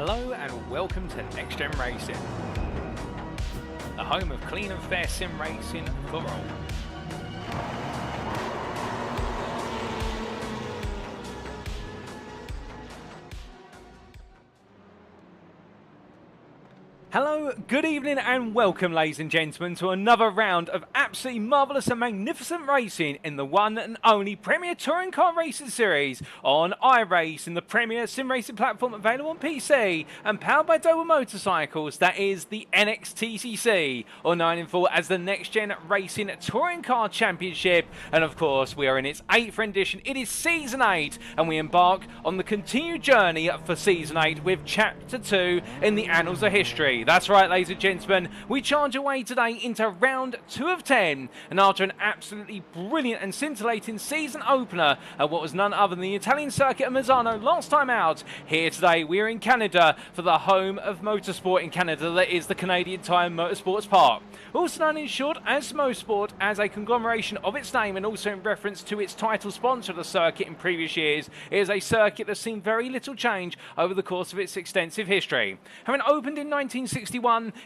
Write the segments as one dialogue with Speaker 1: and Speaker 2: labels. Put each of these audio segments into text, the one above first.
Speaker 1: Hello and welcome to NXTGEN Racing, the home of clean and fair sim racing for all. Hello, good evening and welcome ladies and gentlemen to another round of absolutely marvellous and magnificent racing in the one and only Premier Touring Car Racing Series on iRacing, the premier sim racing platform available on PC and powered by Doble Motorcycles. That is the NXTCC, or known in full as the Next Gen Racing Touring Car Championship. And of course we are in its 8th edition. It is Season 8 and we embark on the continued journey for Season 8 with Chapter 2 in the annals of history. That's right, ladies and gentlemen, we charge away today into round 2 of 10, and after an absolutely brilliant and scintillating season opener at what was none other than the Italian circuit of Misano last time out, here today we are in Canada for the home of motorsport in Canada, that is the Canadian Tire Motorsport Park. Also known in short as Mosport, as a conglomeration of its name and also in reference to its title sponsor of the circuit in previous years, it is a circuit that's seen very little change over the course of its extensive history. Having opened in 1961,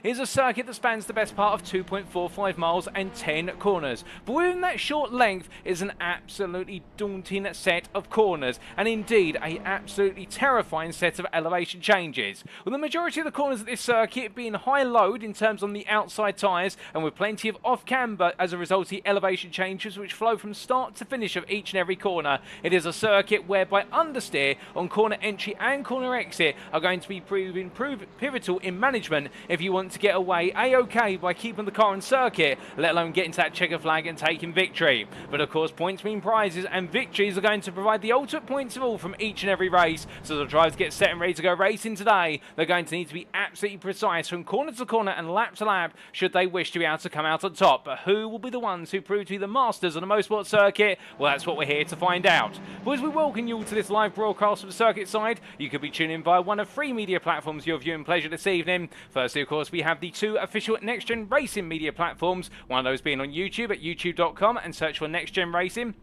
Speaker 1: is a circuit that spans the best part of 2.45 miles and 10 corners. But within that short length is an absolutely daunting set of corners, and indeed a absolutely terrifying set of elevation changes. With the majority of the corners at this circuit being high load in terms on the outside tyres, and with plenty of off camber as a result of the elevation changes which flow from start to finish of each and every corner, it is a circuit whereby understeer on corner entry and corner exit are going to be proving pivotal in management if you want to get away a-okay by keeping the car on circuit, let alone getting to that checker flag and taking victory. But of course, points mean prizes, and victories are going to provide the ultimate points of all from each and every race. So the drivers get set and ready to go racing today, they're going to need to be absolutely precise from corner to corner and lap to lap should they wish to be able to come out on top. But who will be the ones who prove to be the masters on the Mosport circuit? Well, that's what we're here to find out. But as we welcome you all to this live broadcast from the circuit side, you could be tuning in via one of 3 media platforms your viewing pleasure this evening. Firstly, of course, we have the 2 official Next Gen Racing media platforms, one of those being on YouTube at youtube.com and search for Next Gen Racing.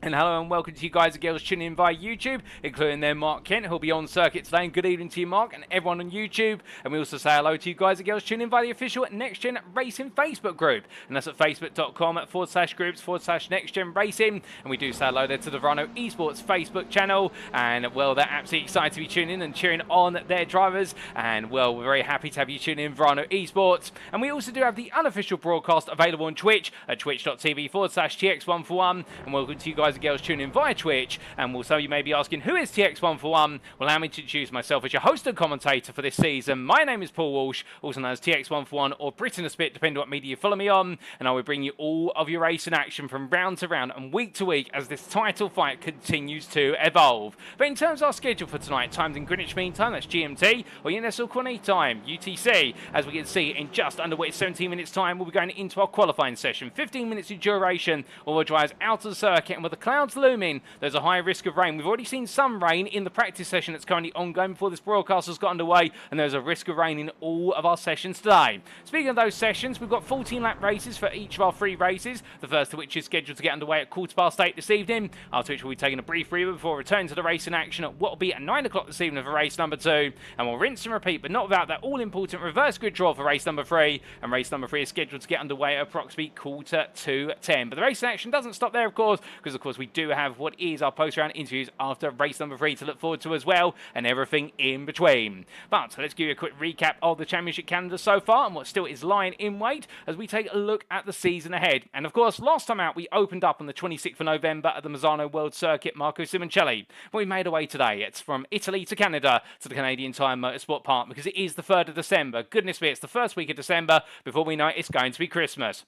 Speaker 1: And hello and welcome to you guys and girls tuning in via YouTube, including there Mark Kent, who'll be on circuit today. And good evening to you, Mark, and everyone on YouTube. And we also say hello to you guys and girls tuning in via the official Next Gen Racing Facebook group. And that's at facebook.com/groups/Next Gen Racing. And we do say hello there to the Verano Esports Facebook channel. And, well, they're absolutely excited to be tuning in and cheering on their drivers. And, well, we're very happy to have you tuning in, Verano Esports. And we also do have the unofficial broadcast available on Twitch at twitch.tv/TX141. And welcome to you guys and girls tuning in via Twitch. And some of you may be asking, who is TX141? Well, allow me to introduce myself as your host and commentator for this season. My name is Paul Walsh, also known as TX141 or Britain a Spit, depending on what media you follow me on. And I will bring you all of your racing action from round to round and week to week as this title fight continues to evolve. But in terms of our schedule for tonight, times in Greenwich Mean Time, that's GMT, or Universal Coordinate Time, UTC. As we can see, in just under 17 minutes time, we'll be going into our qualifying session. 15 minutes in duration, all the drivers out of the circuit, and with the clouds looming, there's a high risk of rain. We've already seen some rain in the practice session that's currently ongoing before this broadcast has got underway, and there's a risk of rain in all of our sessions today. Speaking of those sessions, we've got 14 lap races for each of our 3 races, the first of which is scheduled to get underway at 8:15 this evening, after which we'll be taking a brief breather before returning to the racing action at what will be at 9 o'clock this evening for race number 2, and we'll rinse and repeat, but not without that all-important reverse grid draw for race number 3, and race number 3 is scheduled to get underway at approximately 10:45. But the racing action doesn't stop there, of course, because of course we do have what is our post-round interviews after race number 3 to look forward to as well, and everything in between. But let's give you a quick recap of the Championship calendar so far and what still is lying in wait as we take a look at the season ahead. And of course, last time out we opened up on the 26th of November at the Misano World Circuit Marco Simoncelli. But we made our way today. It's from Italy to Canada to the Canadian Tire Motorsport Park because it is the 3rd of December. Goodness me, it's the first week of December. Before we know it, it's going to be Christmas.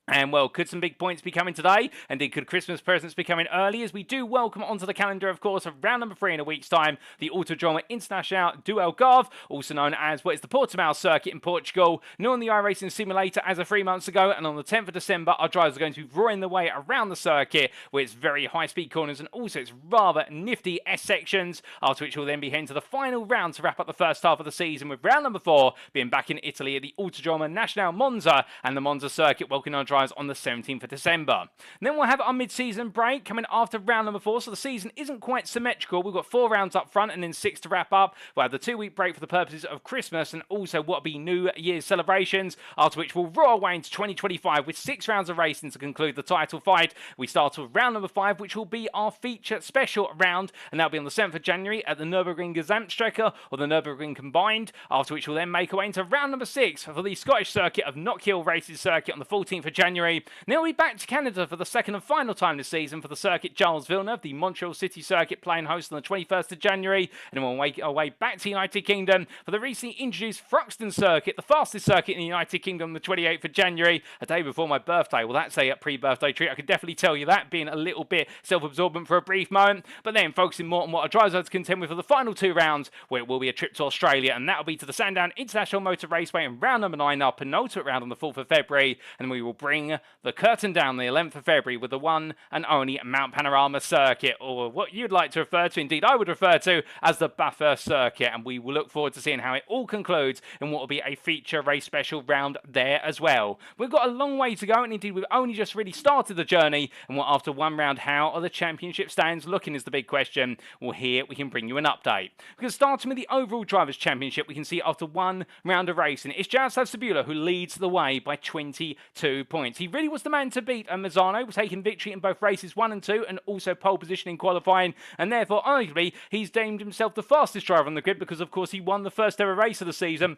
Speaker 1: And, well, could some big points be coming today? Indeed, could Christmas presents be coming early? As we do welcome onto the calendar, of course, of round number 3 in a week's time, the Autodromo Internacional do Algarve, also known as what is the Portimao circuit in Portugal. New on the iRacing simulator as of 3 months ago, and on the 10th of December, our drivers are going to be roaring their way around the circuit with its very high-speed corners and also its rather nifty S sections, after which we'll then be heading to the final round to wrap up the first half of the season, with round number 4 being back in Italy at the Autodromo Nazionale Monza, and the Monza circuit welcoming our drivers tyres on the 17th of December. And then we'll have our mid-season break coming after round number 4, so the season isn't quite symmetrical. We've got 4 rounds up front and then 6 to wrap up. We'll have the 2-week break for the purposes of Christmas and also what will be New Year's celebrations, after which we'll roar away into 2025 with 6 rounds of racing to conclude the title fight. We start with round number 5, which will be our feature special round, and that'll be on the 7th of January at the Nürburgring Gesamtstrecke, or the Nürburgring Combined, after which we'll then make our way into round number 6 for the Scottish circuit of Knockhill Races Circuit on the 14th of January. And then we'll be back to Canada for the second and final time this season for the circuit Charles Villeneuve, the Montreal City Circuit playing host on the 21st of January, and then we'll make our way back to the United Kingdom for the recently introduced Thruxton Circuit, the fastest circuit in the United Kingdom, on the 28th of January, a day before my birthday. Well, that's a pre-birthday treat, I can definitely tell you that, being a little bit self-absorbent for a brief moment, but then focusing more on what our drivers are to contend with for the final 2 rounds, where it will be a trip to Australia, and that'll be to the Sandown International Motor Raceway in round number 9, our penultimate round on the 4th of February, and we will bring the curtain down the 11th of February with the one and only Mount Panorama Circuit, or what you'd like to refer to, indeed I would refer to, as the Bathurst Circuit, and we will look forward to seeing how it all concludes in what will be a feature race special round there as well. We've got a long way to go, and indeed we've only just really started the journey, and what after one round, how are the championship stands looking is the big question. Well, here we can bring you an update. Because starting with the overall Drivers' Championship, we can see after one round of racing, it's Jaroslaw Cebula who leads the way by 22 points. He really was the man to beat, and Misano was taking victory in both races 1 and 2, and also pole position in qualifying, and therefore, arguably, he's deemed himself the fastest driver on the grid because, of course, he won the first ever race of the season.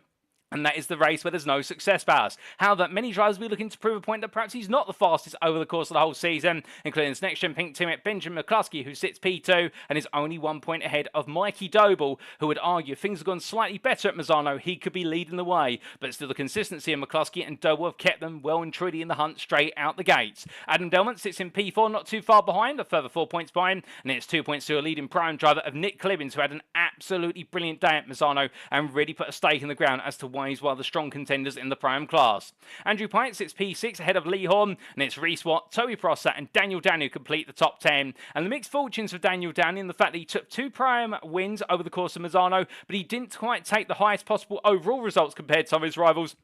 Speaker 1: And that is the race where there's no success bias. However, many drivers will be looking to prove a point that perhaps he's not the fastest over the course of the whole season, including his next-gen pink teammate Benjamin McCluskey, who sits P2 and is only 1 point ahead of Mikey Doble, who would argue if things have gone slightly better at Misano, he could be leading the way. But still, the consistency of McCluskey and Doble have kept them well and truly in the hunt straight out the gates. Adam Delmont sits in P4, not too far behind, a further 4 points behind, and it's 2 points to a leading prime driver of Nick Clibbins, who had an absolutely brilliant day at Misano and really put a stake in the ground as to why he's one of the strong contenders in the prime class. Andrew Pyatt sits P6 ahead of Lee Horn, and it's Reese Watt, Toby Prosser and Daniel Daniel complete the top 10. And the mixed fortunes of Daniel Daniel in the fact that he took 2 prime wins over the course of Misano, but he didn't quite take the highest possible overall results compared to some of his rivals.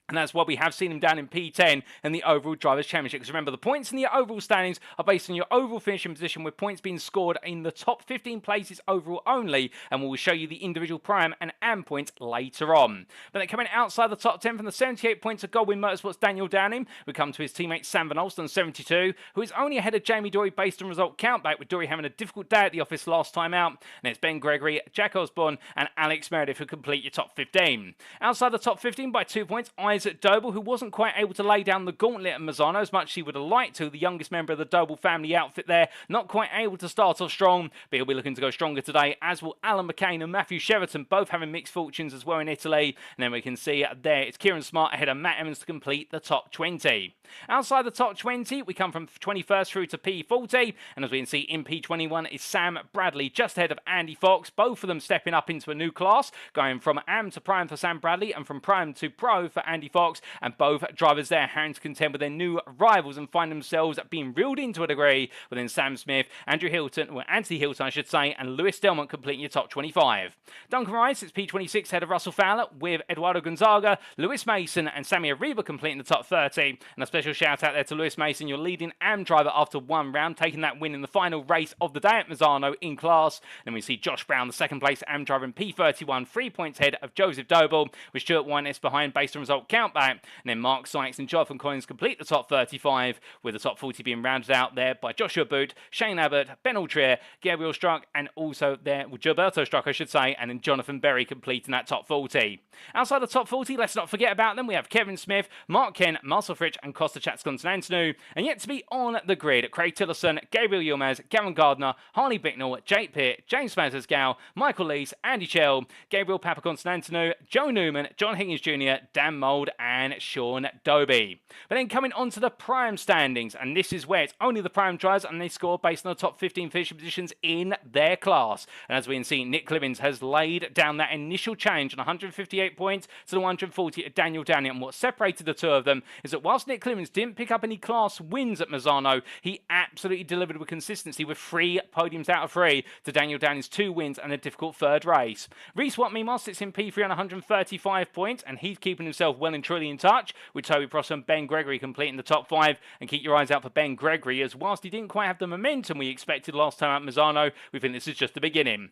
Speaker 1: And that's why we have seen him down in P10 in the overall Drivers' Championship. Because remember, the points in the overall standings are based on your overall finishing position, with points being scored in the top 15 places overall only. And we'll show you the individual prime and AM points later on. But then coming outside the top 10 from the 78 points of Goldwyn Motorsport's Daniel Downing, we come to his teammate Sam Van Alst on 72, who is only ahead of Jamie Dory based on result countback, with Dory having a difficult day at the office last time out. And it's Ben Gregory, Jack Osborne and Alex Meredith who complete your top 15. Outside the top 15 by 2 points, Isaac Doble, who wasn't quite able to lay down the gauntlet at Misano as much as he would have liked to, the youngest member of the Doble family outfit there, not quite able to start off strong, but he'll be looking to go stronger today, as will Alan McCain and Matthew Sheraton, both having mixed fortunes as well in Italy. And then we can see there, it's Kieran Smart ahead of Matt Evans to complete the top 20. Outside the top 20, we come from 21st through to P40, and as we can see in P21 is Sam Bradley, just ahead of Andy Fox, both of them stepping up into a new class, going from AM to Prime for Sam Bradley, and from Prime to Pro for Andy Fox, and both drivers there having to contend with their new rivals and find themselves being reeled into a degree, within Sam Smith, Andrew Hilton, or Anthony Hilton I should say, and Lewis Delmont completing your top 25. Duncan Rice, it's P26 ahead of Russell Fowler, with Eduardo Gonzaga, Lewis Mason and Sammy Arriba completing the top 30, and a special shout out there to Lewis Mason, your leading AM driver after one round, taking that win in the final race of the day at Misano in class. And then we see Josh Brown, the second place AM driver in P31, 3 points ahead of Joseph Doble, with Stuart Wyness behind based on result countback. And then Mark Sykes and Jonathan Collins complete the top 35, with the top 40 being rounded out there by Joshua Boot, Shane Abbott, Ben Altrier, Gabriel Struck, and also there with Gilberto Struck, I should say, and then Jonathan Berry completing that top 40. Outside the top 40, let's not forget about them. We have Kevin Smith, Mark Kent, Marcel Fritsch, and Costa Chatsconstantinou, and yet to be on the grid, Craig Tillerson, Gabriel Yilmaz, Gavin Gardner, Harley Bicknell, Jake Pitt, James Mazesgal, Michael Lees, Andy Chell, Gabriel Papaconstantino, Joe Newman, John Higgins Jr., Dan Mould, and Sean Doby. But then coming on to the prime standings, and this is where it's only the prime drivers, and they score based on the top 15 finishing positions in their class. And as we can see, Nick Clibbins has laid down that initial change on 158 points to the 140 at Daniel Daniel. And what separated the two of them is that whilst Nick Clibbins didn't pick up any class wins at Misano, he absolutely delivered with consistency with 3 podiums out of 3 to Daniel Daniel's 2 wins and a difficult third race. Reese Watt, meanwhile, sits in P3 on 135 points, and he's keeping himself well and truly in touch, with Toby Prosser and Ben Gregory completing the top 5. And keep your eyes out for Ben Gregory, as whilst he didn't quite have the momentum we expected last time at Misano, we think this is just the beginning.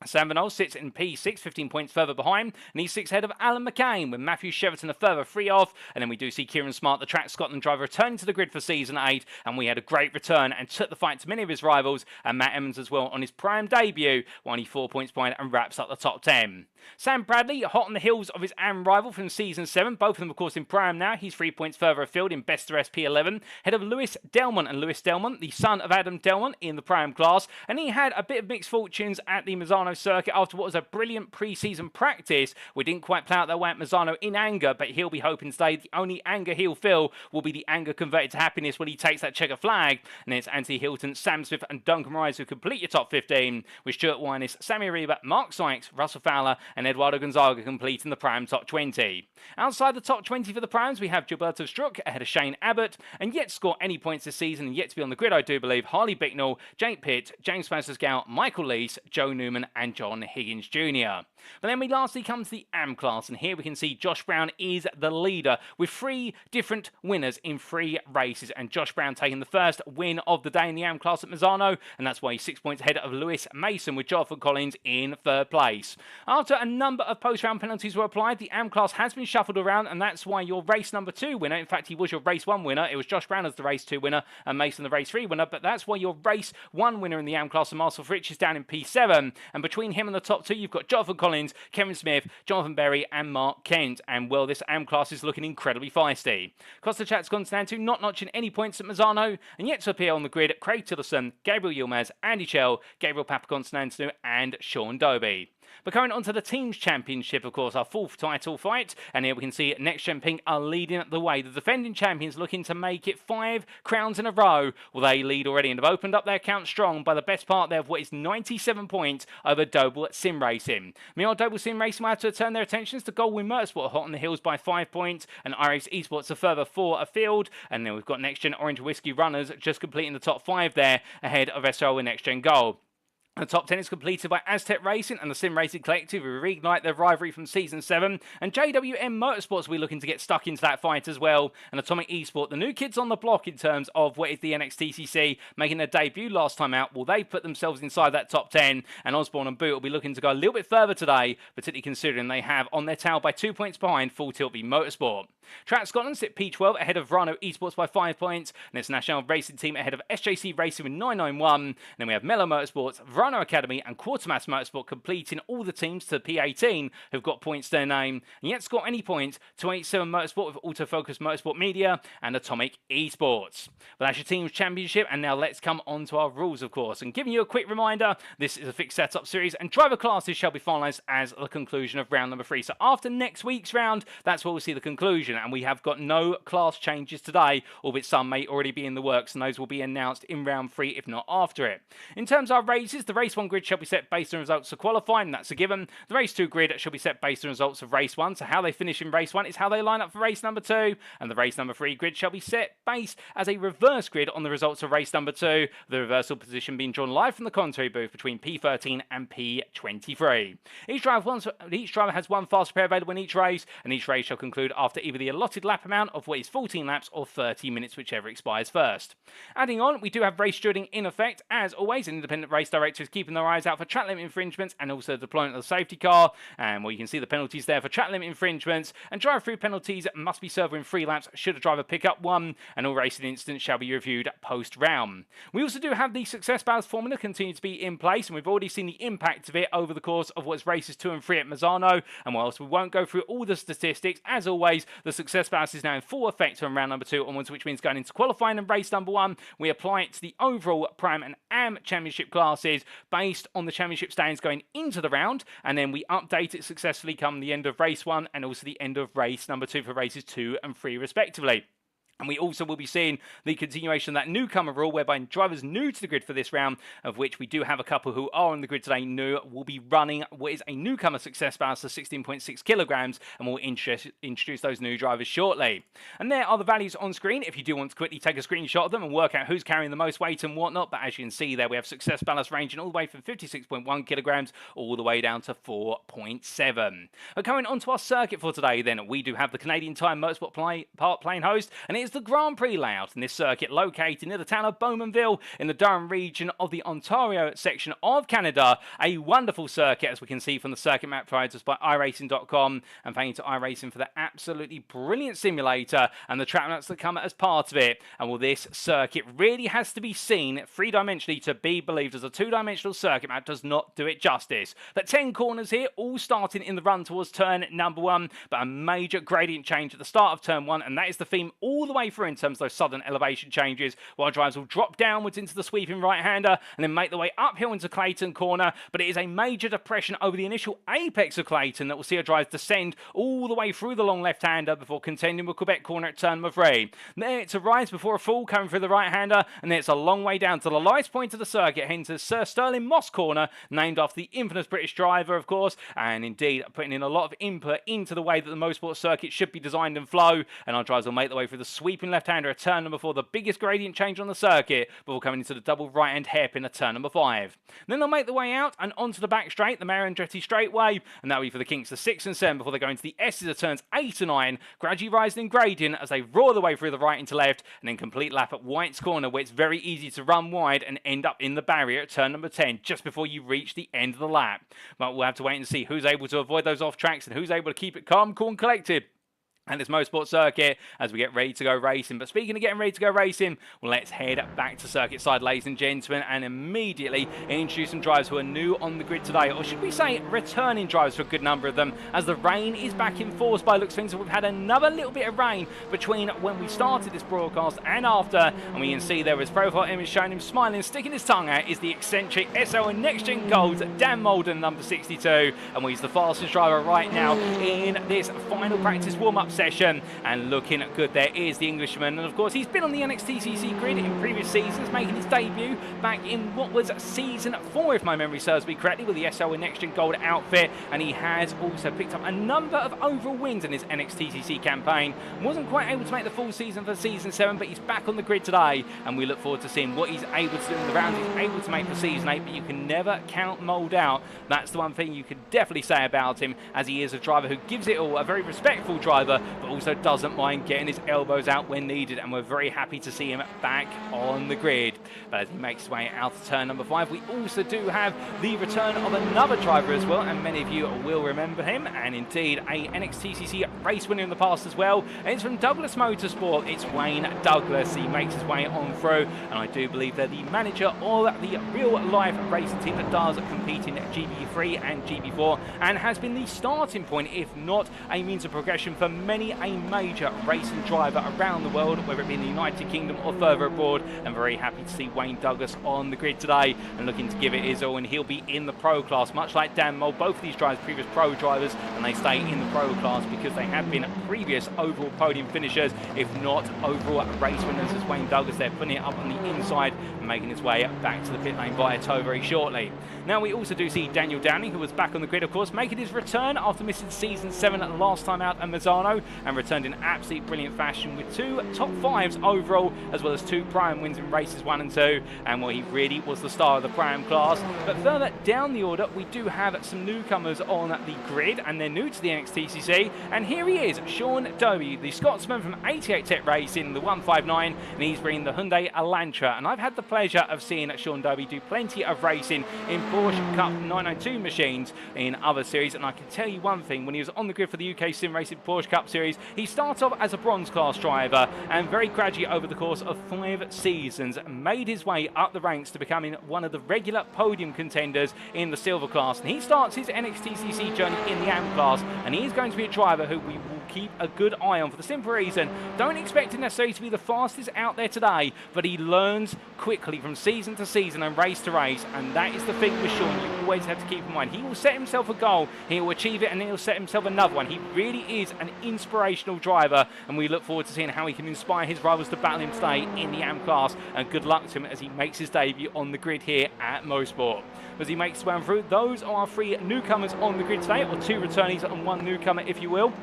Speaker 1: Sam Van Oel sits in P6, 15 points further behind, and he's 6 ahead of Alan McCain, with Matthew Cheverton a further 3 off. And then we do see Kieran Smart, the Track Scotland driver, returning to the grid for Season 8, and we had a great return and took the fight to many of his rivals, and Matt Emmons as well on his prime debut, while he 4 points behind and wraps up the top 10. Sam Bradley, hot on the heels of his AM rival from Season 7, both of them of course in prime now. He's 3 points further afield in Best of SP11, ahead of Lewis Delmont, and Lewis Delmont, the son of Adam Delmont, in the prime class, and he had a bit of mixed fortunes at the Misano circuit after what was a brilliant pre-season practice. We didn't quite play out their way at Misano in anger, but he'll be hoping today the only anger he'll feel will be the anger converted to happiness when he takes that checker flag. And it's Anthony Hilton, Sam Smith and Duncan Rise who complete your top 15, with Stuart Winus, Sammy Reba, Mark Sykes, Russell Fowler and Eduardo Gonzaga completing the prime top 20. Outside the top 20 for the primes, we have Gilberto Struck ahead of Shane Abbott, and yet to score any points this season and yet to be on the grid, I do believe, Harley Bicknell, Jake Pitt, James Pascal, Michael Lees, Joe Newman and John Higgins Jr. But then we lastly come to the AM class, and here we can see Josh Brown is the leader with 3 different winners in 3 races, and Josh Brown taking the first win of the day in the AM class at Misano, and that's why he's 6 points ahead of Lewis Mason, with Jonathan Collins in 3rd place. After a number of post-round penalties were applied, the AM class has been shuffled around, and that's why your race number 2 winner, in fact he was your race 1 winner, it was Josh Brown as the race 2 winner and Mason the race 3 winner, but that's why your race 1 winner in the AM class, Marcel Fritsch, is down in P7, and between him and the top 2 you've got Jonathan Collins, Kevin Smith, Jonathan Berry and Mark Kent, and well, this AM class is looking incredibly feisty. Costa Chat's gone down to not notching any points at Misano, and yet to appear on the grid, Craig Tillerson, Gabriel Yilmaz, Andy Chell, Gabriel Papaconstantinou and Sean Doby. But going on to the Teams Championship, of course, our 4th title fight, and here we can see NXTGEN Pink are leading the way. The defending champions looking to make it 5 crowns in a row. Well, they lead already and have opened up their account strong by the best part there of what is 97 points over Doble Sim Racing. Meanwhile, Doble Sim Racing will have to turn their attentions to Goldwyn Motorsport, hot on the heels by 5 points, and iRacing Esports a further 4 afield. And then we've got NXTGEN Orange Whiskey Runners just completing the top 5 there, ahead of SRO and NXTGEN Gold. The top 10 is completed by Aztec Racing and the Sim Racing Collective, who reignite their rivalry from Season 7. And JWM Motorsports will be looking to get stuck into that fight as well. And Atomic Esport, the new kids on the block in terms of what is the NXTCC, making their debut last time out, will they put themselves inside that top 10? And Osborne and Boot will be looking to go a little bit further today, particularly considering they have on their tail by 2 points behind Full Tilt v Motorsport. Track Scotland sit P12 ahead of Rhino Esports by 5 points, and its national racing team ahead of SJC Racing with 991. And then we have Mellow Motorsports, Rhino Academy and Quartermass Motorsport completing all the teams to P18 who've got points to their name, and yet score any points to 87 Motorsport with Autofocus Motorsport Media and Atomic Esports. But that's your Teams Championship, and now let's come on to our rules, of course. And giving you a quick reminder, this is a fixed setup series, and driver classes shall be finalised as the conclusion of round number 3. So after next week's round, that's where we'll see the conclusion. And we have got no class changes today, albeit some may already be in the works, and those will be announced in round 3, if not after it. In terms of our races, the race 1 grid shall be set based on results of qualifying, that's a given. The race 2 grid shall be set based on results of race 1, so how they finish in race 1 is how they line up for race number 2, and the race number 3 grid shall be set based as a reverse grid on the results of race number 2, the reversal position being drawn live from the commentary booth between P13 and P23. Each driver has 1 fast pair available in each race, and each race shall conclude after either the allotted lap amount of what is 14 laps or 30 minutes, whichever expires first. Adding on, we do have race stewarding in effect. As always, an independent race director is keeping their eyes out for track limit infringements and also the deployment of the safety car. And well, you can see the penalties there for track limit infringements, and drive-through penalties must be served in 3 laps should a driver pick up 1, and all racing incidents shall be reviewed post-round. We also do have the success ballast formula continue to be in place, and we've already seen the impact of it over the course of what's races 2 and 3 at Misano. And whilst we won't go through all the statistics, as always, the success ballast is now in full effect from round number 2 onwards, which means going into qualifying and race number 1, we apply it to the overall Prime and AM Championship classes based on the championship standings going into the round, and then we update it successfully come the end of race 1 and also the end of race number 2 for races 2 and 3 respectively. And we also will be seeing the continuation of that newcomer rule, whereby drivers new to the grid for this round, of which we do have a couple who are on the grid today new, will be running what is a newcomer success ballast of 16.6 kilograms, and we'll introduce those new drivers shortly. And there are the values on screen if you do want to quickly take a screenshot of them and work out who's carrying the most weight and whatnot. But as you can see there, we have success ballast ranging all the way from 56.1 kilograms all the way down to 4.7. But going on to our circuit for today, then we do have the Canadian Tire Motorsport Park playing host, and it is the Grand Prix layout in this circuit located near the town of Bowmanville in the Durham region of the Ontario section of Canada. A wonderful circuit, as we can see from the circuit map provided to us by iRacing.com, and thank you to iRacing for the absolutely brilliant simulator and the track maps that come as part of it. And well, this circuit really has to be seen three-dimensionally to be believed, as a two-dimensional circuit map does not do it justice. But 10 corners here, all starting in the run towards turn number 1, but a major gradient change at the start of turn 1, and that is the theme all the way through in terms of those sudden elevation changes, while drivers will drop downwards into the sweeping right-hander and then make their way uphill into Clayton Corner. But it is a major depression over the initial apex of Clayton that will see our drivers descend all the way through the long left-hander before contending with Quebec Corner at turn number 3. There it's a rise before a fall coming through the right-hander, and then it's a long way down to the lowest point of the circuit, heading to Sir Stirling Moss Corner, named after the infamous British driver, of course, and indeed putting in a lot of input into the way that the Mosport circuit should be designed and flow. And our drivers will make their way through the sweeping left-hander at turn number 4, the biggest gradient change on the circuit, before coming into the double right-hand hairpin at turn number 5. Then they'll make their way out and onto the back straight, the Mario Andretti straightway, and that'll be for the kinks of 6 and 7 before they go into the S's of turns 8 and 9, gradually rising in gradient as they roar their way through the right into left, and then complete lap at White's Corner, where it's very easy to run wide and end up in the barrier at turn number 10, just before you reach the end of the lap. But we'll have to wait and see who's able to avoid those off tracks and who's able to keep it calm, cool and collected and this Mosport circuit as we get ready to go racing. But speaking of getting ready to go racing, well, let's head back to circuit side, ladies and gentlemen, and immediately introduce some drivers who are new on the grid today, or should we say returning drivers for a good number of them, as the rain is back in force by looks of things. We've had another little bit of rain between when we started this broadcast and after, and we can see there his profile image showing him smiling, sticking his tongue out, is the eccentric SL and NXTGEN Gold Dan Molden, number 62, and he's the fastest driver right now in this final practice warm-up session, and looking good there is the Englishman. And of course he's been on the NXTCC grid in previous seasons, making his debut back in what was season 4 if my memory serves me correctly, with the SL and NXTGEN Gold outfit, and he has also picked up a number of overall wins in his NXTCC campaign. Wasn't quite able to make the full season for season 7, but he's back on the grid today, and we look forward to seeing what he's able to do in the rounds he's able to make for season 8. But you can never count Mould out. That's the one thing you can definitely say about him, as he is a driver who gives it all, a very respectful driver, but also doesn't mind getting his elbows out when needed, and we're very happy to see him back on the grid. But as he makes his way out to turn number 5, we also do have the return of another driver as well, and many of you will remember him, and indeed a NXTCC race winner in the past as well. And it's from Doble Motorsport, it's Wayne Douglas. He makes his way on through, and I do believe they're the manager of the real life racing team that does compete in GB3 and GB4, and has been the starting point, if not a means of progression, for many a major racing driver around the world, whether it be in the United Kingdom or further abroad. I'm very happy to see Wayne Douglas on the grid today and looking to give it his all, and he'll be in the pro class, much like Dan Mould. Both of these drivers previous pro drivers, and they stay in the pro class because they have been previous overall podium finishers, if not overall race winners, as Wayne Douglas there putting it up on the inside and making his way back to the pit lane via tow very shortly. Now we also do see Daniel Downing, who was back on the grid, of course, making his return after missing season 7 last time out at Misano, and returned in absolutely brilliant fashion with 2 top 5s overall, as well as 2 Prime wins in races 1 and 2, and well, he really was the star of the Prime class. But further down the order, we do have some newcomers on the grid, and they're new to the NXTCC, and here he is, Sean Doby, the Scotsman from 88 Tech Racing, the 159, and he's bringing the Hyundai Elantra. And I've had the pleasure of seeing Sean Doby do plenty of racing in Porsche Cup 992 machines in other series, and I can tell you one thing, when he was on the grid for the UK Sim Racing Porsche Cup series, he started off as a bronze class driver, and very gradually over the course of 5 seasons made his way up the ranks to becoming one of the regular podium contenders in the silver class. And he starts his NXTCC journey in the AM class, and he's going to be a driver who we will keep a good eye on for the simple reason, don't expect him necessarily to be the fastest out there today, but he learns quickly from season to season and race to race, and that is the thing with Sean you always have to keep in mind. He will set himself a goal, he will achieve it, and then he'll set himself another one. He really is an inspirational driver, and we look forward to seeing how he can inspire his rivals to battle him today in the AM class, and good luck to him as he makes his debut on the grid here at Mosport. As he makes his way through, those are our 3 newcomers on the grid today, or 2 returnees and 1 newcomer if you will.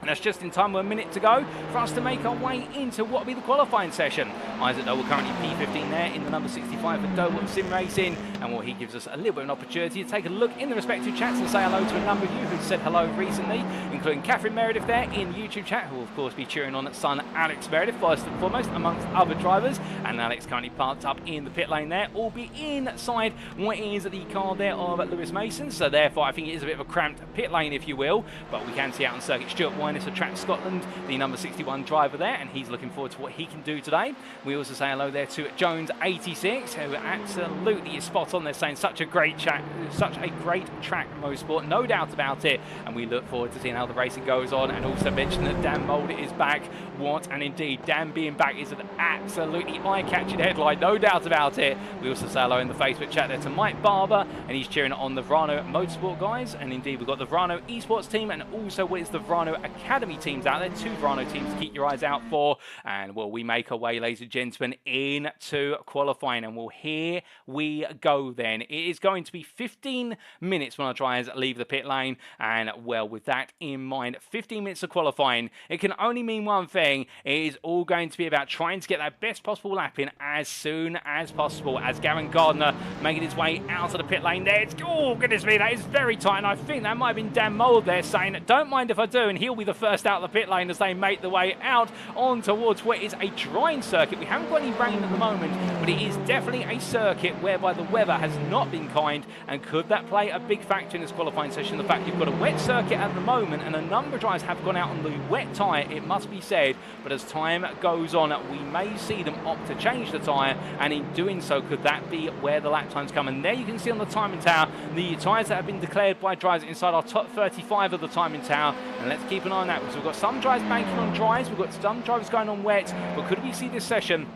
Speaker 1: And that's just in time with a minute to go for us to make our way into what will be the qualifying session. Isaac Doble currently P15 there in the number 65 for Doble Sim Racing. And he gives us a little bit of an opportunity to take a look in the respective chats and say hello to a number of you who've said hello recently, including Catherine Meredith there in the YouTube chat, who will of course be cheering on son Alex Meredith first and foremost amongst other drivers. And Alex currently parked up in the pit lane there, albeit inside what is the car there of Lewis Mason. So therefore I think it is a bit of a cramped pit lane if you will, but we can see out on circuit Stuart Wine for Track Scotland, the number 61 driver there, and he's looking forward to what he can do today. We also say hello there to Jones86, who absolutely is spot on there, saying such a great track Mosport, no doubt about it, and we look forward to seeing how the racing goes on. And also mention that Dan Mulder is back. What and indeed, Dan being back is an absolutely eye-catching headline, no doubt about it. We also say hello in the Facebook chat there to Mike Barber, and he's cheering on the Vrano Motorsport guys, and indeed we've got the Vrano esports team and also what is the Vrano Academy teams out there, 2 Vrano teams to keep your eyes out for. And we make our way, ladies and gentlemen, into qualifying, and here we go then. It is going to be 15 minutes when our drivers leave the pit lane, and with that in mind, 15 minutes of qualifying, it can only mean one thing. It is all going to be about trying to get that best possible lap in as soon as possible, as Gavin Gardner making his way out of the pit lane there. Oh goodness me, that is very tight, and I think that might have been Dan Mould there saying don't mind if I do, and he'll be the first out of the pit lane as they make the way out on towards what is a drying circuit. We haven't got any rain at the moment, but it is definitely a circuit whereby the weather has not been kind, and could that play a big factor in this qualifying session? The fact you've got a wet circuit at the moment, and a number of drivers have gone out on the wet tyre, it must be said, but as time goes on, we may see them opt to change the tyre, and in doing so, could that be where the lap times come? And there you can see on the timing tower, the tyres that have been declared by drivers inside our top 35 of the timing tower, and let's keep an eye on that, because we've got some drivers banking on dries, we've got some drivers going on wet, but could we see this session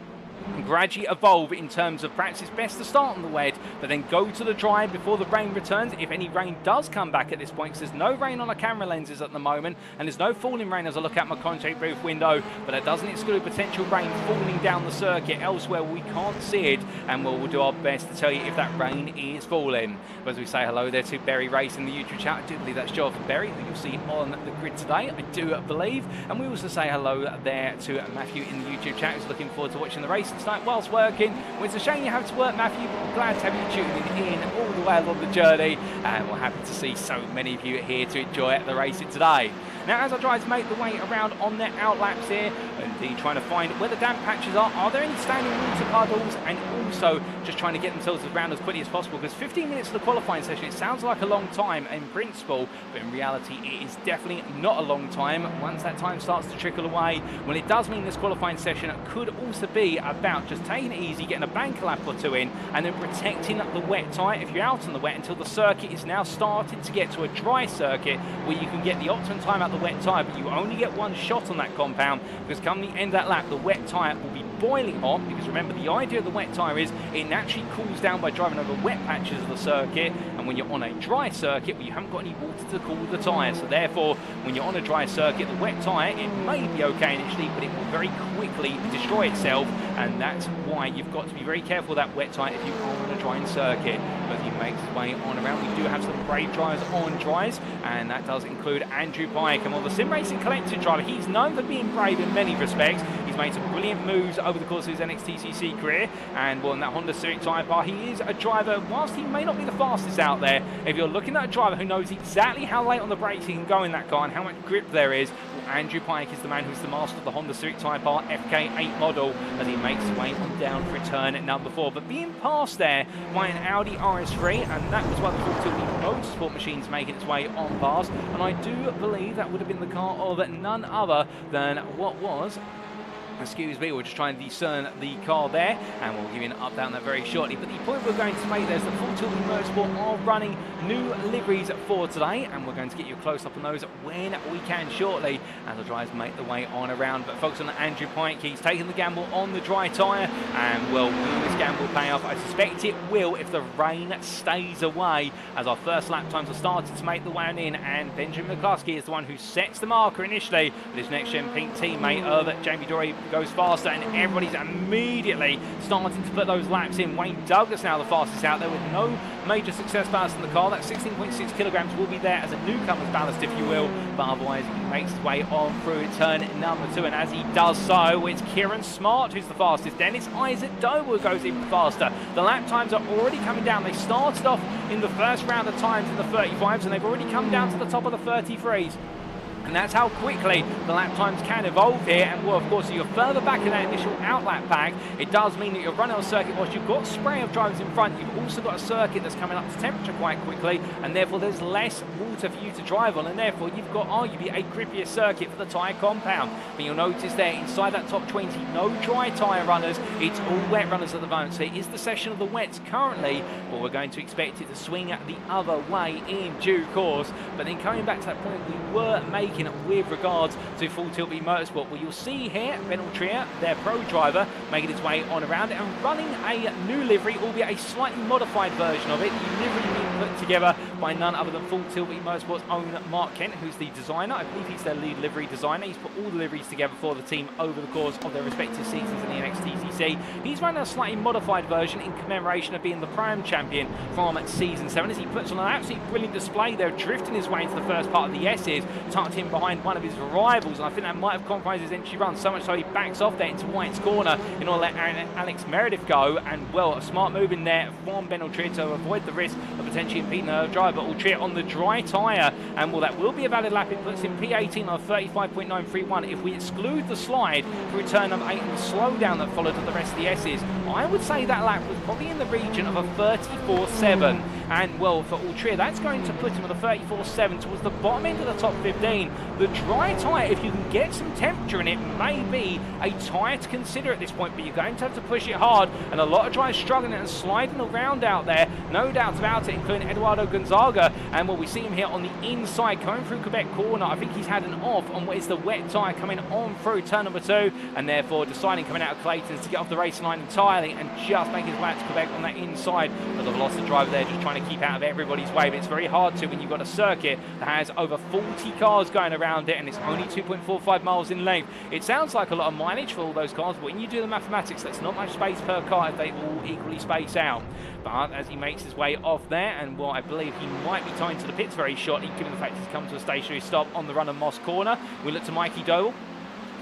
Speaker 1: gradually evolve in terms of perhaps it's best to start on the wet, but then go to the dry before the rain returns, if any rain does come back at this point, because there's no rain on our camera lenses at the moment, and there's no falling rain as I look out my contact booth window, but that doesn't exclude potential rain falling down the circuit elsewhere we can't see it, and we'll do our best to tell you if that rain is falling. But as we say hello there to Berry Race in the YouTube chat, I do believe that's Jonathan Berry, who you'll see on the grid today, I do believe, and we also say hello there to Matthew in the YouTube chat, who's looking forward to watching the race tonight whilst working. Well, it's a shame you have to work, Matthew, but we're glad to have you tuning in all the way along the journey, and we're happy to see so many of you here to enjoy the racing today. Now, as our drivers make the way around on their outlaps here, indeed trying to find where the damp patches are there any standing water puddles, and also just trying to get themselves around as quickly as possible, because 15 minutes of the qualifying session, it sounds like a long time in principle, but in reality it is definitely not a long time. Once that time starts to trickle away, well, it does mean this qualifying session could also be about just taking it easy, getting a bank lap or 2 in, and then protecting the wet tyre if you're out on the wet, until the circuit is now starting to get to a dry circuit where you can get the optimum time out the wet tyre, but you only get one shot on that compound, because come the end of that lap, the wet tyre will be boiling hot, because remember, the idea of the wet tyre is it naturally cools down by driving over wet patches of the circuit, and when you're on a dry circuit, well, you haven't got any water to cool the tyre, so therefore, when you're on a dry circuit, the wet tyre, it may be okay initially, but it will very quickly destroy itself, and that's why you've got to be very careful with that wet tyre if you are on a drying circuit. But he makes his way on around. We do have some brave drivers on dries, and that does include Andrew Pike, and the Sim Racing Collective driver, he's known for being brave in many respects. He's made some brilliant moves over the course of his NXTCC career, and in that Honda Civic tyre bar, he is a driver, whilst he may not be the fastest out there, if you're looking at a driver who knows exactly how late on the brakes he can go in that car and how much grip there is, well, Andrew Pike is the man who's the master of the Honda Civic tyre bar FK8 model, as he makes his way on down for turn at number 4, but being passed there by an Audi RS3, and that was one of the Motorsport machines making its way on past, and I do believe that would have been the car of none other than what was Excuse me, we're just trying to discern the car there, and we'll give you an update on that very shortly. But the point we're going to make there is that Doble Motorsport are running new liveries for today, and we're going to get you a close-up on those when we can shortly as the drivers make their way on around. But focus on Andrew Pike, he's taking the gamble on the dry tyre, and well, will this gamble pay off? I suspect it will if the rain stays away, as our first lap times have started to make the way in, and Benjamin McCluskey is the one who sets the marker initially. But his next-gen pink teammate of Jamie Dory goes faster, and everybody's immediately starting to put those laps in. Wayne Douglas now the fastest out there with no major success ballast in the car. That 16.6 kilograms will be there as a newcomer's ballast, if you will, but otherwise he makes his way on through turn number 2, and as he does so, it's Kieran Smart who's the fastest. Then it's Isaac Doble goes even faster. The lap times are already coming down. They started off in the first round of times in the 35s, and they've already come down to the top of the 33s. And that's how quickly the lap times can evolve here. And well, of course, if you're further back in that initial outlap pack, it does mean that you're running on a circuit whilst you've got a spray of drivers in front. You've also got a circuit that's coming up to temperature quite quickly, and therefore there's less water for you to drive on, and therefore you've got arguably a grippier circuit for the tyre compound. But you'll notice there inside that top 20, no dry tyre runners. It's all wet runners at the moment. So it is the session of the wets currently, but we're going to expect it to swing the other way in due course. But then coming back to that point we were making with regards to Doble Motorsport, well, you'll see here Ben Trier, their pro driver, making his way on around and running a new livery, albeit a slightly modified version of it. The livery being put together by none other than Doble Motorsport's own Mark Kent, who's the designer. I believe he's their lead livery designer. He's put all the liveries together for the team over the course of their respective seasons in the NXTCC. He's running a slightly modified version in commemoration of being the Prime champion from season 7, as he puts on an absolutely brilliant display there, drifting his way into the first part of the S's, tucked in behind one of his rivals, and I think that might have compromised his entry run, so much so he backs off there into White's corner in order to let Alex Meredith go. And well, a smart move in there from Ben Trier to avoid the risk of potentially impeding the driver. But Trier on the dry tyre, and well, that will be a valid lap. It puts in P18 on 35.931. If we exclude the slide through turn number 8 and the slowdown that followed at the rest of the S's, I would say that lap was probably in the region of a 34.7. And well, for Trier, that's going to put him at a 34.7 towards the bottom end of the top 15. The dry tyre, if you can get some temperature in it, may be a tyre to consider at this point, but you're going to have to push it hard, and a lot of drivers struggling and sliding around out there, no doubt about it, including Eduardo Gonzaga. And well, we see him here on the inside coming through Quebec corner. I think he's had an off on what is the wet tyre coming on through turn number 2, and therefore deciding coming out of Clayton's to get off the racing line entirely and just make his way out to Quebec on that inside. But the velocity driver there just trying to keep out of everybody's way, but it's very hard to when you've got a circuit that has over 40 cars going around it, and it's only 2.45 miles in length. It sounds like a lot of mileage for all those cars, but when you do the mathematics, that's not much space per car if they all equally space out. But as he makes his way off there, and well, I believe he might be tied to the pits very shortly, given the fact he's come to a stationary stop on the run of Moss corner. We look to Mikey Doble,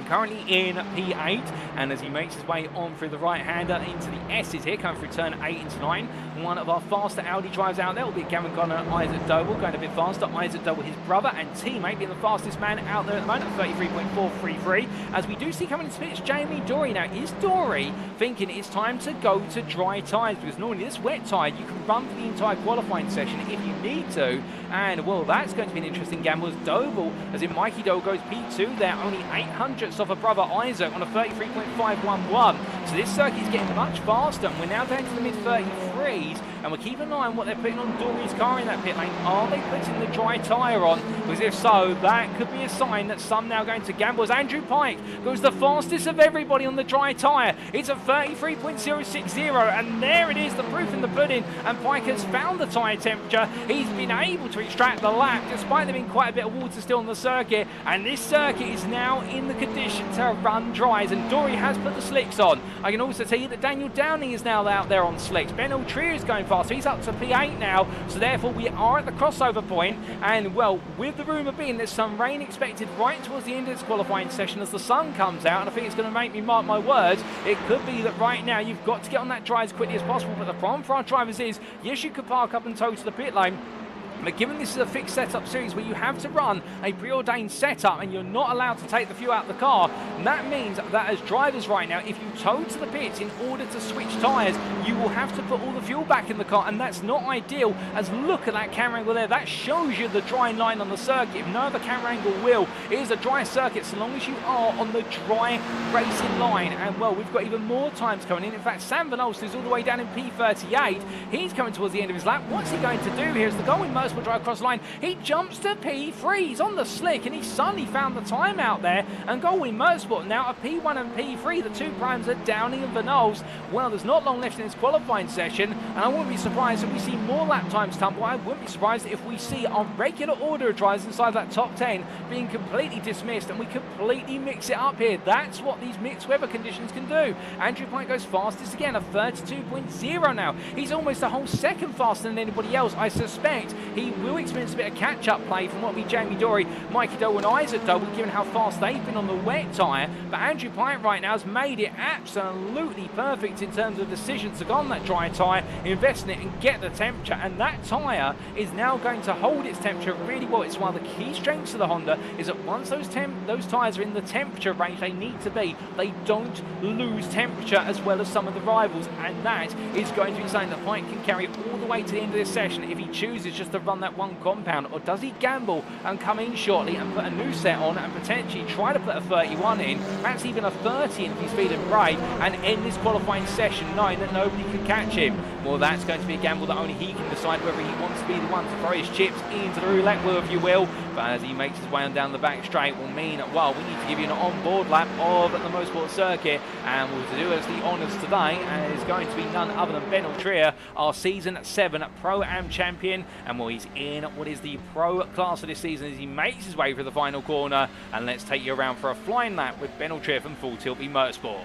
Speaker 1: currently in P8, and as he makes his way on through the right-hander into the S's here, coming through turn 8 into 9, one of our faster Audi drives out there will be Gavin Gunner, Isaac Doble, going a bit faster. Isaac Doble, his brother and teammate, being the fastest man out there at the moment, 33.433. As we do see coming into pits, Jamie Dory. Now, is Dory thinking it's time to go to dry tyres? Because normally this wet tyre, you can run for the entire qualifying session if you need to. And, well, that's going to be an interesting gamble as Doble, as in Mikey Doble goes P2 there, only 800ths off a brother Isaac on a 33.511. So this circuit is getting much faster, and we're now down to the mid-33s, and we're keeping an eye on what they're putting on Dory's car in that pit lane. Are they putting the dry tyre on? Because if so, that could be a sign that some now going to gamble, as Andrew Pike goes the fastest of everybody on the dry tyre. It's a 33.060, and there it is, the proof in the pudding, and Pike has found the tyre temperature. He's been able to extract the lap, despite there being quite a bit of water still on the circuit, and this circuit is now in the condition to run dries, and Dory has put the slicks on. I can also tell you that Daniel Downing is now out there on slicks. Ben Trier is going fast, he's up to P8 now, so therefore we are at the crossover point, and well, with the rumour being there's some rain expected right towards the end of this qualifying session as the sun comes out, and I think it's going to make me mark my words, it could be that right now you've got to get on that dry as quickly as possible. But the problem for our drivers is, yes, you could park up and tow to the pit lane, But given this is a fixed setup series where you have to run a preordained setup and you're not allowed to take the fuel out of the car, that means that as drivers right now, if you tow to the pits in order to switch tyres, you will have to put all the fuel back in the car, and that's not ideal. As look at that camera angle there, that shows you the drying line on the circuit. If no other camera angle will, it is a dry circuit so long as you are on the dry racing line. And well, we've got even more times coming in. In fact, Sam Van Olst is all the way down in P38. He's coming towards the end of his lap. What's he going to do here? As the Doble Motorcycles drive across the line, he jumps to P3. He's on the slick and he suddenly found the time out there. And Doble Motorsport now at P1 and P3. The two primes are Downey and Van Olst. Well, there's not long left in this qualifying session, and I wouldn't be surprised if we see more lap times tumble. I wouldn't be surprised if we see our regular order of drivers inside that top 10 being completely dismissed, and we completely mix it up here. That's what these mixed weather conditions can do. Andrew Pike goes fastest again, a 32.0 now. He's almost a whole second faster than anybody else. I suspect he will experience a bit of catch-up play from what we Jamie Dory, Mikey Doble and Isaac Doble, given how fast they've been on the wet tyre. But Andrew Pike right now has made it absolutely perfect in terms of decisions to go on that dry tyre, invest in it and get the temperature, and that tyre is now going to hold its temperature really well. It's one of the key strengths of the Honda is that once those tyres are in the temperature range they need to be, they don't lose temperature as well as some of the rivals, and that is going to be something that Pike can carry all the way to the end of this session if he chooses just to run that one compound. Or does he gamble and come in shortly and put a new set on and potentially try to put a 31 in, perhaps even a 30 if he's feeling brave, and end this qualifying session knowing that nobody can catch him? Well, that's going to be a gamble that only he can decide whether he wants to be the one to throw his chips into the roulette wheel, if you will. But as he makes his way on down the back straight, will mean, well, we need to give you an on-board lap of the Mosport circuit, and well, to do us the honours today is going to be none other than Ben Ultria, our Season 7 Pro-Am champion, and well, he's in what is the Pro class of this season as he makes his way through the final corner. And let's take you around for a flying lap with Ben Ultria from Full Tilt Motorsport.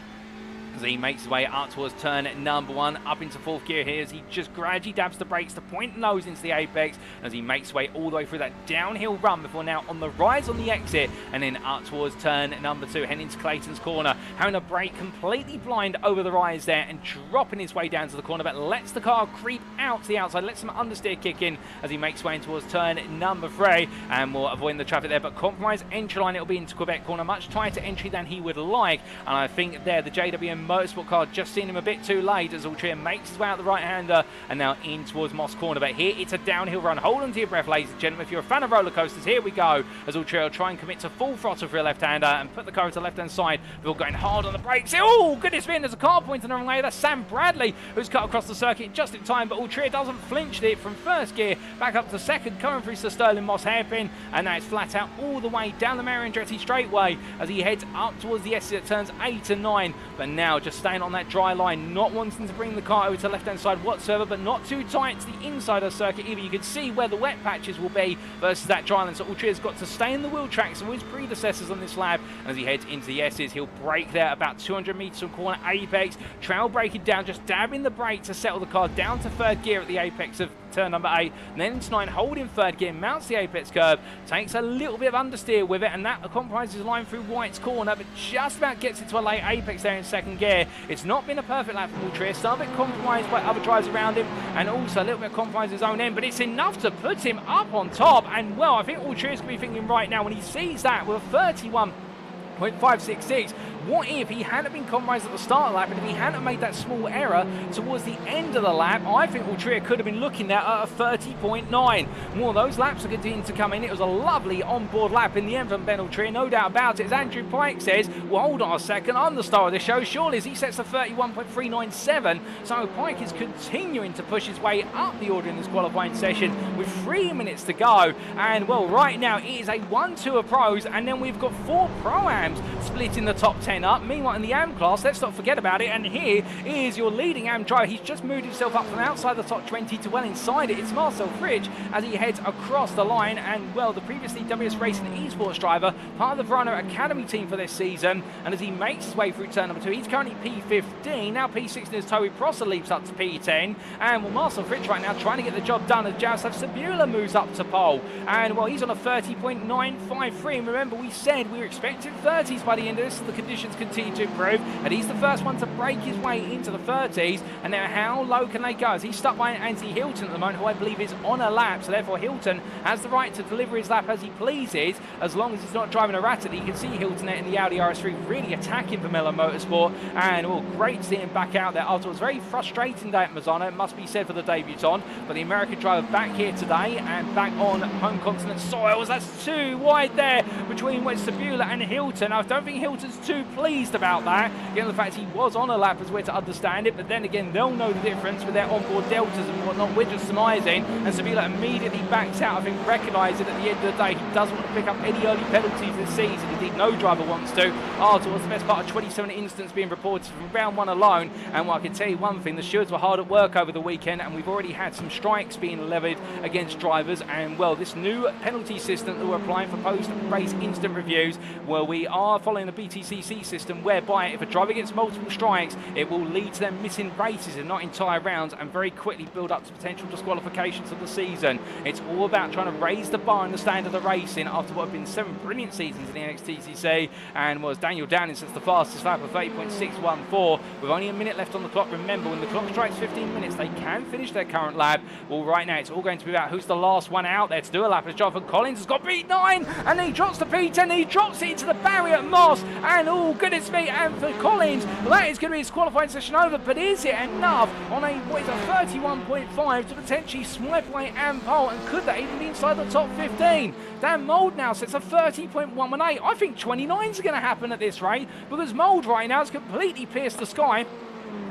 Speaker 1: As he makes his way up towards turn number 1, up into 4th gear here as he just gradually dabs the brakes to point the nose into the apex, as he makes his way all the way through that downhill run before now on the rise on the exit, and then up towards turn number 2, heading into Clayton's corner, having a brake completely blind over the rise there and dropping his way down to the corner, but lets the car creep out to the outside, lets some understeer kick in as he makes his way in towards turn number 3, and will avoid the traffic there, but compromise entry line, it'll be into Quebec corner, much tighter entry than he would like, and I think there the JWM Motorsport car just seen him a bit too late as Ultria makes his way out the right-hander and now in towards Moss corner. But here it's a downhill run. Hold on to your breath, ladies and gentlemen. If you're a fan of roller coasters, here we go as Ultria will try and commit to full throttle for a left-hander and put the car to the left-hand side. Before going hard on the brakes. Oh, goodness me, there's a car pointing the wrong way. That's Sam Bradley who's cut across the circuit just in time, but Ultria doesn't flinch it from 1st gear back up to 2nd, coming through Sir Sterling Moss hairpin, and now it's flat out all the way down the Marion Andretti straightway as he heads up towards the exit at turns 8 and 9, but now just staying on that dry line, not wanting to bring the car over to the left-hand side whatsoever, but not too tight to the inside of the circuit either. You can see where the wet patches will be versus that dry line, so Ultria's got to stay in the wheel tracks of his predecessors on this lap. As he heads into the S's, he'll brake there about 200 metres from corner apex, trail braking down, just dabbing the brake to settle the car down to 3rd gear at the apex of turn number 8, and then into 9, holding 3rd gear, mounts the apex curve, takes a little bit of understeer with it, and that compromises line through White's corner, but just about gets it to a late apex there in 2nd gear. It's not been a perfect lap from Ultria, some of it compromised by other drivers around him, and also a little bit compromised his own end, but it's enough to put him up on top. And well, I think Ultria's going to be thinking right now when he sees that with a 31.566, what if he hadn't been compromised at the start of the lap, and if he hadn't made that small error towards the end of the lap, I think Ultria could have been looking at a 30.9. More of those laps are continuing to come in. It was a lovely on-board lap in the end from Ben Ultria, no doubt about it. As Andrew Pike says, well, hold on a second, I'm the star of the show, surely, as he sets a 31.397. So Pike is continuing to push his way up the order in this qualifying session with 3 minutes to go. And well, right now it is a 1-2 of pros, and then we've got 4 Pro-Ams splitting the top 10 up. Meanwhile, in the AM class, let's not forget about it, and here is your leading AM driver. He's just moved himself up from outside the top 20 to well inside it. It's Marcel Fridge as he heads across the line, and well, the previously WS Racing esports driver, part of the Verano Academy team for this season, and as he makes his way through turn number 2, he's currently P15, now P16 as Toby Prosser leaps up to P10, and well, Marcel Fridge right now trying to get the job done as Jaroslaw Cebula moves up to pole, and well, he's on a 30.953, and remember we said we were expecting 30s by the end of this, the conditions conditions continue to improve, and he's the first one to break his way into the 30s. And now how low can they go? As he's stuck by Anthony Hilton at the moment, who I believe is on a lap, so therefore Hilton has the right to deliver his lap as he pleases, as long as he's not driving erratically. You can see Hilton there in the Audi RS3 really attacking Formula Motorsport, and great to see him back out there after it was a very frustrating day at Misano, it must be said, for the debutant. But the American driver back here today and back on home continent soils. That's too wide there between Cebula and Hilton. I don't think Hilton's too pleased about that, given the fact he was on a lap as we're to understand it, but then again they'll know the difference with their onboard deltas and whatnot. We're just surmising, and Cebula immediately backs out. I think recognising at the end of the day he doesn't want to pick up any early penalties this season. Indeed, no driver wants to. Arthur was the best part of 27 incidents being reported from round one alone, and well, I can tell you one thing, the stewards were hard at work over the weekend, and we've already had some strikes being levied against drivers. And well, this new penalty system that we're applying for post-race instant reviews, well, we are following the BTCC system, whereby if a driver gets multiple strikes, it will lead to them missing races and not entire rounds, and very quickly build up to potential disqualifications of the season. It's all about trying to raise the bar and the standard of racing after what have been 7 brilliant seasons in the NXTCC, and was Daniel Downing since the fastest lap of 30.614 with only a minute left on the clock. Remember, when the clock strikes 15 minutes, they can finish their current lap. Well, right now it's all going to be about who's the last one out there to do a lap, as Jonathan Collins has got P9, and he drops the P10, he drops it into the barrier at Moss, and oh goodness me, and for Collins, well, that is going to be his qualifying session over. But is it enough on a, what is a 31.5 to potentially swipe away and pole, and could that even be inside the top 15? Dan Mould now sets a 30.118. I think 29 is going to happen at this rate, because Mould right now has completely pierced the sky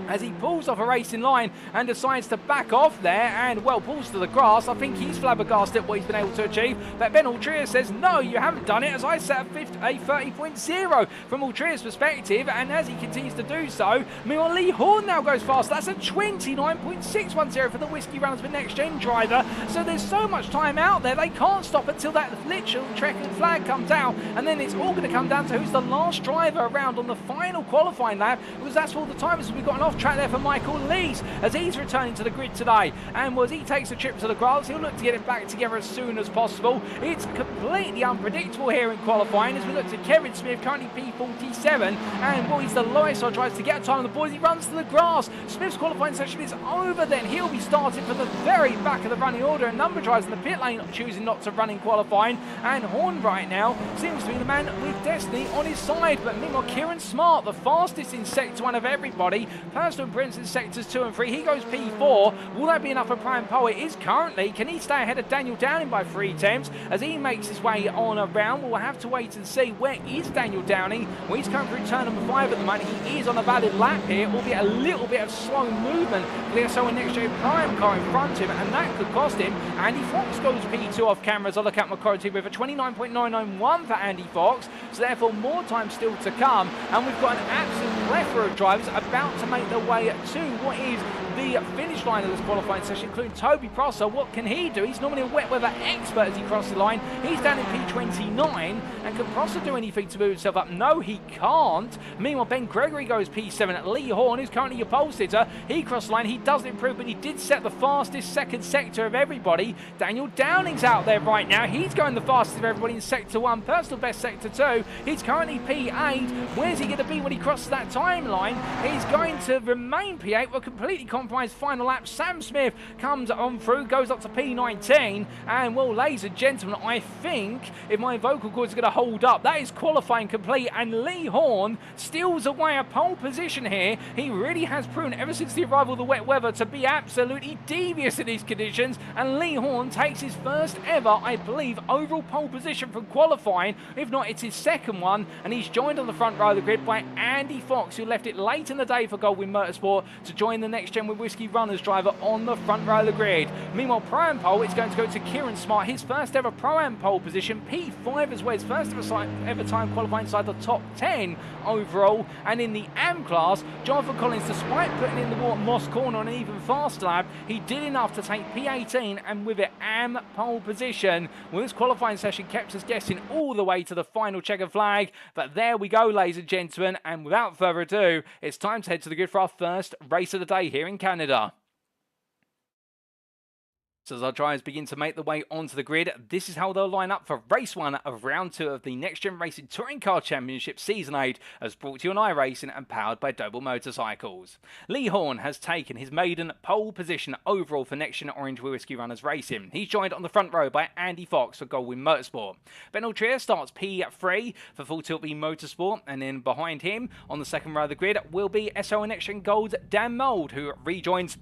Speaker 1: as he pulls off a racing line and decides to back off there and, well, pulls to the grass. I think he's flabbergasted at what he's been able to achieve. But Ben Altrier says, no, you haven't done it, as I set a 30.0 from Altrier's perspective. And as he continues to do so, meanwhile, Lee Horn now goes fast. That's a 29.610 for the Whiskey Runners with NXTGEN driver. So there's so much time out there, they can't stop until that literal checkered flag comes out. And then it's all going to come down to who's the last driver around on the final qualifying lap, because that's all the time as we've got an off track there for Michael Lees as he's returning to the grid today. And as he takes a trip to the grass, he'll look to get it back together as soon as possible. It's completely unpredictable here in qualifying as we look to Kevin Smith, currently P47, and well, he's the lowest or tries to get a time on the boards. He runs to the grass. Smith's qualifying session is over then. He'll be starting from the very back of the running order, and number drivers in the pit lane choosing not to run in qualifying. And Horn right now seems to be the man with destiny on his side. But meanwhile, Kieran Smart, the fastest in sector 1 of everybody, Personal Prince in sectors 2 and 3, he goes P4. Will that be enough for Prime Poe? It is currently. Can he stay ahead of Daniel Downing by 3 attempts as he makes his way on around? We'll have to wait and see. Where is Daniel Downing? Well, he's coming through turn number 5 at the moment. He is on a valid lap here, albeit a little bit of slow movement. There's so a NXTGEN Prime car in front of him, and that could cost him. Andy Fox goes P2 off cameras. I look at McCluskey with a 29.991 for Andy Fox, so therefore more time still to come. And we've got an absolute plethora of drivers about to make their way to what is the finish line of this qualifying session, including Toby Prosser. What can he do? He's normally a wet weather expert as he crosses the line. He's down in P29, and can Prosser do anything to move himself up? No, he can't. Meanwhile, Ben Gregory goes P7 at Lee Horn, who's currently your pole sitter. He crossed the line. He doesn't improve, but he did set the fastest second sector of everybody. Daniel Downing's out there right now. He's going the fastest of everybody in sector 1. Personal best sector 2. He's currently P8. Where's he going to be when he crosses that timeline? He's going to remain P8. We're completely compromised final lap. Sam Smith comes on through, goes up to P19, and well, ladies and gentlemen, I think if my vocal cords are going to hold up, that is qualifying complete, and Lee Horn steals away a pole position here. He really has proven ever since the arrival of the wet weather to be absolutely devious in these conditions, and Lee Horn takes his first ever, I believe, overall pole position from qualifying. If not, it's his second one, and he's joined on the front row of the grid by Andy Fox, who left it late in the day for Goldwyn Motorsport to join the NXTGEN with Whiskey Runners driver on the front row of the grid. Meanwhile, Pro-Am pole, it's going to go to Kieran Smart, his first ever Pro-Am pole position, P5 as well, his first ever time qualifying inside the top 10 overall. And in the AM class, Jonathan Collins, despite putting in the wall at Moss Corner on an even faster lap, he did enough to take P18 and with it AM pole position. Well, this qualifying session kept us guessing all the way to the final checkered flag, but there we go, ladies and gentlemen, and without further ado, it's time to head to the grid for our first race of the day here in Canada. So as our drivers begin to make their way onto the grid, this is how they'll line up for race 1 of round 2 of the Next Gen Racing Touring Car Championship Season 8, as brought to you on iRacing and powered by Doble Motorcycles. Lee Horn has taken his maiden pole position overall for Next Gen Orange Whiskey Runners Racing. He's joined on the front row by Andy Fox for Goldwyn Motorsport. Ben Altrier starts P3 for Full Tilt B Motorsport, and then behind him on the second row of the grid will be SO Next Gen Gold's Dan Mould, who rejoins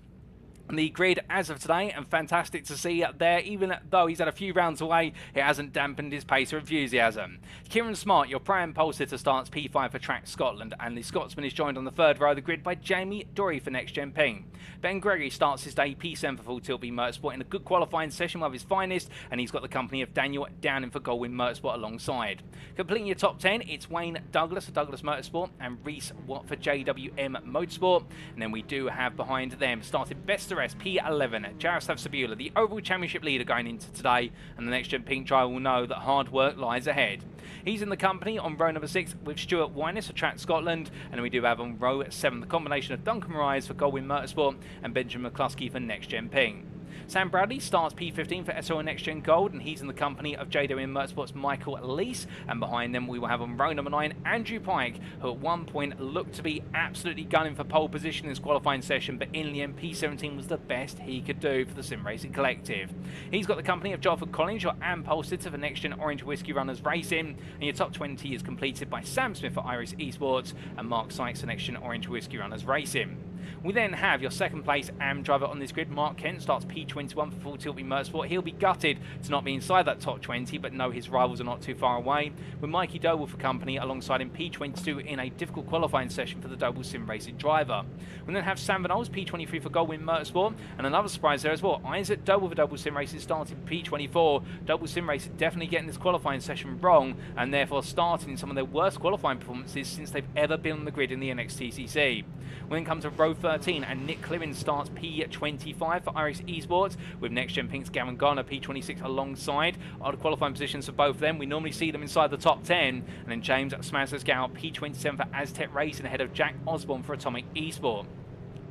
Speaker 1: the grid as of today, and fantastic to see there. Even though he's had a few rounds away, it hasn't dampened his pace or enthusiasm. Kieran Smart, your Pro-Am pole sitter, starts P5 for Track Scotland, and the Scotsman is joined on the third row of the grid by Jamie Dory for Next Gen Ping. Ben Gregory starts his day P7 for Full Tilt B Motorsport in a good qualifying session, one of his finest, and he's got the company of Daniel Downing for Goldwyn Motorsport alongside. Completing your top 10, it's Wayne Douglas for Douglas Motorsport and Reese Watt for JWM Motorsport, and then we do have behind them, starting best of rest, P11, Jaroslaw Cebula, the overall championship leader going into today, and the Next Gen Pink driver will know that hard work lies ahead. He's in the company on row number 6 with Stuart Winus for Track Scotland, and then we do have on row 7 the combination of Duncan Morais for Goldwyn Motorsport and Benjamin McCluskey for Next Gen Ping. Sam Bradley starts P15 for SO Next Gen Gold, and he's in the company of JWM Motorsport's Michael Leese, and behind them we will have on row number 9 Andrew Pike, who at one point looked to be absolutely gunning for pole position in his qualifying session, but in the end P17 was the best he could do for the Sim Racing Collective. He's got the company of Jonathan Collins, your AM pole sitter for Next Gen Orange Whiskey Runners Racing, and your top 20 is completed by Sam Smith for iRacing Esports and Mark Sykes for Next Gen Orange Whiskey Runners Racing. We then have your second place AM driver on this grid. Mark Kent starts P21 for Full Tilt B Motorsport. He'll be gutted to not be inside that top 20, but no, his rivals are not too far away, with Mikey Doble for company alongside him P22 in a difficult qualifying session for the Doble Sim Racing driver. We then have Sam Van Ols P23 for Goldwyn Motorsport, and another surprise there as well, Isaac Doble for Doble Sim Racing starting P24. Doble Sim Racing definitely getting this qualifying session wrong, and therefore starting in some of their worst qualifying performances since they've ever been on the grid in the NXTCC. We then come to row 13, and Nick Clevin starts P25 for iRacing Esports, with Next Gen Pink's Gavin Garner P26 alongside. Our qualifying positions for both of them, we normally see them inside the top 10, and then James Smaslersgow P27 for Aztec Racing ahead of Jack Osborne for Atomic Esport.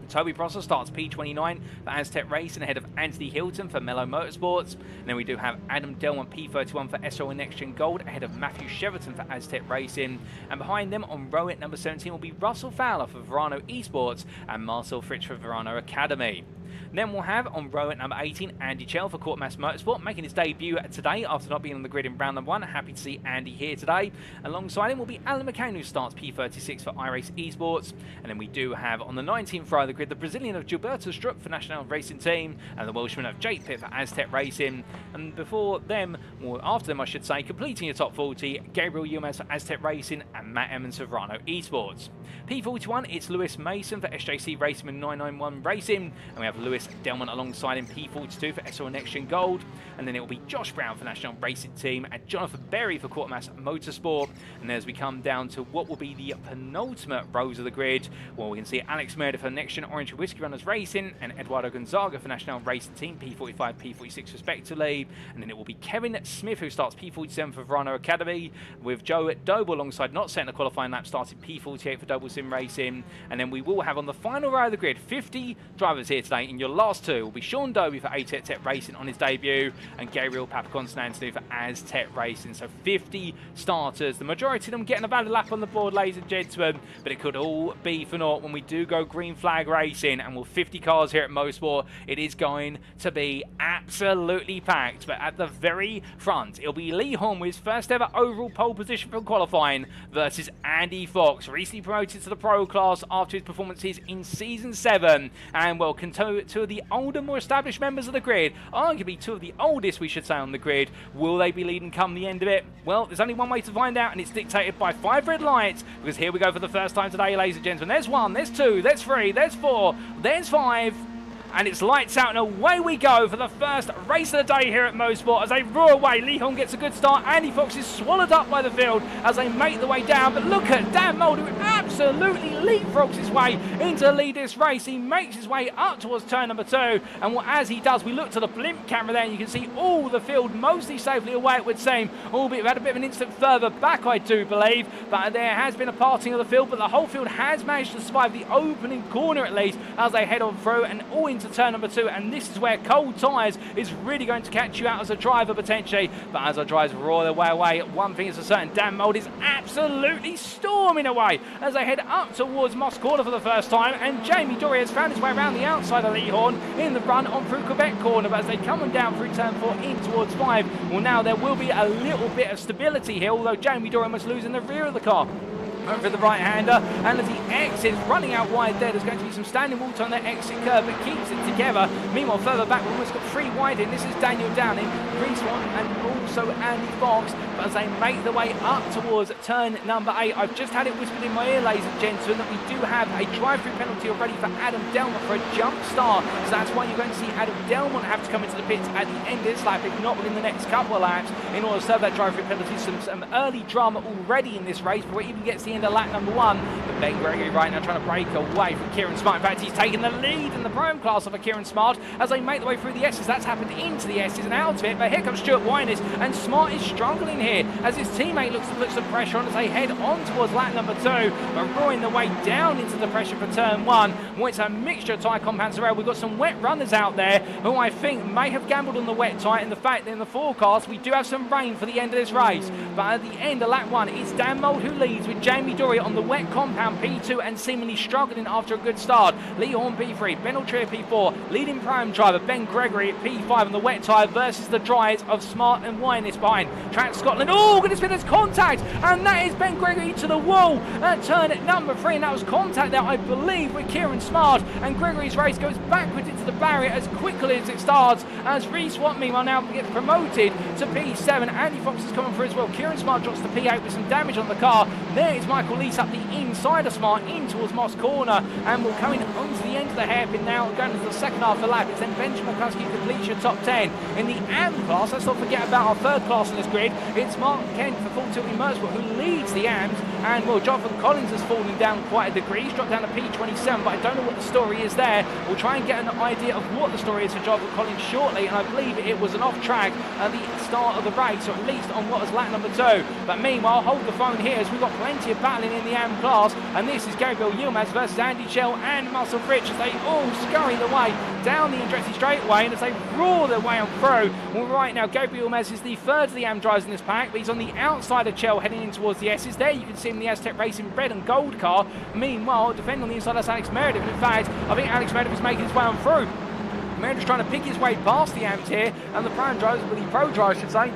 Speaker 1: Toby Prosser starts P29 for Aztec Racing ahead of Anthony Hilton for Mellow Motorsports. And then we do have Adam Delman P31 for SO Next Gen Gold ahead of Matthew Cheverton for Aztec Racing. And behind them on row at number 17 will be Russell Fowler for Verano Esports and Marcel Fritsch for Verano Academy. Then we'll have on row at number 18 Andy Chell for Courtmass Motorsport, making his debut today after not being on the grid in round number 1. Happy to see Andy here today. Alongside him will be Alan McCain, who starts P36 for iRacing Esports. And then we do have on the 19th row of the grid the Brazilian of Gilberto Struck for National Racing Team and the Welshman of Jake Pitt for Aztec Racing. And before them, or after them I should say, completing your top 40, Gabriel Yilmaz for Aztec Racing and Matt Emmons for Verano Esports. P41, it's Lewis Mason for SJC Racing with 991 Racing, and we have Lewis Delman alongside him P42 for SO Next Gen Gold, and then it will be Josh Brown for National Racing Team and Jonathan Berry for Quartermass Motorsport. And as we come down to what will be the penultimate rows of the grid, well, we can see Alex Meredith for Next Gen Orange Whiskey Runners Racing and Eduardo Gonzaga for National Racing Team P45, P46 respectively, and then it will be Kevin Smith who starts P47 for Verano Academy, with Joe Doble alongside not setting a qualifying lap starting P48 for Doble Sim Racing. And then we will have on the final row of the grid 50 drivers here today. In your last two will be Sean Dobie for Aztec Racing on his debut and Gabriel Papaconstantinou for Aztec Racing. So 50 starters, the majority of them getting a valid lap on the board, ladies and gentlemen, but it could all be for naught when we do go green flag racing, and with 50 cars here at Mosport, it is going to be absolutely packed. But at the very front, it'll be Lee Horn with his first ever overall pole position for qualifying versus Andy Fox, recently promoted to the pro class after his performances in Season 7, and well, two of the older, more established members of the grid, arguably two of the oldest we should say on the grid. Will they be leading come the end of it? Well, there's only one way to find out, and it's dictated by 5 red lights, because here we go for the first time today, ladies and gentlemen. There's 1, there's 2, there's 3, there's 4, there's 5, and it's lights out and away we go for the first race of the day here at Mosport as they roar away. Lee Horn gets a good start. Andy Fox is swallowed up by the field as they make their way down, but look at Dan Mould, who absolutely leapfrogs his way into lead this race. He makes his way up towards turn number 2, and as he does, we look to the blimp camera there, and you can see all the field mostly safely away, it would seem, albeit we've had a bit of an instant further back, I do believe, but there has been a parting of the field, but the whole field has managed to survive the opening corner at least as they head on through and all into turn number 2, and this is where cold tyres is really going to catch you out as a driver potentially. But as our drivers roar their way away, one thing is for certain, Dan Mould is absolutely storming away as they head up towards Moss Corner for the first time, and Jamie Dory has found his way around the outside of Lee Horn in the run on through Quebec Corner, but as they come on down through turn 4 in towards 5, well, now there will be a little bit of stability here, although Jamie Dory must lose in the rear of the car. Over the right-hander, and as he exits, running out wide there, there's going to be some standing water on that exit curve, but keeps it together. Meanwhile, further back, we've almost got 3 wide in. This is Daniel Downing, Reese Swan, and also Andy Fox. But as they make their way up towards turn number 8, I've just had it whispered in my ear, ladies and gentlemen, that we do have a drive-through penalty already for Adam Delmont for a jump start. So that's why you're going to see Adam Delmont have to come into the pits at the end of this lap, if not within the next couple of laps, in order to serve that drive-through penalty. Some early drama already in this race before it even gets to the end of lap number 1. But Ben Gregory right now trying to break away from Kieran Smart. In fact, he's taking the lead in the Prime class over Kieran Smart as they make their way through the S's. That's happened into the S's and out of it. But here comes Stuart Winers, and Smart is struggling here as his teammate looks to put some pressure on as they head on towards lap number 2, but roaring their way down into the pressure for turn 1. Well, it's a mixture of tyre compounds around. We've got some wet runners out there who I think may have gambled on the wet tyre, and the fact that in the forecast we do have some rain for the end of this race. But at the end of lap 1, it's Dan Mould who leads with Jamie Dory on the wet compound P2 and seemingly struggling after a good start. Lee Horn P3, Ben Altria P4, leading Prime driver Ben Gregory at P5 on the wet tyre versus the dries of Smart and Winers behind. Track Scotland, oh goodness, there's contact, and that is Ben Gregory to the wall at turn number 3, and that was contact there, I believe, with Kieran Smart, and Gregory's race goes backwards into the barrier as quickly as it starts, as Reese Watt meanwhile now gets promoted to P7. Andy Fox is coming through as well. Kieran Smart drops to P8 with some damage on the car. There is Michael Lees up the inside of Smart in towards Moss Corner, and we're coming onto the end of the hairpin now, going into the second half of the lap. It's then Benjamin McCluskey completes your top 10. In the AM class, let's not forget about our third class in this grid, it's Mark Kent for Full Tilt Motorsport who leads the AMs, and well, Jonathan Collins has fallen down quite a degree. He's dropped down to P27, but I don't know what the story is there. We'll try and get an idea of what the story is for Jonathan Collins shortly, and I believe it was an off track at the start of the race, or at least on what was lap number 2. But meanwhile, hold the phone here as we've got plenty of battling in the AM class, and this is Gabriel Yilmaz versus Andy Schell and Muscle Fritsch as they all scurry the way down the Andretti straightaway, and as they roar their way on through. Well, right now, Gabriel Yilmaz is the third of the AM drivers in this pack, but he's on the outside of Schell heading in towards the S's. There you can see him in the Aztec Racing red and gold car. Meanwhile, defending on the inside, that's Alex Meredith. And in fact, I think Alex Meredith is making his way on through. Meredith's trying to pick his way past the AMs here, and the Prime drivers, well, the Pro drivers, I should say,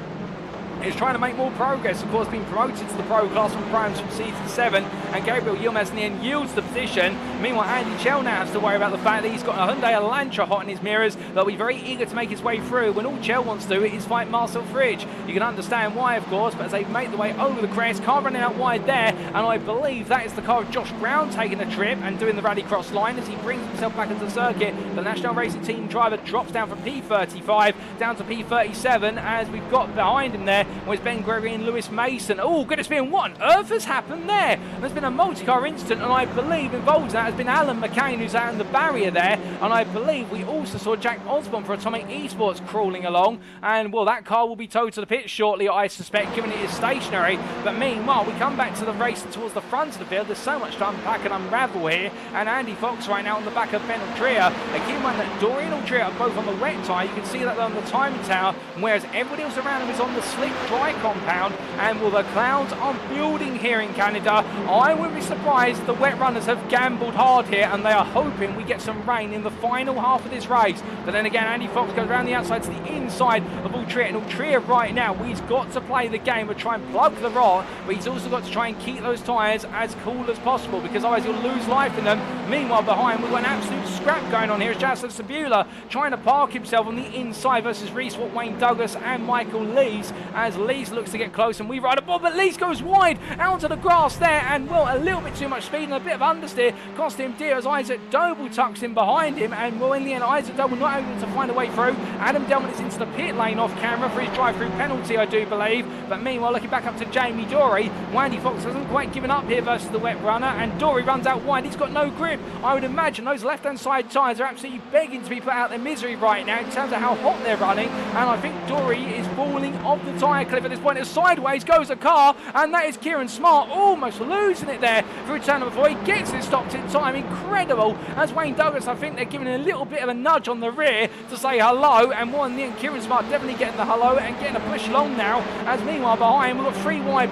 Speaker 1: is trying to make more progress. Of course, being promoted to the Pro class from Primes from Season 7, and Gabriel Yilmaz in the end yields the position. Meanwhile, Andy Schell now has to worry about the fact that he's got a Hyundai Elantra hot in his mirrors. They'll be very eager to make his way through when all Schell wants to do is fight Marcel Fridge. You can understand why, of course, but as they make the way over the crest, car running out wide there, and I believe that is the car of Josh Brown taking the trip and doing the rallycross line as he brings himself back into the circuit. The National Racing Team driver drops down from P35 down to P37 as we've got behind him there was Ben Gregory and Lewis Mason. Oh, goodness me, and what on earth has happened there? There's been a multi-car incident, and I believe involved in that has been Alan McCain, who's out in the barrier there, and I believe we also saw Jack Osborne for Atomic Esports crawling along, and well, that car will be towed to the pit shortly, I suspect, given it is stationary. But meanwhile, we come back to the race towards the front of the field. There's so much to unpack and unravel here, and Andy Fox right now on the back of Ben Altria. Again, when Dorian Altria are both on the wet tyre, you can see that they're on the timing tower, whereas everybody else around them is on the slick dry compound. And well, the clouds are building here in Canada. I wouldn't be surprised if the wet runners have gambled hard here, and they are hoping we get some rain in the final half of this race. But then again, Andy Fox goes around the outside to the inside of Altria, and Altria right now, he's got to play the game of try and plug the rot, but he's also got to try and keep those tyres as cool as possible, because otherwise he'll lose life in them. Meanwhile, behind, we've got an absolute scrap going on here. It's Jaroslaw Cebula trying to park himself on the inside versus Reese Watt, Wayne Douglas and Michael Lees, as Lees looks to get close, and we ride a ball, but Lees goes wide out to the grass there, and well, well, a little bit too much speed and a bit of understeer cost him dear as Isaac Doble tucks in behind him, and well, in the end, Isaac Doble not able to find a way through. Adam Delman is into the pit lane off camera for his drive-through penalty, I do believe. But meanwhile, looking back up to Jamie Dory, Wandy Fox hasn't quite given up here versus the wet runner, and Dory runs out wide. He's got no grip. I would imagine those left-hand side tyres are absolutely begging to be put out their misery right now in terms of how hot they're running, and I think Dory is falling off the tyre cliff at this point. As sideways goes a car, and that is Kieran Smart almost losing it there through turn number 4. He gets it stopped in time. Incredible. As Wayne Douglas, I think they're giving a little bit of a nudge on the rear to say hello, and more than the end, Kieran Smart definitely getting the hello and getting a push along now. As meanwhile behind, we've got 3 wide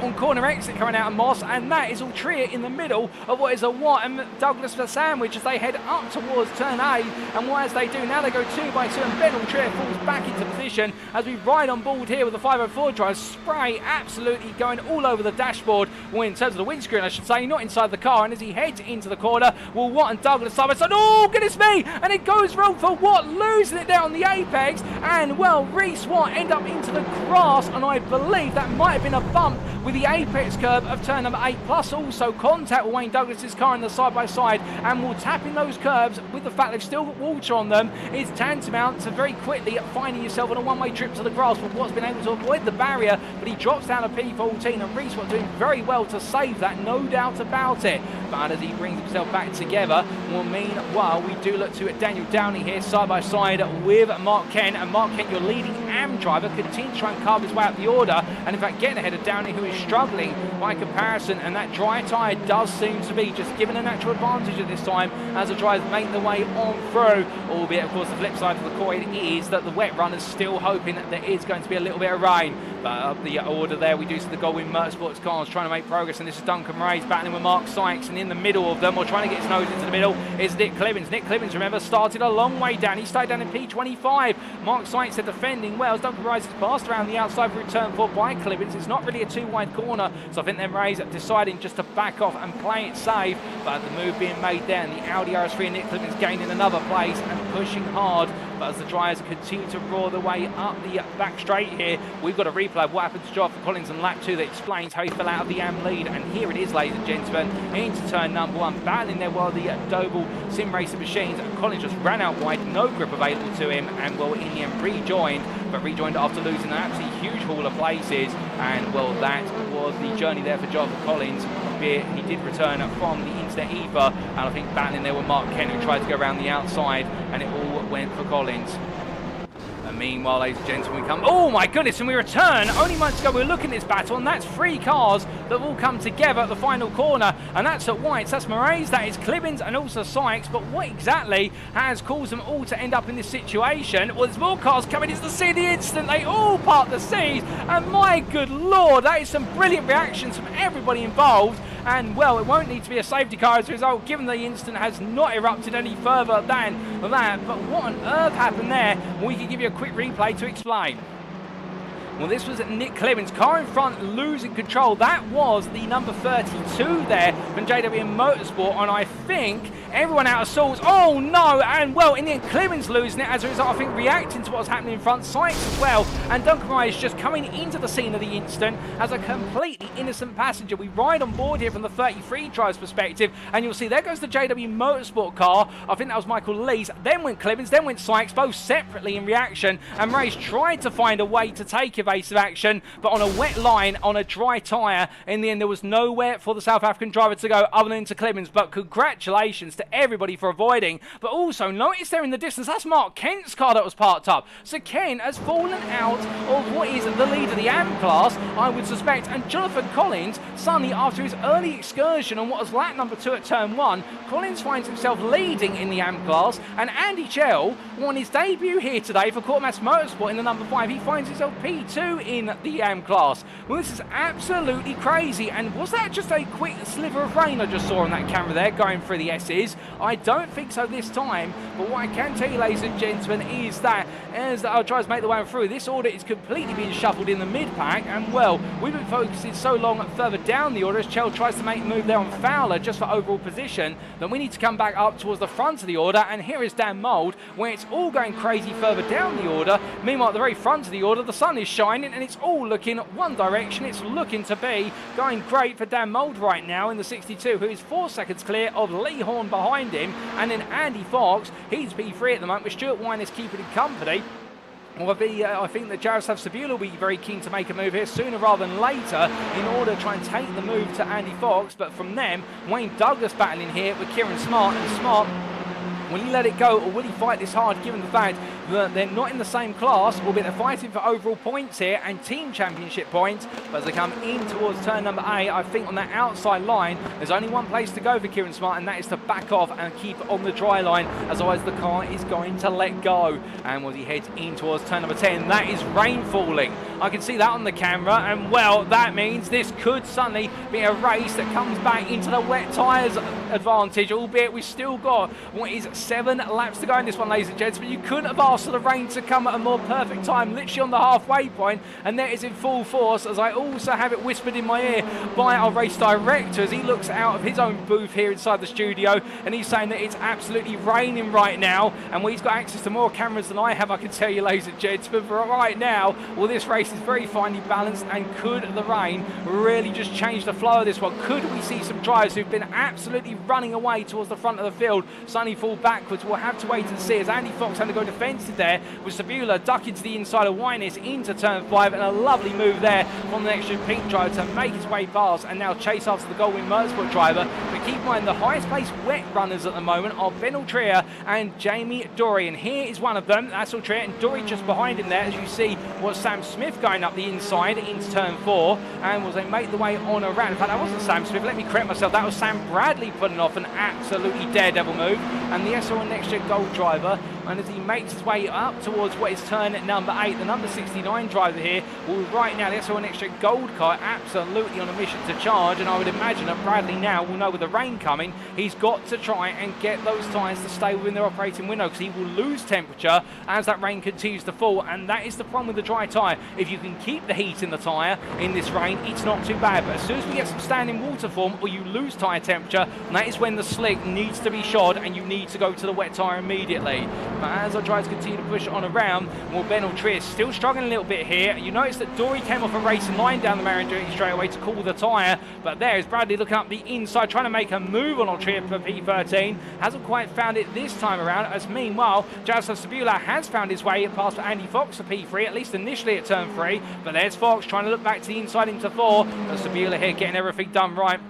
Speaker 1: on corner exit coming out of Moss, and that is Ultria in the middle of what is a Watt and Douglas for sandwich as they head up towards turn A. And what as they do now, they go 2 by 2, and Ben Ultria falls back into position as we ride on board here with the 504 drive. Spray absolutely going all over the dashboard, well, in terms of the windscreen I should say, not inside the car. And as he heads into the corner, well, Watt and Douglas side by side. Oh goodness me, and it goes wrong for Watt, losing it there on the apex, and well, Reese Watt end up into the grass, and I believe that might have been a bump with the apex curb of turn number 8, plus also contact with Wayne Douglas's car in the side-by-side, and will tap in those curbs with the fact they've still got water on them. It's tantamount to very quickly finding yourself on a one-way trip to the grass. But Watt's been able to avoid the barrier, but he drops down a P14, and Reese Watt doing very well to save that, no doubt about it. But as he brings himself back together, well, meanwhile, we do look to Daniel Downey here side-by-side with Mark Kent, and Mark Kent, your leading AM driver, continues to try and carve his way up the order, and in fact getting ahead of Downey, who is struggling by comparison, and that dry tyre does seem to be just given a natural advantage at this time as the drivers make their way on through. Albeit, of course, the flip side of the coin is that the wet runners still hoping that there is going to be a little bit of rain. But up the order there, we do see the Goldwyn Motorsports cars trying to make progress, and this is Duncan Rays battling with Mark Sykes, and in the middle of them, or trying to get his nose into the middle, is Nick Clibbins. Nick Clibbins, remember, started a long way down. He stayed down in P25. Mark Sykes are defending well as Duncan Rays is passed around the outside through turn 4 by Clibbins. It's not really a too-wide corner, so I think them Rays are deciding just to back off and play it safe. But the move being made there, and the Audi RS3 and Nick Clibbins gaining another place and pushing hard. But as the drivers continue to roar their way up the back straight here, we've got a replay of what happened to Jonathan Collins in lap 2 that explains how he fell out of the AM lead. And here it is, ladies and gentlemen, into turn number 1, battling there while the Doble sim racing machines. And Collins just ran out wide, no grip available to him, and well, in the end rejoined after losing an absolutely huge haul of places. And well, that was the journey there for Jonathan Collins. He did return from the internet ether, and I think battling there with Mark Kent, who tried to go around the outside, and it all went for Collins. And meanwhile, ladies and gentlemen, we come, oh my goodness, and we return. Only months ago we were looking at this battle, and that's 3 cars that all come together at the final corner, and that's at Whites, that's Moraes, that is Clibbins, and also Sykes. But what exactly has caused them all to end up in this situation? Well, there's more cars coming into the sea the instant they all part the seas, and my good lord, that is some brilliant reactions from everybody involved. And well, it won't need to be a safety car as a result, given the incident has not erupted any further than that. But what on earth happened there? We can give you a quick replay to explain. Well, this was Nick Clibbins, car in front losing control. That was the number 32 there from JWM Motorsport, and I think everyone out of sorts. Oh no, and well, in the end, Clibbins losing it as a result, I think, reacting to what was happening in front. Sykes as well, and Duncan Rice just coming into the scene of the incident as a completely innocent passenger. We ride on board here from the 33 driver's perspective, and you'll see there goes the JW Motorsport car. I think that was Michael Lees. Then went Clibbins, then went Sykes, both separately in reaction, and Rice tried to find a way to take evasive action, but on a wet line, on a dry tyre, in the end there was nowhere for the South African driver to go other than to Clibbins. But congratulations to everybody for avoiding. But also notice there in the distance, that's Mark Kent's car that was parked up. So Kent has fallen out of what is the lead of the AM class, I would suspect, and Jonathan Collins, suddenly after his early excursion on what was lap number 2 at turn 1, Collins finds himself leading in the AM class, and Andy Chell won his debut here today for Quartermass Motorsport in the number 5. He finds himself P2 in the AM class. Well, this is absolutely crazy, and was that just a quick sliver of rain I just saw on that camera there going through the S's. I don't think so this time, but what I can tell you, ladies and gentlemen, is that as our drivers make their way through, this order is completely being shuffled in the mid-pack, and well, we've been focusing so long further down the order as Chell tries to make a move there on Fowler just for overall position, that we need to come back up towards the front of the order, and here is Dan Mould, where it's all going crazy further down the order. Meanwhile, at the very front of the order, the sun is shining, and it's all looking one direction. It's looking to be going great for Dan Mould right now in the 62, who is 4 seconds clear of Lee Horn behind him, and then Andy Fox, he's P3 at the moment, with Stuart Wyness keeping him company. Well, I think that Jaroslaw Cebula will be very keen to make a move here sooner rather than later in order to try and take the move to Andy Fox. But from them, Wayne Douglas battling here with Kieran Smart, and Smart, will he let it go or will he fight this hard given the fact that they're not in the same class, albeit they're fighting for overall points here and team championship points. But as they come in towards turn number 8, I think on that outside line, there's only one place to go for Kieran Smart, and that is to back off and keep on the dry line, as otherwise the car is going to let go. And as he heads in towards turn number 10, that is rain falling. I can see that on the camera, and well, that means this could suddenly be a race that comes back into the wet tyres advantage, albeit we've still got what is 7 laps to go in this one, ladies and gents. But you couldn't have asked for the rain to come at a more perfect time, literally on the halfway point, and that is in full force, as I also have it whispered in my ear by our race director as he looks out of his own booth here inside the studio, and he's saying that it's absolutely raining right now, and well, he's got access to more cameras than I have, I can tell you, ladies and gents. But for right now, well, this race is very finely balanced, and could the rain really just change the flow of this one? Could we see some drivers who've been absolutely running away towards the front of the field suddenly fall backwards? We'll have to wait and see, as Andy Fox had to go defensive there, with Cebula ducking to the inside of Wyness into turn 5, and a lovely move there from the NXTGEN pink driver to make his way past and now chase after the Goldwing Motorsport driver. But keep in mind, the highest placed wet runners at the moment are Ben Altria and Jamie Dory, and here is one of them. That's Altria, and Dory just behind him there, as you see, was Sam Smith going up the inside into turn 4, and was they make the way on around. In fact, that wasn't Sam Smith, let me correct myself, that was Sam Bradley putting off an absolutely daredevil move, and the SR1 NXTGEN Gold driver, and as he makes his way up towards what is turn number 8, the number 69 driver here, well, right now the SR1 NXTGEN Gold car absolutely on a mission to charge, and I would imagine that Bradley now will know with the rain coming, he's got to try and get those tyres to stay within their operating window, because he will lose temperature as that rain continues to fall, and that is the problem with the dry tyre. If you can keep the heat in the tyre in this rain, it's not too bad, but as soon as we get some standing water form or you lose tyre temperature, that is when the slick needs to be shod and you need to go to the wet tyre immediately. But as our drivers continue to push on around, well, Ben Altria is still struggling a little bit here. You notice that Dory came off a racing line down the Marion straight away to cool the tyre, but there is Bradley looking up the inside, trying to make a move on Altria for P13. Hasn't quite found it this time around, as meanwhile, Jaroslaw Cebula has found his way past Andy Fox for P3, at least initially at turn 3, but there's Fox trying to look back to the inside into 4, but Cebula here getting everything done right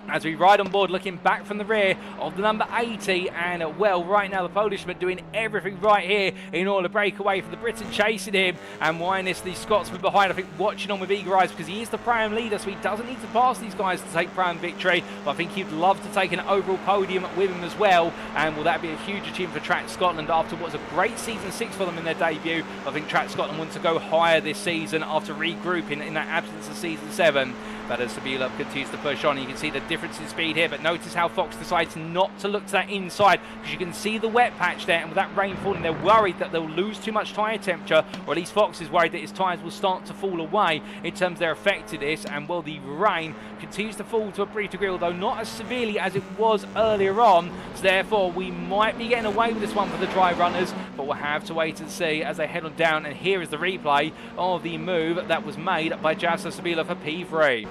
Speaker 1: as we ride on board, looking back from the rear of the number 80, and well, right now the Polishman doing everything right here in order to break away from the Briton chasing him, and Wyness, the Scotsman behind, I think watching on with eager eyes, because he is the Pro-Am leader, so he doesn't need to pass these guys to take Pro-Am victory, but I think he'd love to take an overall podium with him as well, and will that be a huge achievement for Track Scotland after what's a great season 6 for them in their debut. I think Track Scotland wants to go higher this season after regrouping in that absence of season 7. But as Cebula continues to push on, you can see the difference in speed here, but notice how Fox decides not to look to that inside, because you can see the wet patch there, and with that rain falling, they're worried that they'll lose too much tyre temperature, or at least Fox is worried that his tyres will start to fall away in terms of their effectiveness, and well, the rain continues to fall to a brief degree, although not as severely as it was earlier on, so therefore we might be getting away with this one for the dry runners, but we'll have to wait and see as they head on down, and here is the replay of the move that was made by Jaroslaw Cebula for P3.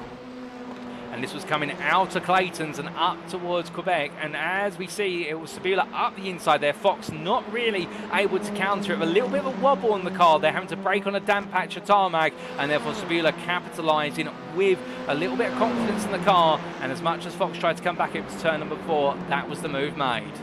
Speaker 1: And this was coming out of Clayton's and up towards Quebec, and as we see, it was Cebula up the inside there. Fox not really able to counter it, with a little bit of a wobble in the car. They're having to brake on a damp patch of tarmac, and therefore Cebula capitalising with a little bit of confidence in the car, and as much as Fox tried to come back, it was turn number 4. That was the move made.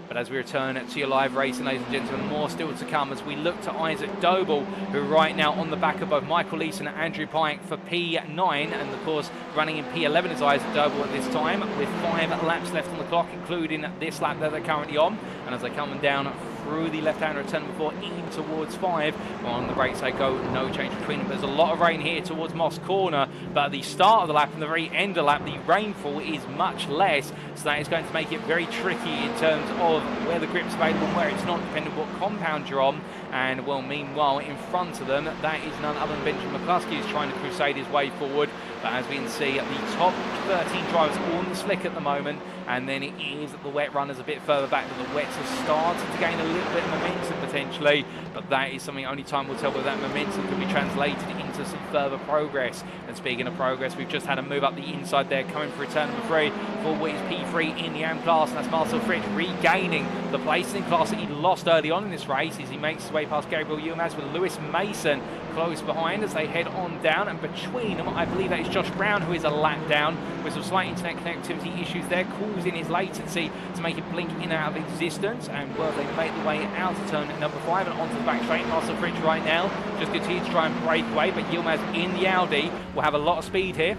Speaker 1: But as we return to your live racing, ladies and gentlemen, more still to come as we look to Isaac Doble, who right now on the back of both Michael Leeson and Andrew Pike for P9, and of course running in P11 is Isaac Doble at this time, with 5 laps left on the clock, including this lap that they're currently on. And as they come down through the left-hander at turn number 4 in towards 5. On the brakes they go, no change between them. There's a lot of rain here towards Moss Corner, but at the start of the lap and the very end of the lap, the rainfall is much less, so that is going to make it very tricky in terms of where the grip's available and where it's not, depending on what compound you're on. And well, meanwhile, in front of them, that is none other than Benjamin McCluskey, who's trying to crusade his way forward. But as we can see, the top 13 drivers all on the slick at the moment, and then it is the wet runners a bit further back, but the wets are starting to gain a little bit of momentum potentially, but that is something only time will tell whether that momentum can be translated into some further progress. And speaking of progress, we've just had a move up the inside there, coming through turn number 3 for what is P3 in the AM class, and that's Marcel Fritsch regaining the place in class that he lost early on in this race as he makes his way past Gabriel Yilmaz with Lewis Mason close behind as they head on down, and between them I believe that is Josh Brown, who is a lap down with some slight internet connectivity issues there, causing his latency to make it blink in and out of existence. And well, they make the way out of turn number 5 and onto the back straight. Marcel Fritsch right now just continues to try and break away, but Yilmaz in the Audi will have a lot of speed here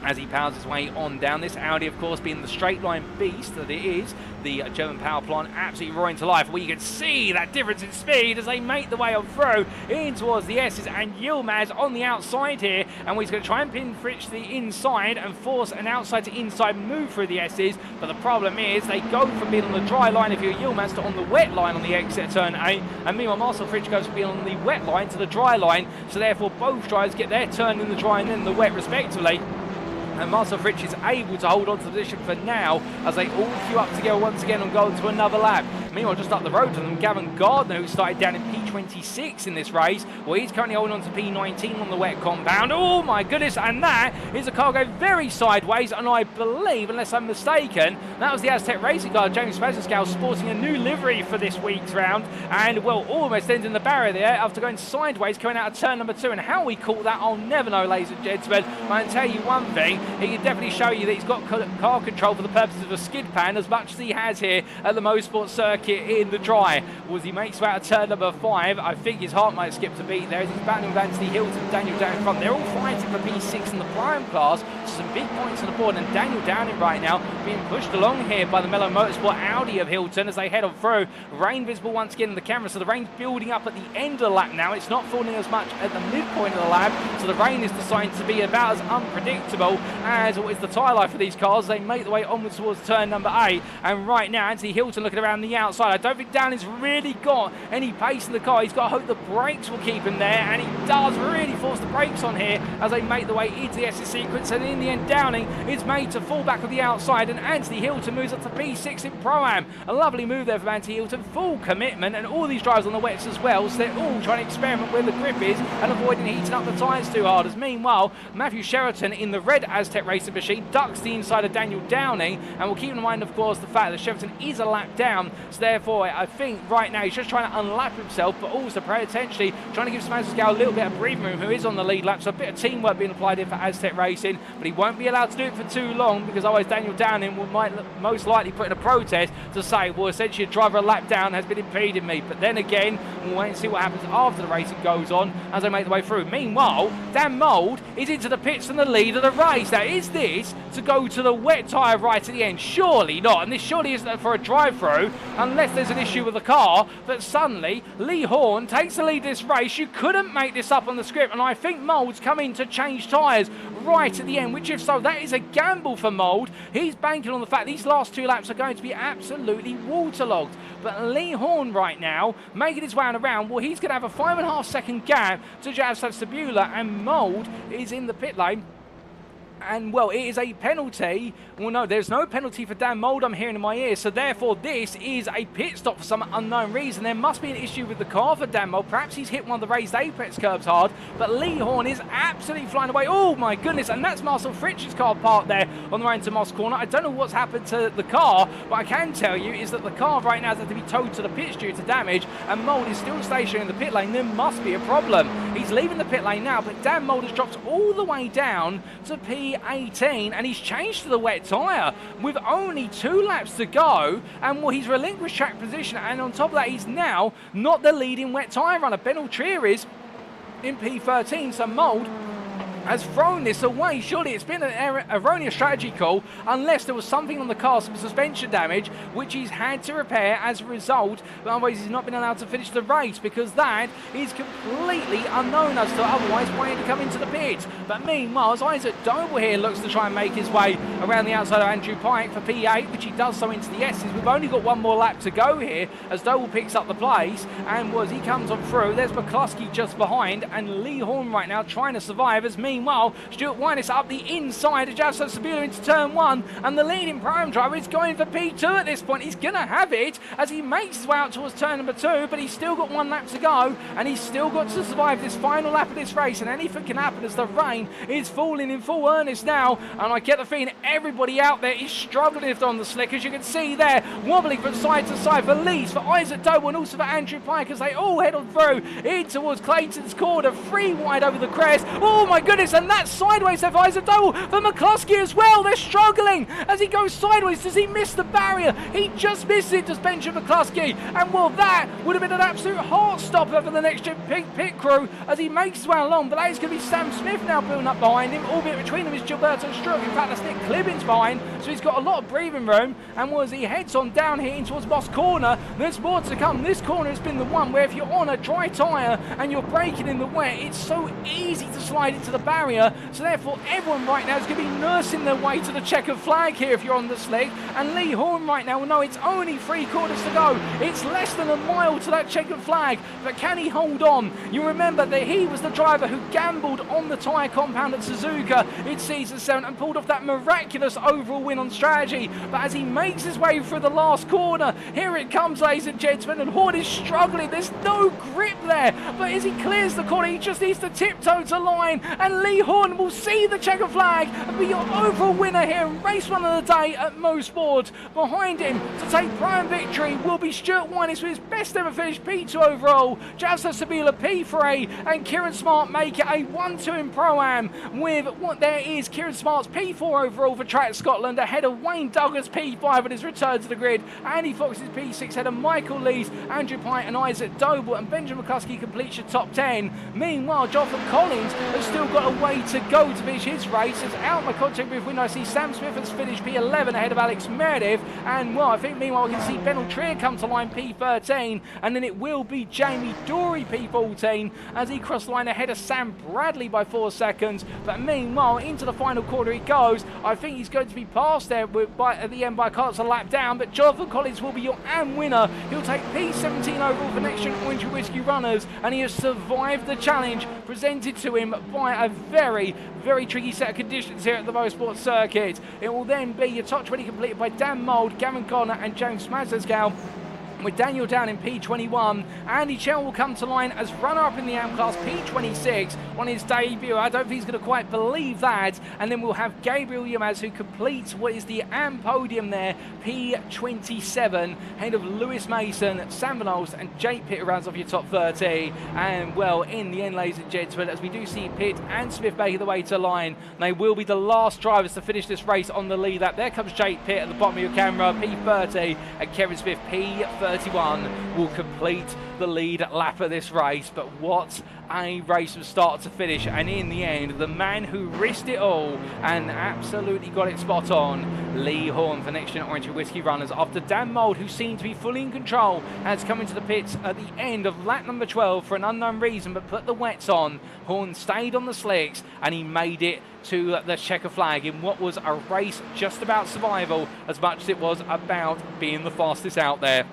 Speaker 1: as he powers his way on down. This Audi, of course, being the straight line beast that it is, the German power plant absolutely roaring to life. We can see that difference in speed as they make the way on through in towards the S's, and Yilmaz on the outside here, and he's going to try and pin Fritsch to the inside and force an outside to inside move through the S's. But the problem is they go from being on the dry line if you're Yilmaz to on the wet line on the exit at turn 8, and meanwhile Marcel Fritsch goes from being on the wet line to the dry line, so therefore both drivers get their turn in the dry and then the wet respectively. And Marcel Fritsch is able to hold on to the position for now as they all queue up together once again and go to another lap. Meanwhile, just up the road to them, Gavin Gardner, who started down in P26 in this race, well, he's currently holding on to P19 on the wet compound. Oh my goodness, and that is a car going very sideways, and I believe, unless I'm mistaken, that was the Aztec Racing car, James Pascal, sporting a new livery for this week's round, and well, almost ending the barrier there after going sideways, coming out of turn number 2, and how we caught that, I'll never know, ladies and gentlemen. I can tell you one thing, he can definitely show you that he's got car control for the purposes of a skid pan as much as he has here at the Mosport circuit in the dry. As he makes way out of turn number 5, I think his heart might skip a beat there as he's battling with Anthony Hilton, Daniel down in front. They're all fighting for P6 in the prime class, some big points on the board, and Daniel Downing right now being pushed along here by the Mellow Motorsport Audi of Hilton as they head on through. Rain visible once again in the camera, so the rain's building up at the end of the lap now. It's not falling as much at the midpoint of the lap, so the rain is designed to be about as unpredictable as what is the tyre life for these cars. They make the way onwards towards turn number 8, and right now Anthony Hilton looking around the outside. I don't think Downing's really got any pace in the car. He's got to hope the brakes will keep him there, and he does really force the brakes on here as they make the way into the SS sequence, and in the end Downing is made to fall back on the outside, and Anthony Hilton moves up to P6 in Pro-Am. A lovely move there from Anthony Hilton, full commitment, and all these drivers on the wets as well, so they're all trying to experiment where the grip is and avoiding heating up the tyres too hard. As meanwhile, Matthew Sheraton in the red Aztec Racing machine ducks the inside of Daniel Downing, and we'll keep in mind of course the fact that Sheraton is a lap down, so therefore I think right now he's just trying to unlap himself, but also potentially trying to give Pascal a little bit of breathing room, who is on the lead lap, so a bit of teamwork being applied here for Aztec Racing, but he won't be allowed to do it for too long because otherwise Daniel Downing might most likely put in a protest to say, well, essentially a driver a lap down has been impeding me. But then again, we'll wait and see what happens after the racing goes on as they make the way through. Meanwhile, Dan Mould is into the pits and the lead of the race. Now, is this to go to the wet tyre right at the end? Surely not, and this surely isn't for a drive-through unless there's an issue with the car. But suddenly, Lee Horn takes the lead this race. You couldn't make this up on the script, and I think Mould's come in to change tyres right at the end, which if so, that is a gamble for Mould. He's banking on the fact these last 2 laps are going to be absolutely waterlogged. But Lee Horn right now, making his way around, well, he's going to have a 5.5 second gap to Jaroslaw Cebula, and Mould is in the pit lane. And well, it is a penalty. Well, no, there's no penalty for Dan Mould, I'm hearing in my ears, so therefore this is a pit stop for some unknown reason. There must be an issue with the car for Dan Mould. Perhaps he's hit one of the raised apex curbs hard, but Lee Horn is absolutely flying away. Oh my goodness, and that's Marcel Fritsch's car parked there on the way into Moss Corner. I don't know what's happened to the car, but I can tell you is that the car right now has had to be towed to the pits due to damage, and Mould is still stationary in the pit lane. There must be a problem. He's leaving the pit lane now, but Dan Mould has dropped all the way down to P18, and he's changed to the wet tyre with only 2 laps to go, and well, he's relinquished track position, and on top of that he's now not the leading wet tyre runner. Ben Altrier is in P13, so Mould has thrown this away. Surely it's been an erroneous strategy call, unless there was something on the car, some suspension damage, which he's had to repair as a result. But otherwise, he's not been allowed to finish the race, because that is completely unknown as to otherwise why he'd come into the pits. But meanwhile, as Isaac Doble here looks to try and make his way around the outside of Andrew Pike for P8, which he does so into the S's. We've only got one more lap to go here as Doble picks up the place, and as he comes on through, there's McCluskey just behind, and Lee Horn right now trying to survive. As meanwhile, Stuart Winus up the inside of Jaroslaw Cebula into turn 1, and the leading prime driver is going for P2 at this point. He's going to have it as he makes his way out towards turn number 2, but he's still got 1 lap to go, and he's still got to survive this final lap of this race, and anything can happen as the rain is falling in full earnest now, and I get the feeling everybody out there is struggling on the slick, as you can see there, wobbling from side to side for Lees, for Isaac Doble, and also for Andrew Pike as they all head on through in towards Clayton's corner, 3 wide over the crest. Oh my goodness, and that's sideways there for Isaac Doble, for McCluskey as well. They're struggling as he goes sideways. Does he miss the barrier? He just missed it, does Benjamin McCluskey, and well, that would have been an absolute heart stopper for the next gen pit crew as he makes his way along. But that is going to be Sam Smith now building up behind him, albeit between them is Gilberto Struck. In fact, that's Nick Clibbins behind, so he's got a lot of breathing room. And as he heads on down here in towards Moss Corner, there's more to come. This corner has been the one where if you're on a dry tyre and you're braking in the wet, it's so easy to slide into the barrier. So therefore, everyone right now is going to be nursing their way to the checkered flag here if you're on the slick. And Lee Horn right now will know it's only 3 quarters to go. It's less than a mile to that checkered flag, but can he hold on? You remember that he was the driver who gambled on the tyre compound at Suzuka in Season 7 and pulled off that miraculous overall win on strategy. But as he makes his way through the last corner, here it comes, ladies and gentlemen, and Horn is struggling. There's no grip there, but as he clears the corner, he just needs to tiptoe to line, and Lee Horn will see the checker flag and be your overall winner here in race 1 of the day at Mosport. Behind him to take prime victory will be Stuart Winus with his best ever finish, P2 overall. Jaroslaw Cebula P3, and Kieran Smart make it a 1-2 in Pro-Am, with what there is Kieran Smart's P4 overall for Track Scotland, ahead of Wayne Douglas P5 on his return to the grid, Andy Fox's P6 ahead of Michael Lees, Andrew Pike and Isaac Doble, and Benjamin McCluskey completes your top 10. Meanwhile, Jonathan Collins has still got a way to go to finish his race. As out my contact with window, I see Sam Smith has finished P11 ahead of Alex Meredith, and well, I think meanwhile we can see Ben Trier come to line P13, and then it will be Jamie Dory P14 as he crossed the line ahead of Sam Bradley by 4 seconds. But meanwhile, into the final quarter he goes. I think he's going to be passed there at the end by Carl's a lap down, but Jonathan Collins will be your AM winner. He'll take P17 overall for Next Gen Orange Whiskey runners, and he has survived the challenge presented to him by a very, very tricky set of conditions here at the Mosport circuit. It will then be your top 20 completed by Dan Mould, Gavin Connor and James Mazesgal, with Daniel down in P21. Andy Chell will come to line as runner-up in the AM class, P26, on his debut. I don't think he's going to quite believe that. And then we'll have Gabriel Yamaz, who completes what is the AM podium there, P27, ahead of Lewis Mason, Sam Van Olst and Jake Pitt, who rounds off your top 30. And well, in the end, ladies and gentlemen, as we do see Pitt and Smith making the way to line, they will be the last drivers to finish this race on the lead lap. There comes Jake Pitt at the bottom of your camera, P30, and Kevin Smith, P31, will complete the lead lap of this race. But what a race from start to finish, and in the end, the man who risked it all and absolutely got it spot on, Lee Horn for Next Gen Orange and Whiskey runners, after Dan Mould, who seemed to be fully in control, has come into the pits at the end of lap number 12 for an unknown reason, but put the wets on. Horn stayed on the slicks and he made it to the checker flag in what was a race just about survival as much as it was about being the fastest out there.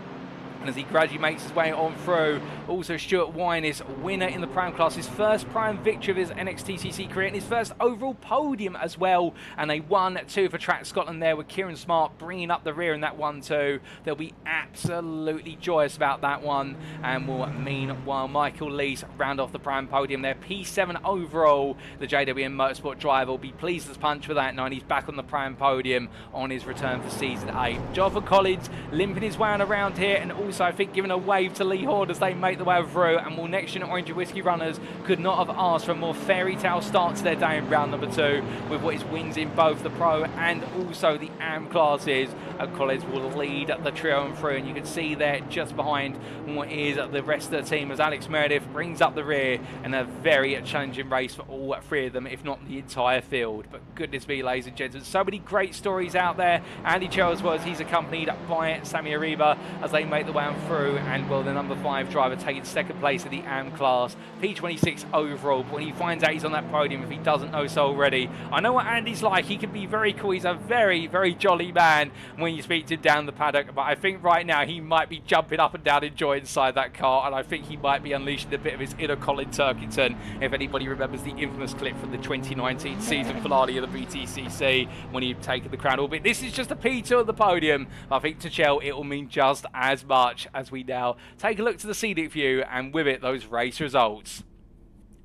Speaker 1: And as he gradually makes his way on through, also Stuart Winus, winner in the prime class, his first prime victory of his NXTCC career and his first overall podium as well, and a 1-2 for Track Scotland there, with Kieran Smart bringing up the rear in that 1-2. They'll be absolutely joyous about that one, and will meanwhile Michael Lees round off the prime podium there, P7 overall. The JWM Motorsport driver will be pleased as punch with that, knowing he's back on the prime podium on his return for Season 8. Jonathan Collins limping his way on around here, and also also, I think, giving a wave to Lee Horde as they make the way through, and will NXTGEN Orange and Whiskey runners could not have asked for a more fairy tale start to their day in round number 2, with what is wins in both the Pro and also the AM classes. Collins will lead the trio on through, and you can see there just behind what is the rest of the team as Alex Meredith brings up the rear, and a very challenging race for all 3 of them, if not the entire field. But goodness me, ladies and gentlemen, so many great stories out there. Andy Cho as well, as he's accompanied by Sammy Ariba as they make the way on through, and well, the number 5 driver taking 2nd place in the AM class, P26 overall. But when he finds out he's on that podium, if he doesn't know so already, I know what Andy's like. He can be very cool. He's a very, very jolly man when you speak to him down the paddock, but I think right now he might be jumping up and down enjoying inside that car, and I think he might be unleashing a bit of his inner Colin Turkington, if anybody remembers the infamous clip from the 2019 season finale of the BTCC when he'd taken the crown. Albeit this is just a P2 at the podium, I think to Chell it will mean just as much, as we now take a look to the scenic view, and with it those race results.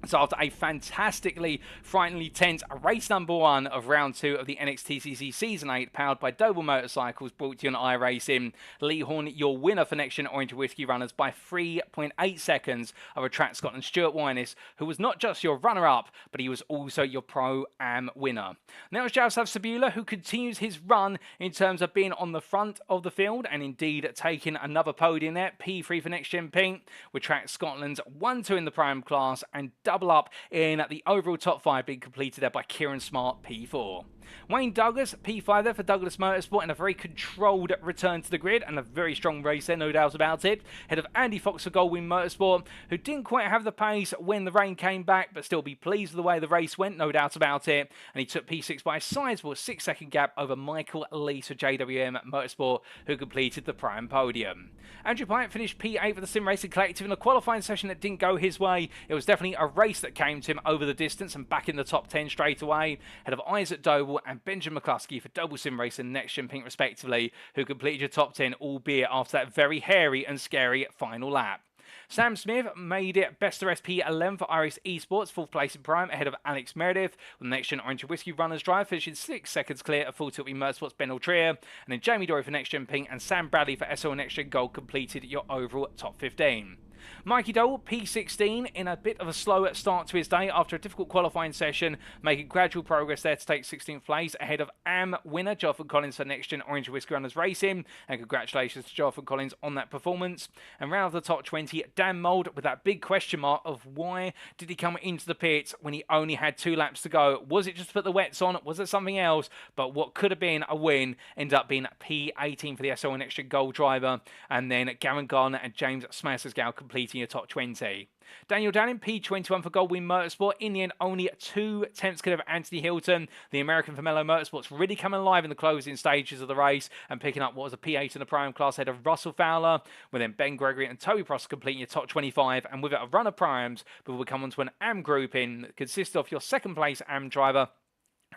Speaker 1: So after a fantastically, frighteningly tense race number 1 of round 2 of the NXTCC Season 8, powered by Doble Motorcycles, brought to you on iRacing, Lee Horn, your winner for NXTGEN Orange Whiskey runners by 3.8 seconds over track Scotland Stuart Winess, who was not just your runner-up, but he was also your Pro-Am winner. Now it's Jaroslaw Cebula, who continues his run in terms of being on the front of the field, and indeed taking another podium there, P3 for NXTGEN Pink, with track Scotland's 1-2 in the Pro-Am class, and double up in the overall top 5 being completed there by Kieran Smart, P4. Wayne Douglas, P5 there for Douglas Motorsport, and a very controlled return to the grid, and a very strong race there, no doubt about it. Head of Andy Fox for Goldwyn Motorsport, who didn't quite have the pace when the rain came back, but still be pleased with the way the race went, no doubt about it. And he took P6 by a sizable 6-second gap over Michael Lees for JWM Motorsport, who completed the prime podium. Andrew Pyatt finished P8 for the Sim Racing Collective in a qualifying session that didn't go his way. It was definitely a race that came to him over the distance and back in the top 10 straight away. Head of Isaac Doble and Benjamin McCluskey for Doble Sim Racing and NXTGEN Pink respectively, who completed your top 10, albeit after that very hairy and scary final lap. Sam Smith made it best of SP11 for iRacing Esports, 4th place in prime, ahead of Alex Meredith, with the NXTGEN Orange and Whiskey runners drive, finishing 6 seconds clear of Full Tilt Motorsports' Ben Altrier, and then Jamie Dory for NXTGEN Pink and Sam Bradley for SO NXTGEN Gold completed your overall top 15. Mikey Doble, P16, in a bit of a slower start to his day after a difficult qualifying session, making gradual progress there to take 16th place, ahead of AM winner Jonathan Collins for NXTGEN Orange and Whiskey Runners Racing, and congratulations to Jonathan Collins on that performance. And round of the top 20, Dan Mould with that big question mark of why did he come into the pits when he only had 2 laps to go? Was it just to put the wets on? Was it something else? But what could have been a win ended up being P18 for the SO NXTGEN Gold driver, and then Gavin Garner and James Smassersgow completing your top 20. Daniel Downing, P21 for Goldwyn Motorsport. In the end, only 2 tenths clear of Anthony Hilton. The American for Mello Motorsports really coming alive in the closing stages of the race and picking up what was a P8 in the Pro-Am class ahead of Russell Fowler, with then Ben Gregory and Toby Prosser completing your top 25, and with it a run of Pro-Ams, but we'll come on to an AM grouping that consists of your 2nd place AM driver,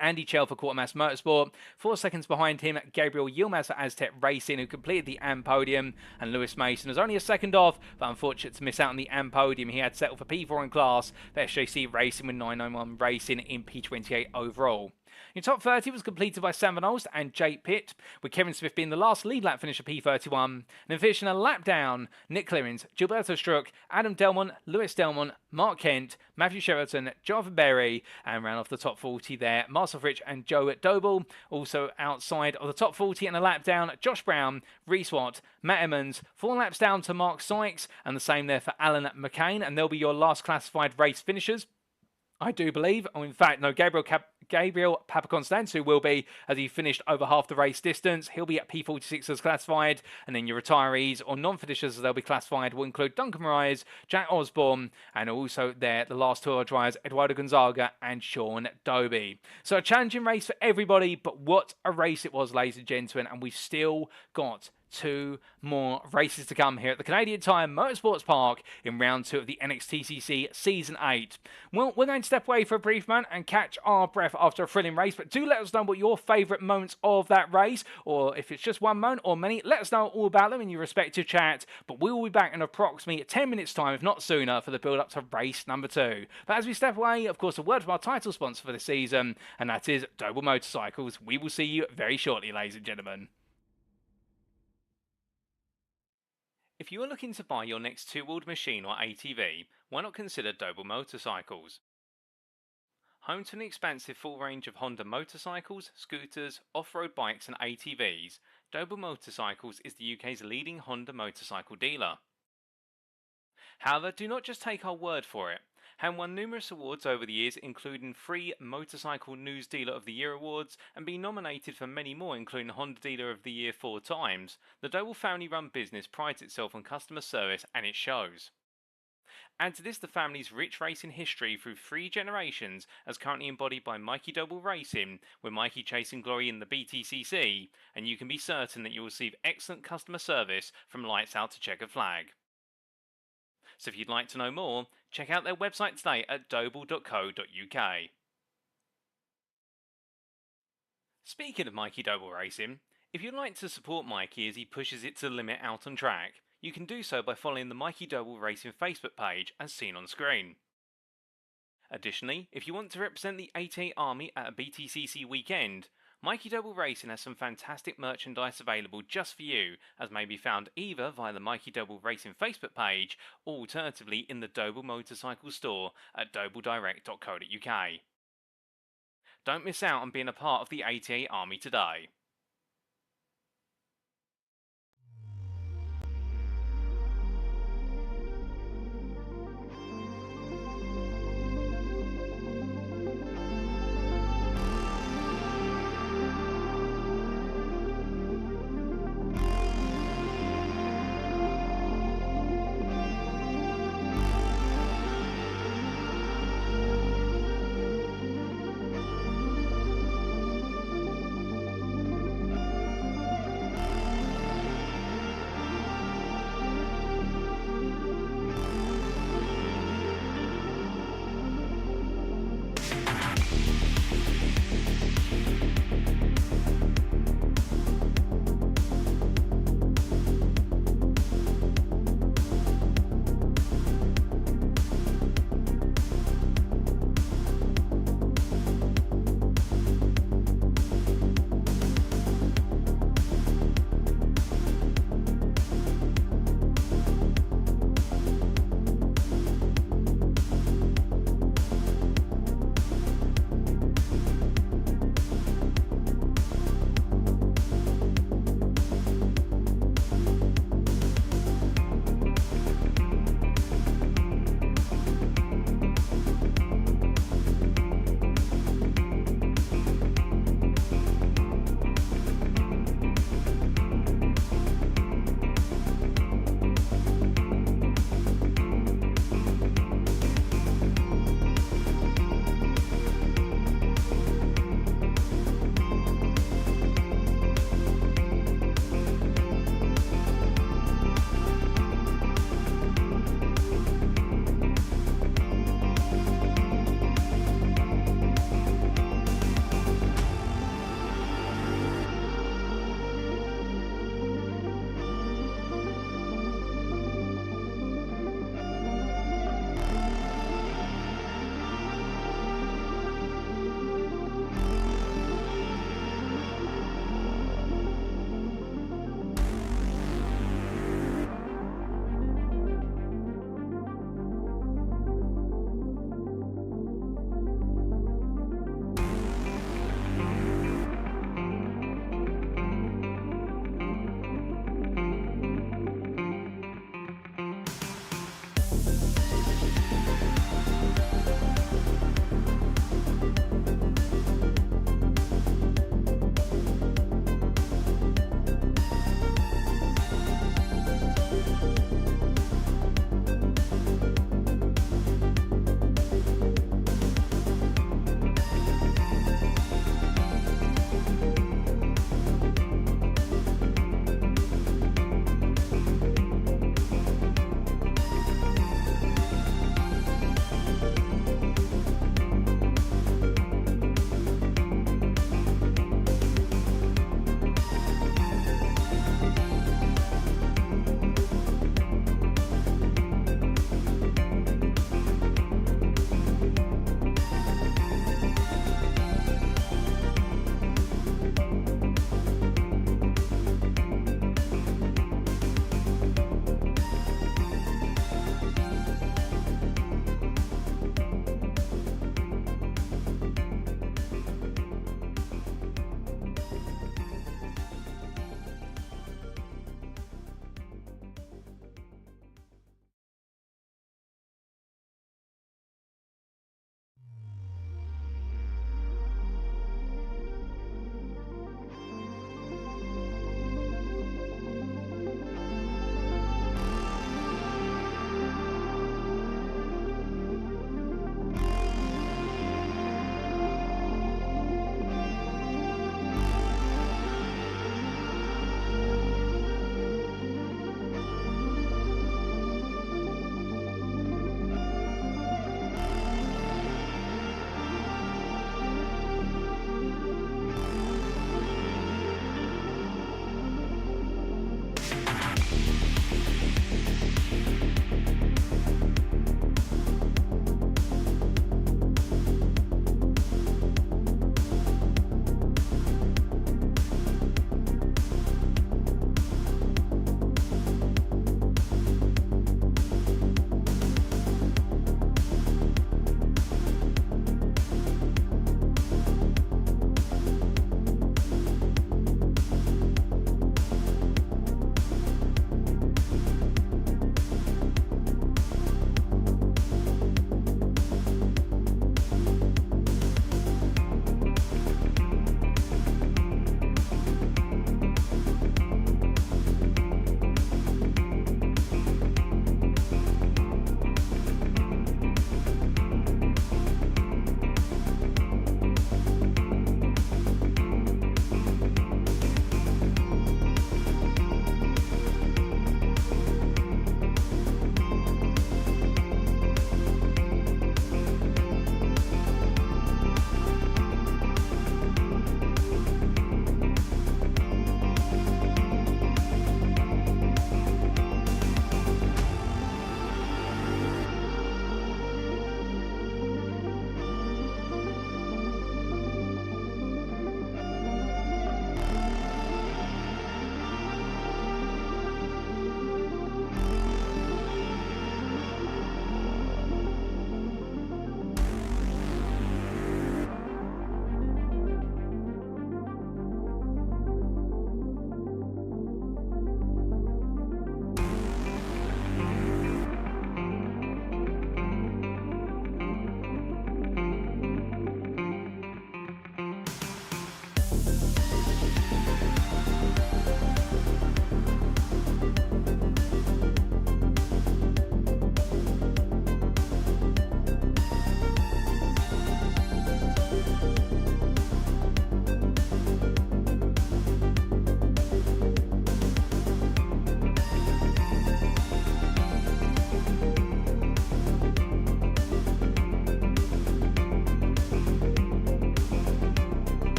Speaker 1: Andy Chell for Quartermass Motorsport. 4 seconds behind him, Gabriel Yilmaz for Aztec Racing, who completed the AM podium, and Lewis Mason was only a second off, but unfortunate to miss out on the AM podium. He had settled for P4 in class for SJC Racing with 991 Racing in P28 overall. Your top 30 was completed by Sam Van Olst and Jake Pitt, with Kevin Smith being the last lead lap finisher P31. And then finishing a lap down, Nick Clearings, Gilberto Struck, Adam Delmont, Lewis Delmont, Mark Kent, Matthew Sheraton, Jonathan Berry, and round off the top 40 there, Marcel Fritsch and Joe Doble. Also outside of the top 40 and a lap down, Josh Brown, Reese Watt, Matt Emmons, 4 laps down to Mark Sykes, and the same there for Alan McCain, and they'll be your last classified race finishers, I do believe. Oh, in fact, no, Gabriel Papaconstantou will be, as he finished over half the race distance. He'll be at P46 as classified, and then your retirees or non-finishers as they'll be classified will include Duncan Moraes, Jack Osborne, and also there the last 2 drivers, Eduardo Gonzaga and Sean Doby. So a challenging race for everybody, but what a race it was, ladies and gentlemen, and we've still got 2 more races to come here at the Canadian Tire Motorsport Park in round 2 of the NXTCC Season 8. Well, we're going to step away for a brief moment and catch our breath after a thrilling race, but do let us know what your favourite moments of that race, or if it's just one moment or many, let us know all about them in your respective chat, but we will be back in approximately 10 minutes time, if not sooner, for the build-up to race number 2. But as we step away, of course, a word from our title sponsor for the season, and that is Doble Motorcycles. We will see you very shortly, ladies and gentlemen. If you are looking to buy your next two-wheeled machine or ATV, why not consider Doble Motorcycles? Home to an expansive full range of Honda motorcycles, scooters, off-road bikes and ATVs, Doble Motorcycles is the UK's leading Honda motorcycle dealer. However, do not just take our word for it. Having won numerous awards over the years, including 3 Motorcycle News Dealer of the Year awards, and being nominated for many more, including Honda Dealer of the Year 4 times, the Doble family-run business prides itself on customer service, and it shows. Add to this the family's rich racing history through 3 generations, as currently embodied by Mikey Doble Racing, with Mikey chasing glory in the BTCC, and you can be certain that you will receive excellent customer service from lights out to checkered flag. So if you'd like to know more, check out their website today at doble.co.uk. Speaking of Mikey Doble Racing, if you'd like to support Mikey as he pushes it to the limit out on track, you can do so by following the Mikey Doble Racing Facebook page as seen on screen. Additionally, if you want to represent the 88 Army at a BTCC weekend, Mikey Doble Racing has some fantastic merchandise available just for you, as may be found either via the Mikey Doble Racing Facebook page, or alternatively in the Doble Motorcycle store at dobledirect.co.uk. Don't miss out on being a part of the 88 Army today.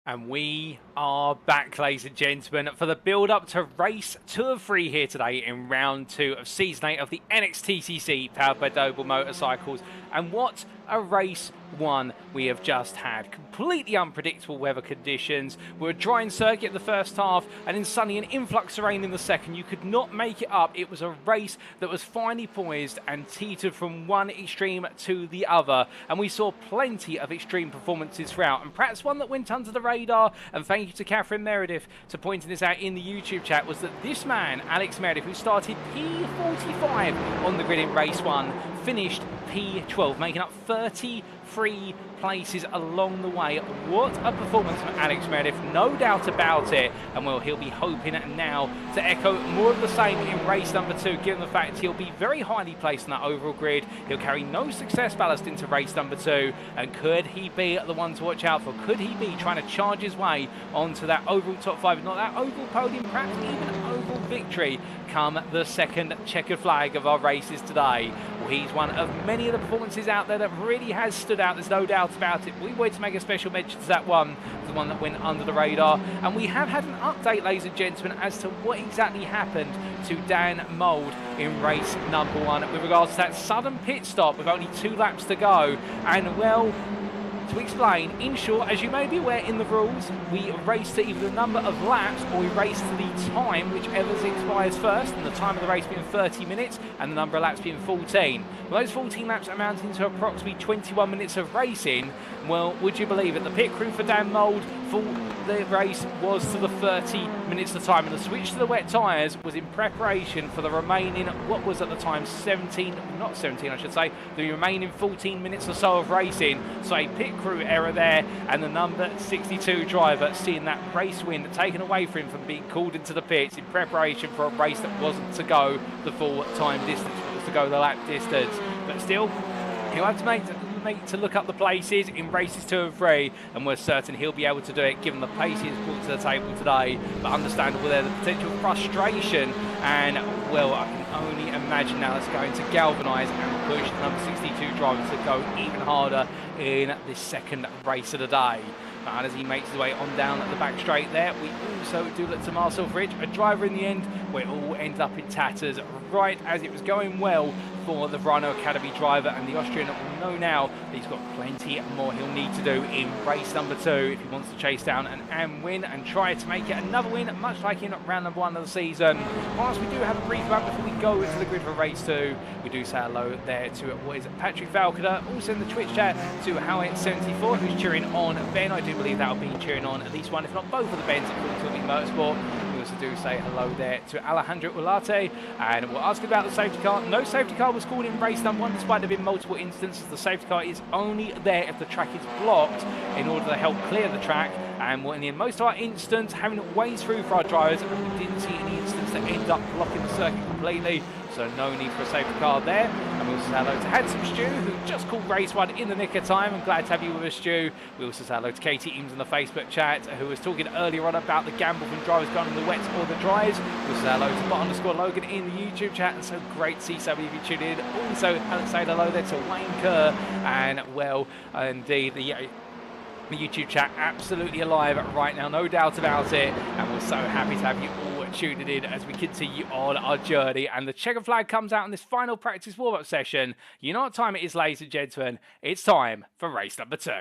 Speaker 1: And we are back, ladies and gentlemen, for the build-up to race 2 of 3 here today in round 2 of Season 8 of the NXTCC, powered by Doble Motorcycles. And what a race 1 we have just had. Completely unpredictable weather conditions. We were dry in circuit in the first half, and then sunny and influx of rain in the second. You could not make it up. It was a race that was finely poised and teetered from one extreme to the other. And we saw plenty of extreme performances throughout. And perhaps one that went under the radar, and thank you to Catherine Meredith for pointing this out in the YouTube chat, was that this man, Alex Meredith, who started P45 on the grid in race 1, finished P12, making up 33 places along the way. What a performance from Alex Meredith, no doubt about it. And well, he'll be hoping now to echo more of the same in race number 2, given the fact he'll be very highly placed in that overall grid. He'll carry no success ballast into race number 2. And could he be the one to watch out for? Could he be trying to charge his way onto that overall top 5, not that overall podium, perhaps even an overall victory come the second checkered flag of our races today? Well, he's one of many of the performances out there that really has stood out, there's no doubt about it. We wanted to make a special mention to that one, the one that went under the radar. And we have had an update, ladies and gentlemen, as to what exactly happened to Dan Mould in race number 1 with regards to that sudden pit stop with only 2 laps to go. And well, to explain, in short, as you may be aware in the rules, we race to either the number of laps or we race to the time, whichever expires first, and the time of the race being 30 minutes and the number of laps being 14. Well, those 14 laps amounting to approximately 21 minutes of racing. Well, would you believe it? The pit crew for Dan Mould for the race was to the 30 minutes of time, and the switch to the wet tyres was in preparation for the remaining, what was at the time, the remaining 14 minutes or so of racing. So a pit crew error there, and the number 62 driver seeing that race win taken away from him from being called into the pits in preparation for a race that wasn't to go the full time distance, it was to go the lap distance. But still, he'll have to make to look up the places in races 2 and 3, and we're certain he'll be able to do it given the pace he has brought to the table today. But understandable there, the potential frustration, and well, I can only imagine now it's going to galvanise and push the number 62 driver to go even harder in this second race of the day. And as he makes his way on down at the back straight there, we also do look to Marcel Fridge, a driver in the end, where it all ended up in tatters right as it was going well for the Rhino Academy driver, and the Austrian will know now that he's got plenty more he'll need to do in race number 2 if he wants to chase down an AM win and try to make it another win, much like in round number 1 of the season. Whilst we do have a brief moment before we go into the grid for race 2, we do say hello there to what is Patrick Falconer, also in the Twitch chat to Howie74, who's cheering on Ben. I do believe that'll be cheering on at least one, if not both of the Bens at Formula Motorsport. We also do say hello there to Alejandro Ulate, and we'll ask about the safety car. No safety car was called in race number 1, despite there being multiple instances. The safety car is only there if the track is blocked in order to help clear the track. And in most of our instance, having ways through for our drivers, and we didn't see any instance that ended up blocking the circuit completely. So no need for a safety car there. And we also say hello to Handsome Stu, who just called race 1 in the nick of time. I'm glad to have you with us, Stu. We also say hello to Katie Eames in the Facebook chat, who was talking earlier on about the gamble from drivers going on the wets or the dries. We also say hello to _Logan in the YouTube chat, and so great to see somebody of you tuning in. Also, say hello there to Wayne Kerr, and well, indeed, the YouTube chat absolutely alive right now, no doubt about it, and we're so happy to have you all tuning in as we continue on our journey. And the checkered flag comes out in this final practice warm-up session. You know what time it is, ladies and gentlemen. It's time for race number 2.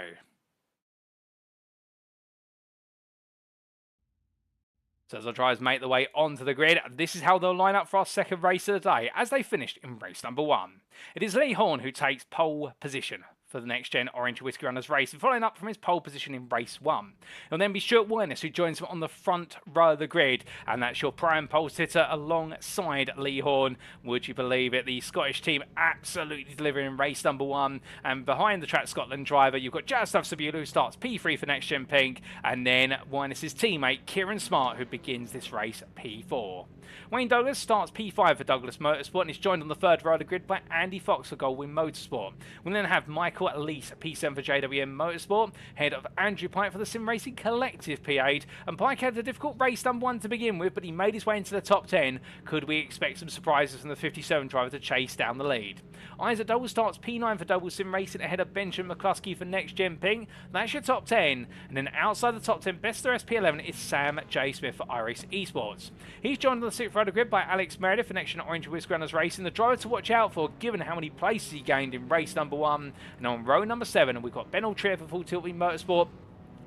Speaker 1: So as our drivers make their way onto the grid, this is how they'll line up for our second race of the day as they finished in race number 1. It is Lee Horn who takes pole position for the NXTGEN Orange Whiskey Runners race, and following up from his pole position in race 1. It'll then be Stuart Wirness who joins him on the front row of the grid, and that's your prime pole sitter alongside Lee Horn. Would you believe it? The Scottish team absolutely delivering in race number 1, and behind the track Scotland driver, you've got Jaroslaw Cebula who starts P3 for NXTGEN Pink, and then Wirness' teammate Kieran Smart who begins this race P4. Wayne Douglas starts P5 for Douglas Motorsport and is joined on the third row of the grid by Andy Fox for Goldwyn Motorsport. We'll then have Michael Michael Lease, P7 for JWM Motorsport, ahead of Andrew Pike for the Sim Racing Collective P8. And Pike had a difficult race number 1 to begin with, but he made his way into the top 10. Could we expect some surprises from the 57 driver to chase down the lead? Isaac Doble starts P9 for Doble Sim Racing, ahead of Benjamin McCluskey for NXTGEN Pink. That's your top 10. And then outside the top 10, best of SP11 is Sam J. Smith for iRacing Esports. He's joined on the 6th row of the grid by Alex Meredith for NXTGEN Orange Whisker Runners Racing, the driver to watch out for given how many places he gained in race number 1. And on row number 7, we've got Ben Altrier for Full Tilt Motorsport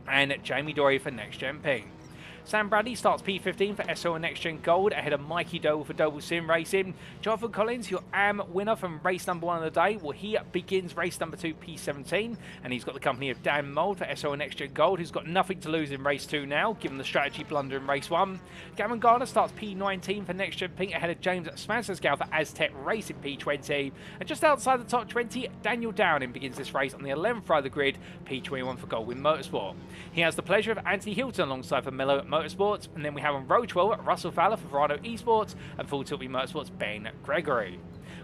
Speaker 1: and Jamie Dory for NXTGEN Pink. Sam Bradley starts P15 for SO and NXTGEN Gold, ahead of Mikey Doble for Doble Sim Racing. Jonathan Collins, your AM winner from race number 1 of the day, well, he begins race number 2 P17, and he's got the company of Dan Mould for SO and NXTGEN Gold, who's got nothing to lose in race 2 now, given the strategy blunder in race 1. Gavin Garner starts P19 for NXTGEN Pink, ahead of James Smansasgal for Aztec Racing P20. And just outside the top 20, Daniel Downing begins this race on the 11th row of the grid, P21 for Goldwyn Motorsport. He has the pleasure of Anthony Hilton alongside for Mello Motorsports, and then we have on row 12 Russell Fowler for Verano Esports and Full Tilt Motorsports Ben Gregory.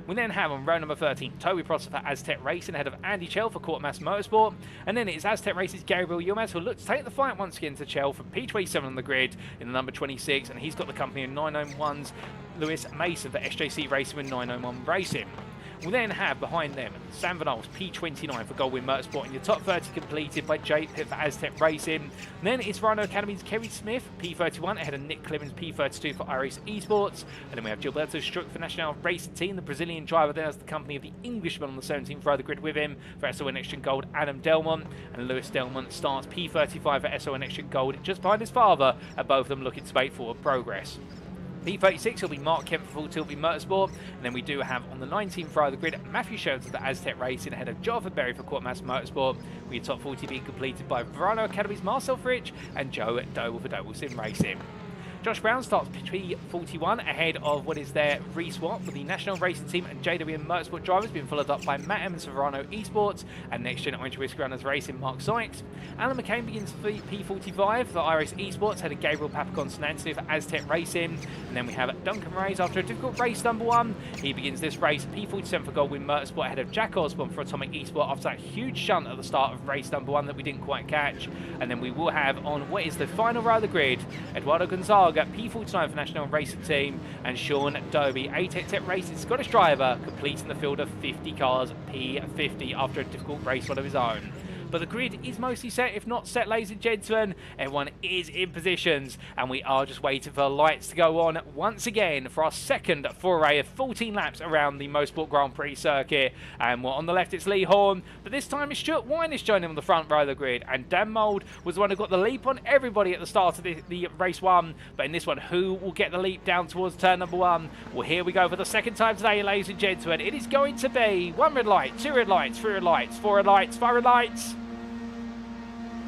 Speaker 1: We then have on row number 13 Toby Prosser for Aztec Racing, ahead of Andy Chell for Quartermass Motorsport, and then it's Aztec Racing's Gabriel Yilmaz who looks to take the fight once again to Chell from P27 on the grid in the number 26, and he's got the company of 991's Lewis Mason for SJC Racing with 991 Racing. We'll then have behind them Sam Van Alst, P29 for Goldwyn Motorsport, and your top 30 completed by Jay Pitt for Aztec Racing. And then it's Rhino Academy's Kerry Smith, P31, ahead of Nick Clemens, P32 for iRacing Esports. And then we have Gilberto Struck for National Racing Team, the Brazilian driver then has the company of the Englishman on the 17th row of the grid with him for SO and NXTGEN Gold, Adam Delmont. And Lewis Delmont starts P35 for SO and NXTGEN Gold, just behind his father, and both of them looking to make forward progress. P36 will be Mark Kemp for Full Tilt Motorsport, and then we do have on the 19th row of the grid Matthew Shelton for Aztec Racing, ahead of Jonathan Berry for Quartermass Motorsport, with your top 40 being completed by Verano Academy's Marcel Fritsch and Joe Doble for Doble Sim Racing. Josh Brown starts P41 ahead of what is their re-swap with the National Racing Team and JWM Motorsport drivers, being followed up by Matt Evans for Verano Esports and NXTGEN Orange Whisker Runners Racing Mark Sykes. Alan McCain begins for P45 for iRacing Esports, ahead of Gabriel Papacon St Anthony for Aztec Racing. And then we have Duncan Rays after a difficult race number 1. He begins this race P47 for Goldwyn Motorsport, ahead of Jack Osborne for Atomic Esport after that huge shunt at the start of race number 1 that we didn't quite catch. And then we will have on what is the final row of the grid Eduardo Gonzaga, P49 for National Racing Team, and Sean Doby, A-Tech Racing Scottish driver, completing the field of 50 cars, P50, after a difficult race one of his own. But the grid is mostly set, if not set, ladies and gentlemen. Everyone is in positions, and we are just waiting for the lights to go on once again for our second foray of 14 laps around the Mosport Grand Prix circuit. And on the left, it's Lee Horn, but this time it's Stuart Winus joining on the front row of the grid, and Dan Mould was the one who got the leap on everybody at the start of the race 1. But in this one, who will get the leap down towards turn number 1? Well, here we go for the second time today, ladies and gentlemen. It is going to be 1 red light, 2 red lights, 3 red lights, 4 red lights, 5 red lights.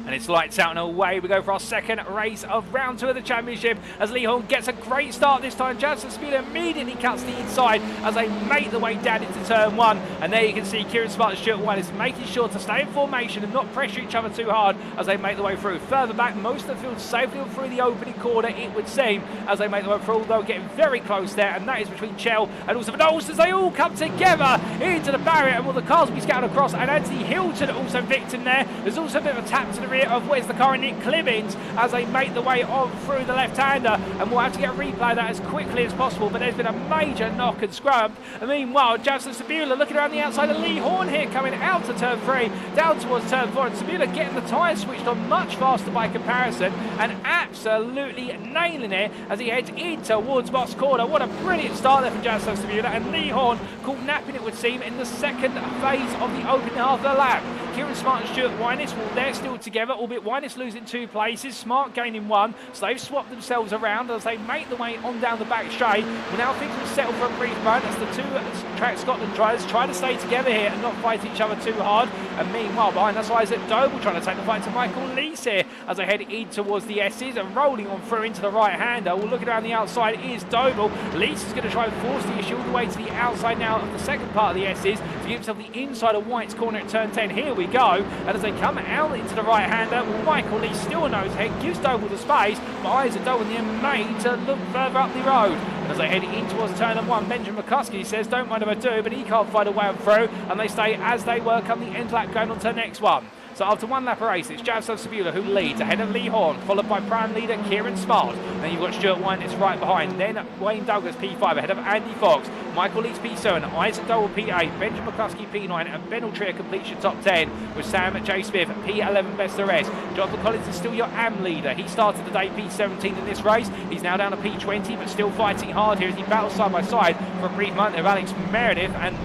Speaker 1: And it's lights out and away. We go for our second race of round 2 of the championship as Lee Horn gets a great start this time. Jaroslaw Cebula immediately cuts the inside as they make the way down into turn 1. And there you can see Kieran Smart and Stuart White is making sure to stay in formation and not pressure each other too hard as they make the way through. Further back, most of the field safely through the opening corner, it would seem, as they make the way through, although getting very close there. And that is between Chell and also Knowles as they all come together into the barrier. And will the cars be scattered across? And Anthony Hilton also victim there. There's also a bit of a tap to the rear of where's the car in Nick Clemens as they make the way on through the left-hander, and we'll have to get a replay of that as quickly as possible. But there's been a major knock and scrub. And meanwhile, Jaroslaw Cebula looking around the outside of Lee Horn here, coming out to turn 3, down towards turn 4, and Cebula getting the tyres switched on much faster by comparison and absolutely nailing it as he heads in towards Moss Corner. What a brilliant start there from Jaroslaw Cebula, and Lee Horn caught napping, it would seem, in the second phase of the opening half of the lap. Kieran Smart and Stuart Winus, well, they're still together, albeit Winus losing 2 places, Smart gaining 1, so they've swapped themselves around as they make the way on down the back straight. Well, now things will settle for a brief moment as the 2 Track Scotland drivers try to stay together here and not fight each other too hard. And meanwhile, behind us, Isaac Doble trying to take the fight to Michael Lease here as they head in towards the S's and rolling on through into the right-hander. Well, looking around the outside is Doble. Lease is going to try and force the issue all the way to the outside now of the second part of the S's to give himself the inside of White's corner at turn 10. Here we go. And as they come out into the right-hander, Michael Lee still knows head, gives Doble the space, but eyes are Doble in the end made to look further up the road. And as they head in towards turn 1, Benjamin McCluskey says, don't mind if I do, but he can't find a way through, and they stay as they were come the end lap going on to the next one. So after one lap of race, it's Jaroslaw Cebula who leads ahead of Lee Horn, followed by prime leader Kieran Smart. Then you've got Stuart Wyness right behind. Then Wayne Douglas P5 ahead of Andy Fox. Michael Leeds P7, Isaac Doble P8, Benjamin McCluskey P9, and Ben Ultria completes your top 10 with Sam J. Smith P11 best of rest. Jonathan Collins is still your AM leader. He started the day P17 in this race. He's now down to P20, but still fighting hard here as he battles side by side for a brief moment of Alex Meredith, and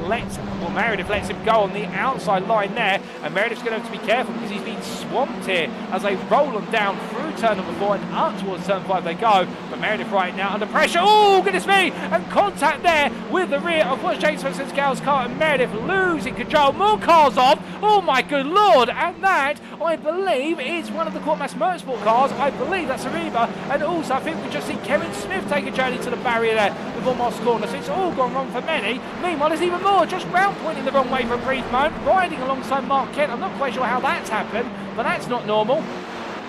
Speaker 1: Meredith lets him go on the outside line there, and Meredith's going to have to be careful because he's been swamped here as they roll them down through turn number 4 and up towards turn 5 they go. But Meredith right now under pressure. Oh, goodness me! And contact there with the rear of what's James Spencer's Gales car, and Meredith losing control. More cars off. Oh my good lord! And that, I believe, is one of the Courtmass Motorsport cars. I believe that's a Reba. And also, I think we just see Kevin Smith take a journey to the barrier there before Moss corner. So it's all gone wrong for many. Meanwhile, there's even more. Josh Brown pointing the wrong way for a brief moment, riding alongside Mark Kent. I'm not quite sure how that's happened, but that's not normal.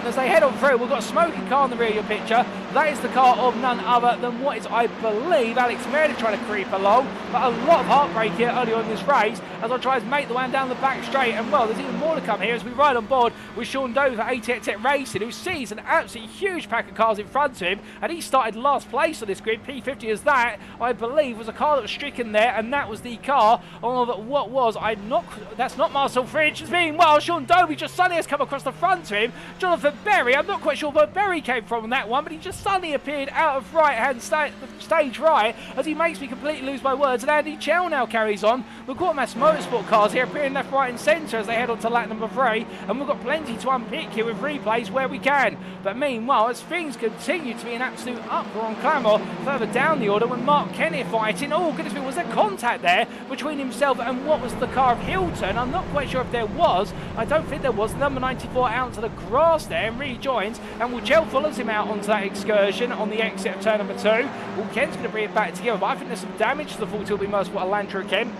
Speaker 1: As they head on through, we've got a smoking car in the rear of your picture. That is the car of none other than what is, I believe, Alex Meredith trying to creep along. But a lot of heartbreak here early on in this race as I try to make the way down the back straight. And well, there's even more to come here as we ride on board with Sean Dover for ATX Racing, who sees an absolutely huge pack of cars in front of him. And he started last place on this grid. P50 as that, I believe, was a car that was stricken there. And that was the car of what was, that's not Marcel Fridge. Meanwhile, Sean Dover just suddenly has come across the front of him. Jonathan Berry, I'm not quite sure where Berry came from on that one, but he just suddenly appeared out of right-hand stage right as he makes me completely lose my words. And Andy Chell now carries on. The Courtmass Motorsport cars here appearing left, right and centre as they head on to lap number 3, and we've got plenty to unpick here with replays where we can. But meanwhile, as things continue to be an absolute uproar and clamour further down the order when Mark Kenney fighting, oh goodness me, was there contact there between himself and what was the car of Hilton? I'm not quite sure if there was. I don't think there was. Number 94 out onto the grass there and rejoins, and Chell follows him out onto that excursion on the exit of turn number 2. Well, Ken's going to bring it back together, but I think there's some damage to the 40 Motorsport Elantra Ken.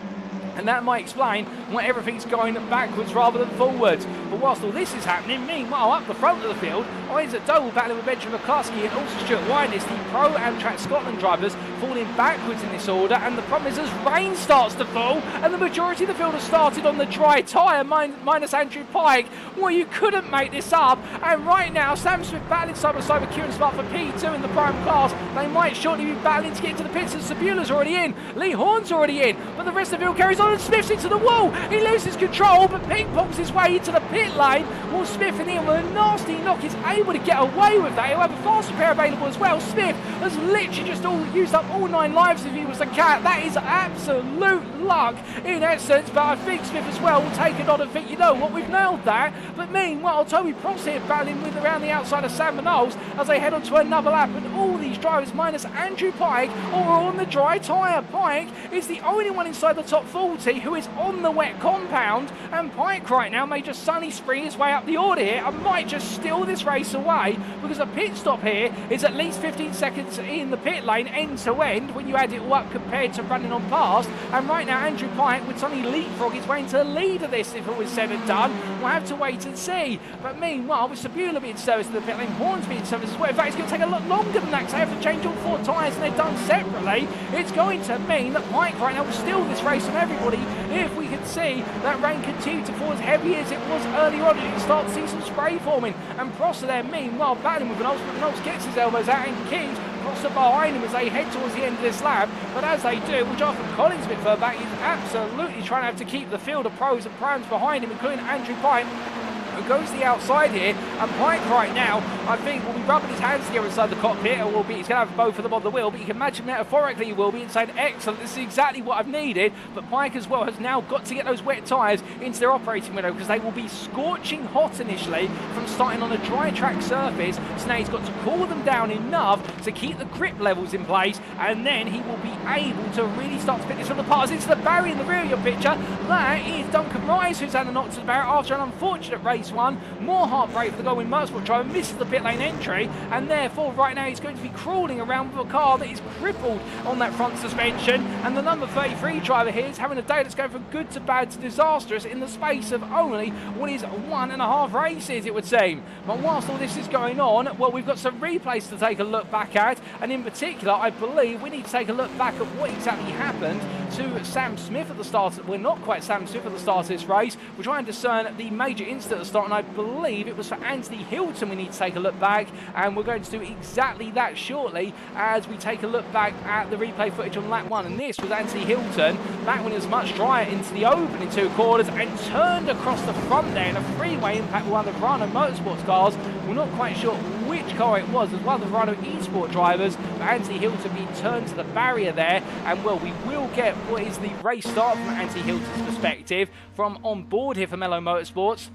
Speaker 1: And that might explain why everything's going backwards rather than forwards. But whilst all this is happening, meanwhile, up the front of the field, Isaac Doble battling with Benjamin McCluskey and also Stuart Wyness, the Pro Amtrak Scotland drivers, falling backwards in this order. And the problem is as rain starts to fall, and the majority of the field has started on the dry tyre, minus Andrew Pike. Well, you couldn't make this up. And right now, Sam Smith battling side by side with Kieran Smart for P2 in the prime class. They might shortly be battling to get into the pits, and Cebula's already in. Lee Horn's already in. But the rest of the field carries on, and Smith's into the wall. He loses control, but ping-pongs his way into the pit lane. Well, Smith in the end with a nasty knock is able to get away with that. He'll have a faster pair available as well. Smith has literally just used up all 9 lives if he was the cat. That is absolute luck in essence, but I think Smith as well will take it on and think, you know what, we've nailed that. But meanwhile, Toby Pross here battling with around the outside of Sam Knowles as they head on to another lap, and all these drivers minus Andrew Pike are on the dry tyre. Pike is the only one inside the top 40 who is on the wet compound, and Pike right now may just suddenly spring his way up the order here and might just steal this race away, because a pit stop here is at least 15 seconds in the pit lane end to end when you add it all up compared to running on past. And right now Andrew Pike would suddenly leapfrog his way into the lead of this if it was said and done. We'll have to wait and see. But meanwhile, with Cebula being serviced to the pit lane, Horns being serviced as well, in fact it's going to take a lot longer than that because they have to change all 4 tyres and they're done separately. It's going to mean that Pike right now will steal this race from everybody if we can see that rain continue to fall as heavy as it was earlier on, and you can start to see some spray forming. And Prosser there meanwhile battling with Knowles, but Knowles gets his elbows out and Kings Prosser behind him as they head towards the end of this lap. But as they do, well, Jonathan Collins a bit further back, he's absolutely trying to have to keep the field of pros and primes behind him, including Andrew Pike, who goes to the outside here. And Pike right now, I think, will be rubbing his hands together inside the cockpit, or will be, he's going to have both of them on the wheel, but you can imagine metaphorically he will be and saying, excellent, this is exactly what I've needed. But Pike as well has now got to get those wet tyres into their operating window, because they will be scorching hot initially from starting on a dry track surface. So now he's got to cool them down enough to keep the grip levels in place, and then he will be able to really start to pick this from the parts into the barrier in the rear of your picture. That is Duncan Rice, who's had a knock to the barrier after an unfortunate race this one. More heartbreak for the Doble Motorsport driver, misses the pit lane entry, and therefore right now he's going to be crawling around with a car that is crippled on that front suspension, and the number 33 driver here is having a day that's going from good to bad to disastrous in the space of only what is 1.5 races, it would seem. But whilst all this is going on, well, we've got some replays to take a look back at, and in particular I believe we need to take a look back at what exactly happened to Sam Smith at the start. Well, not quite Sam Smith at the start of this race. We're trying to discern the major incident at the start, and I believe it was for Anthony Hilton we need to take a look back, and we're going to do exactly that shortly as we take a look back at the replay footage on lap 1. And this was Anthony Hilton back when it was much drier into the opening 2 corners and turned across the front there in a freeway impact with one of the Verano Motorsports cars. We're not quite sure which car it was as one of the Verano eSport drivers, but Anthony Hilton being turned to the barrier there, and well, we will get what is the race start from Anthony Hilton's perspective from on board here for Mello Motorsports.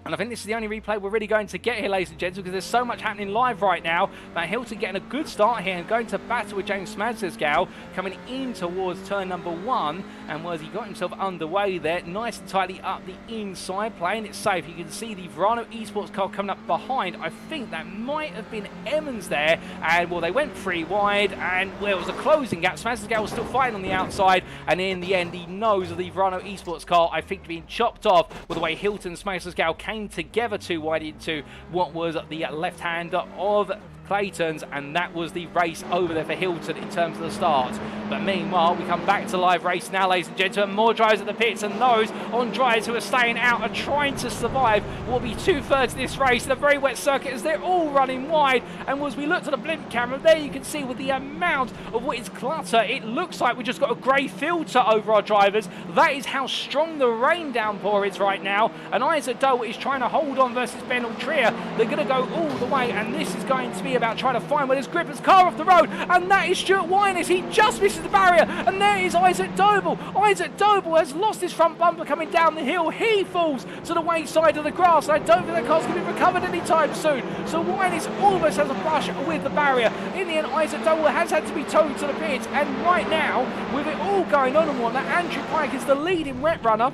Speaker 1: And I think this is the only replay we're really going to get here, ladies and gentlemen, because there's so much happening live right now. But Hilton getting a good start here and going to battle with James Smadsesgal coming in towards turn number 1. And as he got himself underway there, nice and tightly up the inside, playing it safe. You can see the Verano eSports car coming up behind. I think that might have been Emmons there. And well, they went 3 wide, and well, it was a closing gap. Smadsesgal was still fighting on the outside, and in the end, the nose of the Verano eSports car, I think, being chopped off with the way Hilton and Smadsesgal came together 2 wide into what was the left hand of Clayton's, and that was the race over there for Hilton in terms of the start. But meanwhile, we come back to live race now, ladies and gentlemen. More drivers at the pits, and those on drivers who are staying out are trying to survive what will be 2/3 of this race in a very wet circuit as they're all running wide. And as we look to the blimp camera, there you can see with the amount of what is clutter, it looks like we just got a grey filter over our drivers. That is how strong the rain downpour is right now. And Isaac Doble is trying to hold on versus Ben Altria. They're going to go all the way, and this is going to be about trying to find where there's Gripper's car off the road, and that is Stuart Winers. He just misses the barrier, and there is Isaac Doble. Isaac Doble has lost his front bumper coming down the hill. He falls to the wayside of the grass. I don't think that car's going to be recovered anytime soon. So Winers almost has a brush with the barrier. In the end, Isaac Doble has had to be towed to the pits, and right now, with it all going on and whatnot, Andrew Pike is the leading wet runner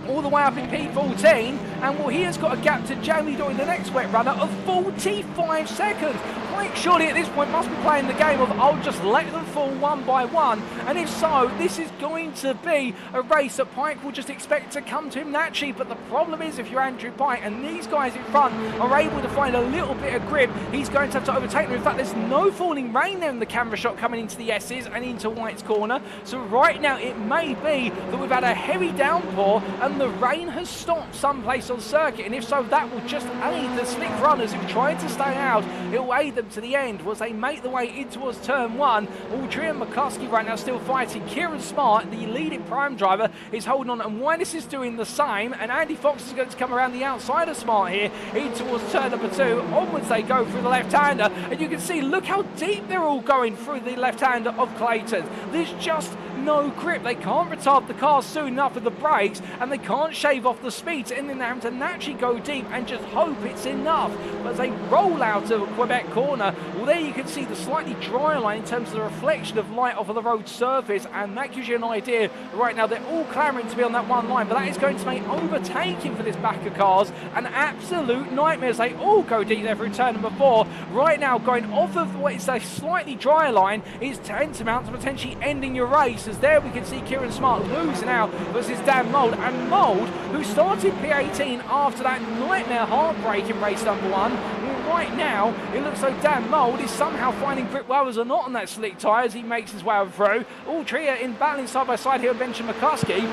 Speaker 1: all the way up in P14, and well, he has got a gap to Jamie Doyle, the next wet runner, of 45 seconds. Pike surely at this point must be playing the game of I'll just let them fall one by one, and if so, this is going to be a race that Pike will just expect to come to him naturally. But the problem is, if you're Andrew Pike and these guys in front are able to find a little bit of grip, he's going to have to overtake them. In fact, there's no falling rain there in the camera shot coming into the S's and into White's corner, so right now it may be that we've had a heavy downpour and the rain has stopped someplace on circuit, and if so, that will just aid the slick runners who tried to stay out. It will aid them to the end as they make the way in towards turn 1. Altria and McCluskey right now still fighting. Kieran Smart, the leading prime driver, is holding on, and Winus is doing the same, and Andy Fox is going to come around the outside of Smart here in towards turn number 2. Onwards they go through the left-hander, and you can see, look how deep they're all going through the left-hander of Clayton. There's just no grip. They can't retard the car soon enough with the brakes, and they can't shave off the speed, and then they have to naturally go deep and just hope it's enough. But as they roll out of Quebec corner, well, there you can see the slightly drier line in terms of the reflection of light off of the road surface, and that gives you an idea. Right now they're all clamouring to be on that one line, but that is going to make overtaking for this back of cars an absolute nightmare as they all go deep there through turn number 4. Right now, going off of what is a slightly drier line is tantamount to potentially ending your race, as there we can see Kieran Smart losing out versus Dan Mould, and Mould, who started P18 after that nightmare heartbreaking race number 1. Well, right now it looks like Dan Mould is somehow finding grip whether or not on that slick tyre as he makes his way through. All trio in battling side by side here with Benjamin McCluskey.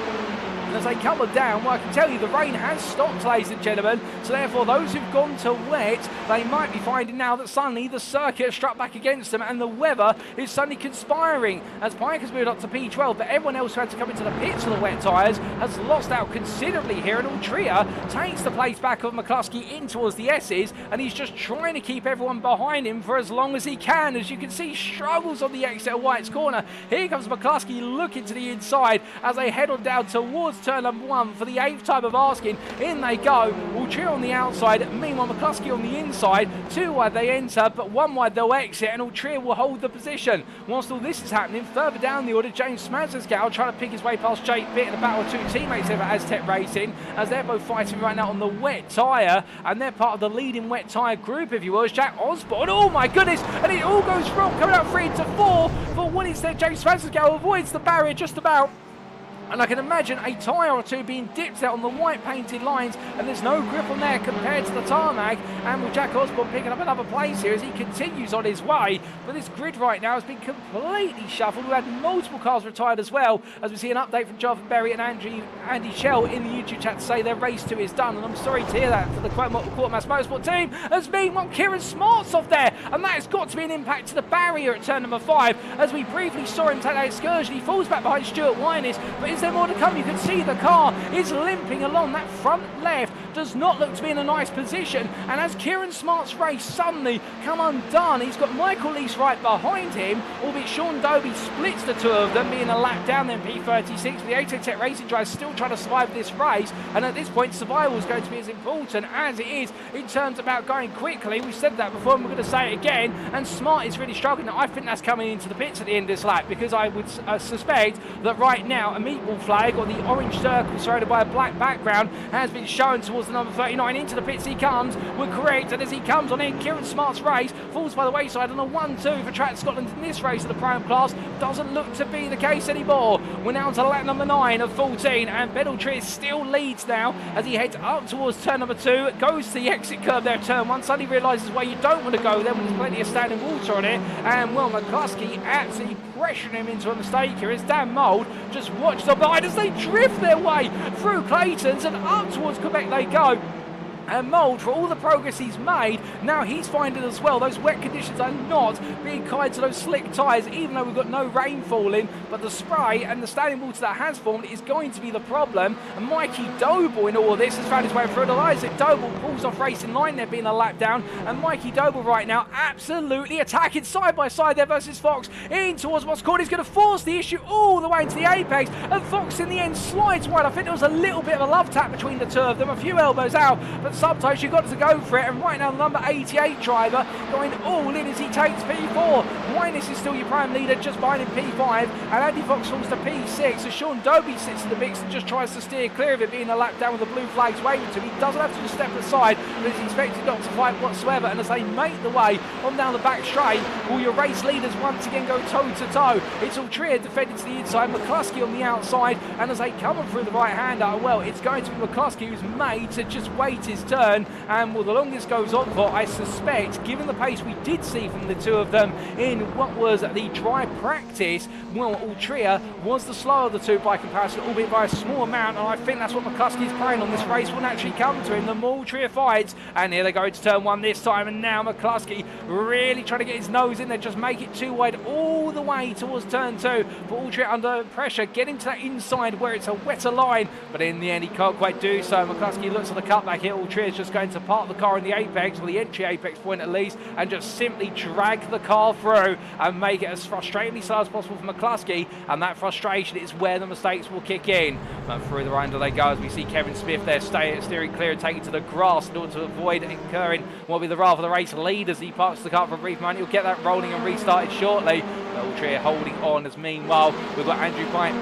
Speaker 1: As they come down, well, I can tell you the rain has stopped, ladies and gentlemen, so therefore those who've gone to wet, they might be finding now that suddenly the circuit has struck back against them and the weather is suddenly conspiring as Pike has moved up to P12, but everyone else who had to come into the pits on the wet tyres has lost out considerably here, and Altria takes the place back of McCluskey in towards the S's, and he's just trying to keep everyone behind him for as long as he can. As you can see, struggles on the exit of White's corner. Here comes McCluskey looking to the inside as they head on down towards towards turn number 1 for the 8th time of asking. In they go. Ultria on the outside. Meanwhile, McCluskey on the inside. 2 wide they enter, but 1 wide they'll exit, and Ultria will hold the position. Whilst all this is happening, further down the order, James Smazerskow trying to pick his way past Jake Pitt in a battle of 2 teammates there at Aztec Racing, as they're both fighting right now on the wet tyre, and they're part of the leading wet tyre group, if you will, as Jack Osborne. Oh my goodness, and it all goes wrong, coming out 3 to 4 for what is there. James Smazerskow avoids the barrier just about. And I can imagine a tyre or 2 being dipped out on the white painted lines, and there's no grip on there compared to the tarmac. And with Jack Osborne picking up another place here as he continues on his way. But this grid right now has been completely shuffled. We've had multiple cars retired as well, as we see an update from Jonathan Berry and Andy Shell in the YouTube chat to say their race 2 is done. And I'm sorry to hear that for the Quartermass Motorsport team. As meanwhile, Kieran Smart's off there, and that has got to be an impact to the barrier at turn number 5. As we briefly saw him take that excursion, he falls back behind Stuart Winus, but is there more to come? You can see the car is limping along. That front left does not look to be in a nice position, and as Kieran Smart's race suddenly come undone, he's got Michael Lease right behind him, albeit Sean Doby splits the 2 of them, being a lap down then P36. The Tech Racing drive still trying to survive this race, and at this point survival is going to be as important as it is in terms about going quickly. We said that before and we're going to say it again, and Smart is really struggling. I think that's coming into the pits at the end of this lap, because I would suspect that right now a meatball flag or the orange circle surrounded by a black background has been shown towards the number 39. Into the pits he comes. We're correct, and as he comes on in, Kieran Smart's race falls by the wayside on a 1-2 for Track Scotland in this race of the Prime Class. Doesn't look to be the case anymore. We're now to lap number 9 of 14, and Ben Ultria still leads now as he heads up towards turn number 2, goes to the exit curve there, turn 1, suddenly realises where you don't want to go there when there's plenty of standing water on it, and well, McCluskey absolutely pressuring him into a mistake here as Dan Mould just watched the behind as they drift their way through Clayton's and up towards Quebec they go. And Mould, for all the progress he's made, now he's finding as well those wet conditions are not being kind to those slick tyres, even though we've got no rain falling, but the spray and the standing water that has formed is going to be the problem. And Mikey Doble in all of this has found his way through. Isaac Doble pulls off racing line there, being a lap down, and Mikey Doble right now absolutely attacking side by side there versus Fox in towards what's called. He's going to force the issue all the way into the apex, and Fox in the end slides wide. I think there was a little bit of a love tap between the 2 of them, a few elbows out, but sometimes you've got to go for it. And right now the number 88 driver going all in as he takes P4. Winus is still your prime leader just behind him P5, and Andy Fox falls to P6 as Sean Doby sits in the mix and just tries to steer clear of it, being a lap down with the blue flags waving to him. He doesn't have to just step aside, but he's expected not to fight whatsoever. And as they make the way on down the back straight, all your race leaders once again go toe to toe. It's Ultria defending to the inside, McCluskey on the outside, and as they come through the right hander, well, it's going to be McCluskey who's made to just wait his turn. And well, the longer this goes on for, I suspect, given the pace we did see from the 2 of them in what was the dry practice, well, Ultria was the slower of the 2 by comparison, albeit by a small amount, and I think that's what McCluskey is playing on. This race will naturally come to him. The more Ultria fights, and here they go to turn 1 this time, and now McCluskey really trying to get his nose in there, just make it too wide all the way towards turn 2. But Ultria under pressure, getting to that inside where it's a wetter line, but in the end he can't quite do so. McCluskey looks at the cutback here. Ultria is just going to park the car in the apex, or the entry apex point at least, and just simply drag the car through and make it as frustratingly slow as possible for McCluskey, and that frustration is where the mistakes will kick in. And through the round they go as we see Kevin Smith there steering clear and taking to the grass in order to avoid incurring what will be the wrath of the race lead as he parks the car for a brief moment. He'll get that rolling and restarted shortly. Ultria holding on as meanwhile we've got Andrew Pike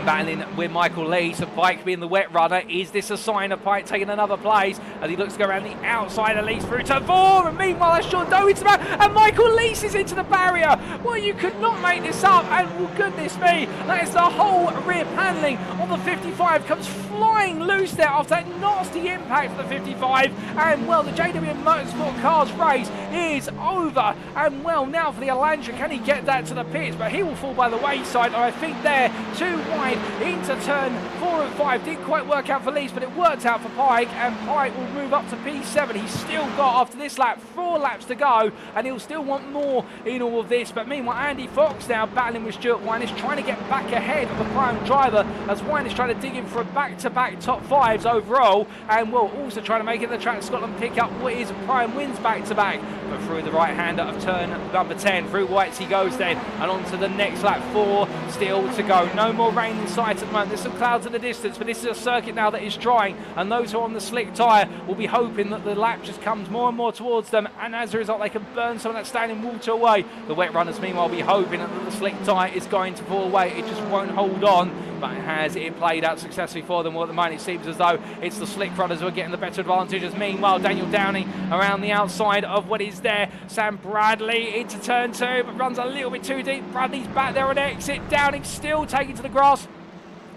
Speaker 1: battling with Michael Lee. So Pike being the wet runner. Is this a sign of Pike taking another place as he looks to go around the outside at least through turn 4? And meanwhile, that's Sean Doby's back, and Michael Lease is into the barrier. Well, you could not make this up, and well, goodness me, that is the whole rear paneling on the 55 comes flying loose there after that nasty impact of the 55. And well, the JW Motorsport Cars race is over. And well, now for the Elantra, can he get that to the pits? But he will fall by the wayside. And I think there, too wide into turn 4 and 5. Didn't quite work out for Lease, but it worked out for Pike, and Pike will move up to P7. He's still got, after this lap, 4 laps to go, and he'll still want more in all of this. But meanwhile, Andy Fox now battling with Stuart Winans, trying to get back ahead of the prime driver as Winans trying to dig in for a back-to-back top fives overall, and will also trying to make it the track Scotland pick up what is prime wins back-to-back. But through the right-hander of turn number 10, through Whites he goes then, and on to the next lap. 4 still to go. No more rain in sight at the moment. There's some clouds in the distance, but this is a circuit now that is drying, and those who are on the slick tyre will be hoping that the lap just comes more and more towards them, and as a result they can burn some of that standing water away. The wet runners meanwhile will be hoping that the slick tyre is going to fall away. It just won't hold on, but has it played out successfully for them? Well, at the moment it seems as though it's the slick runners who are getting the better advantages. Meanwhile, Daniel Downing around the outside of what is there. Sam Bradley into turn 2, but runs a little bit too deep. Bradley's back there on exit. Downing still taking to the grass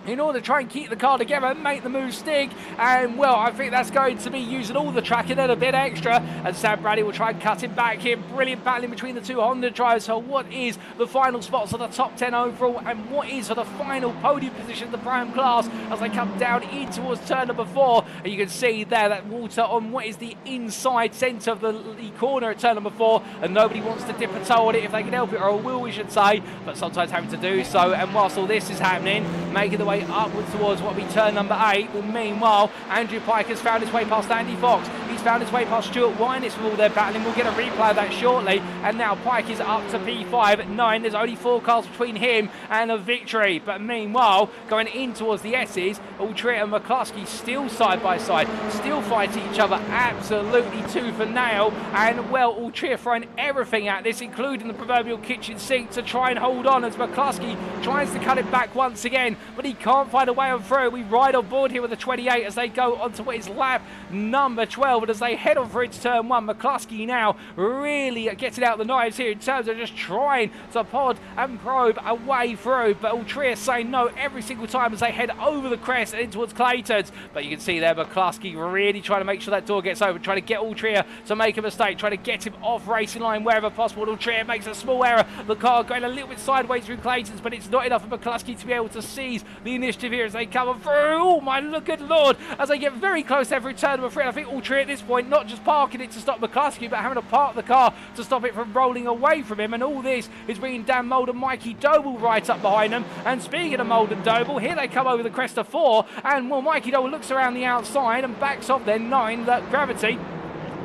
Speaker 1: in order to try and keep the car together and make the move stick. And well, I think that's going to be using all the track and then a bit extra, and Sam Bradley will try and cut him back here. Brilliant battling between the two Honda drivers. So what is the final spots of the top 10 overall, and what is for the final podium position of the prime class as they come down in towards turn number 4. And you can see there that water on what is the inside centre of the corner at turn number 4, and nobody wants to dip a toe on it if they can help it, or will we should say, but sometimes having to do so. And whilst all this is happening, making the way upwards towards what will be turn number 8. Well, meanwhile, Andrew Pike has found his way past Andy Fox. He's found his way past Stuart Winans with all their battling. We'll get a replay of that shortly. And now Pike is up to P5 at 9. There's only 4 cars between him and a victory. But meanwhile, going in towards the S's, Altria and McCluskey still side by side, still fighting each other absolutely tooth and nail. And well, Altria throwing everything at this, including the proverbial kitchen sink, to try and hold on as McCluskey tries to cut it back once again, but he can't find a way on through. We ride on board here with the 28 as they go onto what is lap number 12, and as they head on through to turn 1, McCluskey now really getting out the knives here in terms of just trying to pod and probe a way through, but Altria saying no every single time as they head over the crest and in towards Clayton's. But you can see there McCluskey really trying to make sure that door gets over, trying to get Altria to make a mistake, trying to get him off racing line wherever possible. Altria makes a small error, the car going a little bit sideways through Clayton's, but it's not enough for McCluskey to be able to seize the initiative here as they come through. Oh my good lord, as they get very close every turn number 3. I think Altria at this point not just parking it to stop McCluskey, but having to park the car to stop it from rolling away from him, and all this is bringing Dan Mould and Mikey Doble right up behind them. And speaking of Mould and Doble, here they come over the crest of 4, and well, Mikey Doble looks around the outside and backs off their 9, that Gravity.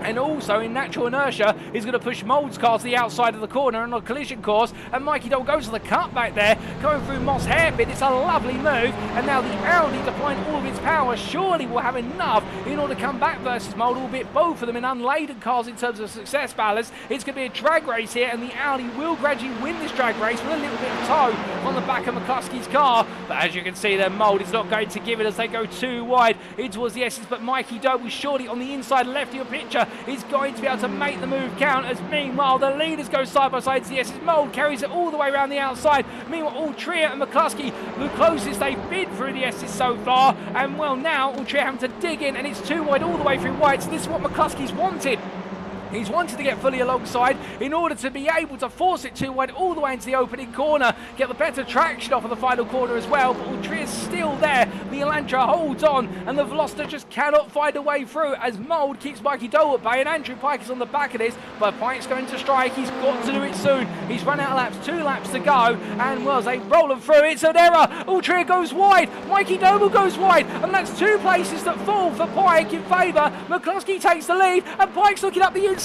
Speaker 1: And also in natural inertia is going to push Mould's car to the outside of the corner on a collision course, and Mikey Doble goes to the cut back there, going through Moss hairpin. It's a lovely move, and now the Audi deploying all of its power surely will have enough in order to come back versus Mould, albeit both of them in unladen cars in terms of success balance. It's going to be a drag race here, and the Audi will gradually win this drag race with a little bit of tow on the back of McCluskey's car. But as you can see there, Mould is not going to give it as they go too wide in towards the S's, but Mikey Doble surely on the inside left of your picture is going to be able to make the move count, as meanwhile the leaders go side by side to the S's. Mould carries it all the way around the outside. Meanwhile, Altria and McCluskey, the closest they've been through the S's so far, and well, now Altria having to dig in, and it's too wide all the way through Whites. This is what McCluskey's wanted. He's wanted to get fully alongside in order to be able to force it too wide all the way into the opening corner, get the better traction off of the final corner as well. But Altria's still there. The Elantra holds on, and the Veloster just cannot find a way through as Mould keeps Mikey Doble at bay, and Andrew Pike is on the back of this, but Pike's going to strike. He's got to do it soon. He's run out of laps, 2 laps to go, and well, as they roll them through, it's an error. Altria goes wide, Mikey Doble goes wide, and that's 2 places that fall for Pike in favour. McCluskey takes the lead, and Pike's looking up the inside.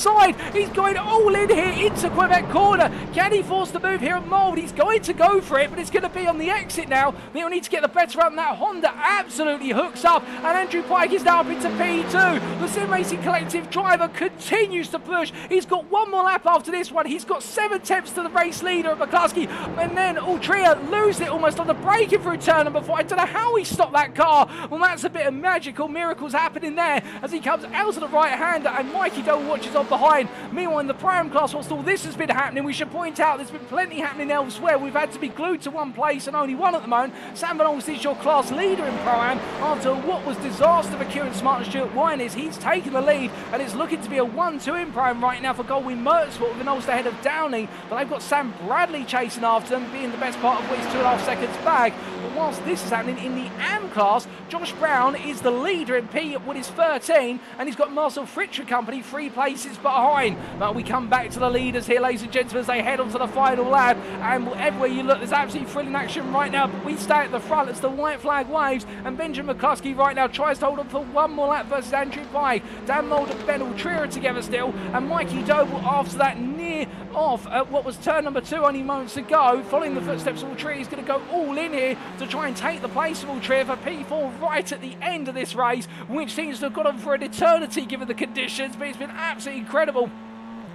Speaker 1: He's going all in here into Quebec corner. Can he force the move here at Mould? He's going to go for it, but it's going to be on the exit now. They'll need to get the better out, and that Honda absolutely hooks up, and Andrew Pike is now up into P2. The Sim Racing Collective driver continues to push. He's got 1 more lap after this one. He's got 7 tenths to the race leader at McCluskey, and then Altria loses it almost on the braking through turn number 4. I don't know how he stopped that car. Well, that's a bit of magical miracles happening there as he comes out of the right-hander, and Mikey Doble watches on behind. Meanwhile, in the Prime class, whilst all this has been happening, we should point out there's been plenty happening elsewhere. We've had to be glued to one place and only one at the moment. Sam Van Olst is your class leader in Pro-Am after what was disaster for Kieran Smart and Stuart Winans. He's taken the lead, and it's looking to be a 1-2 in Pro-Am right now for Goldwyn Motorsport, with Van Olst ahead of Downing, but they've got Sam Bradley chasing after them, being the best part of what is 2.5 seconds back. But whilst this is happening in the AM class, Josh Brown is the leader in P at what is 13, and he's got Marcel Fritsch Company 3 places behind. But we come back to the leaders here, ladies and gentlemen, as they head on to the final lap. And everywhere you look, there's absolutely thrilling action right now. But we stay at the front as the white flag waves. And Benjamin McCluskey right now tries to hold on for one more lap versus Andrew Pike. Dan Mould and Ben Trier are together still. And Mikey Doble after that near off at what was turn number 2 only moments ago. Following the footsteps of Trier, he's going to go all in here to try and take the place of Trier for P4 right at the end of this race, which seems to have gone on for an eternity given the conditions, but it's been absolutely incredible.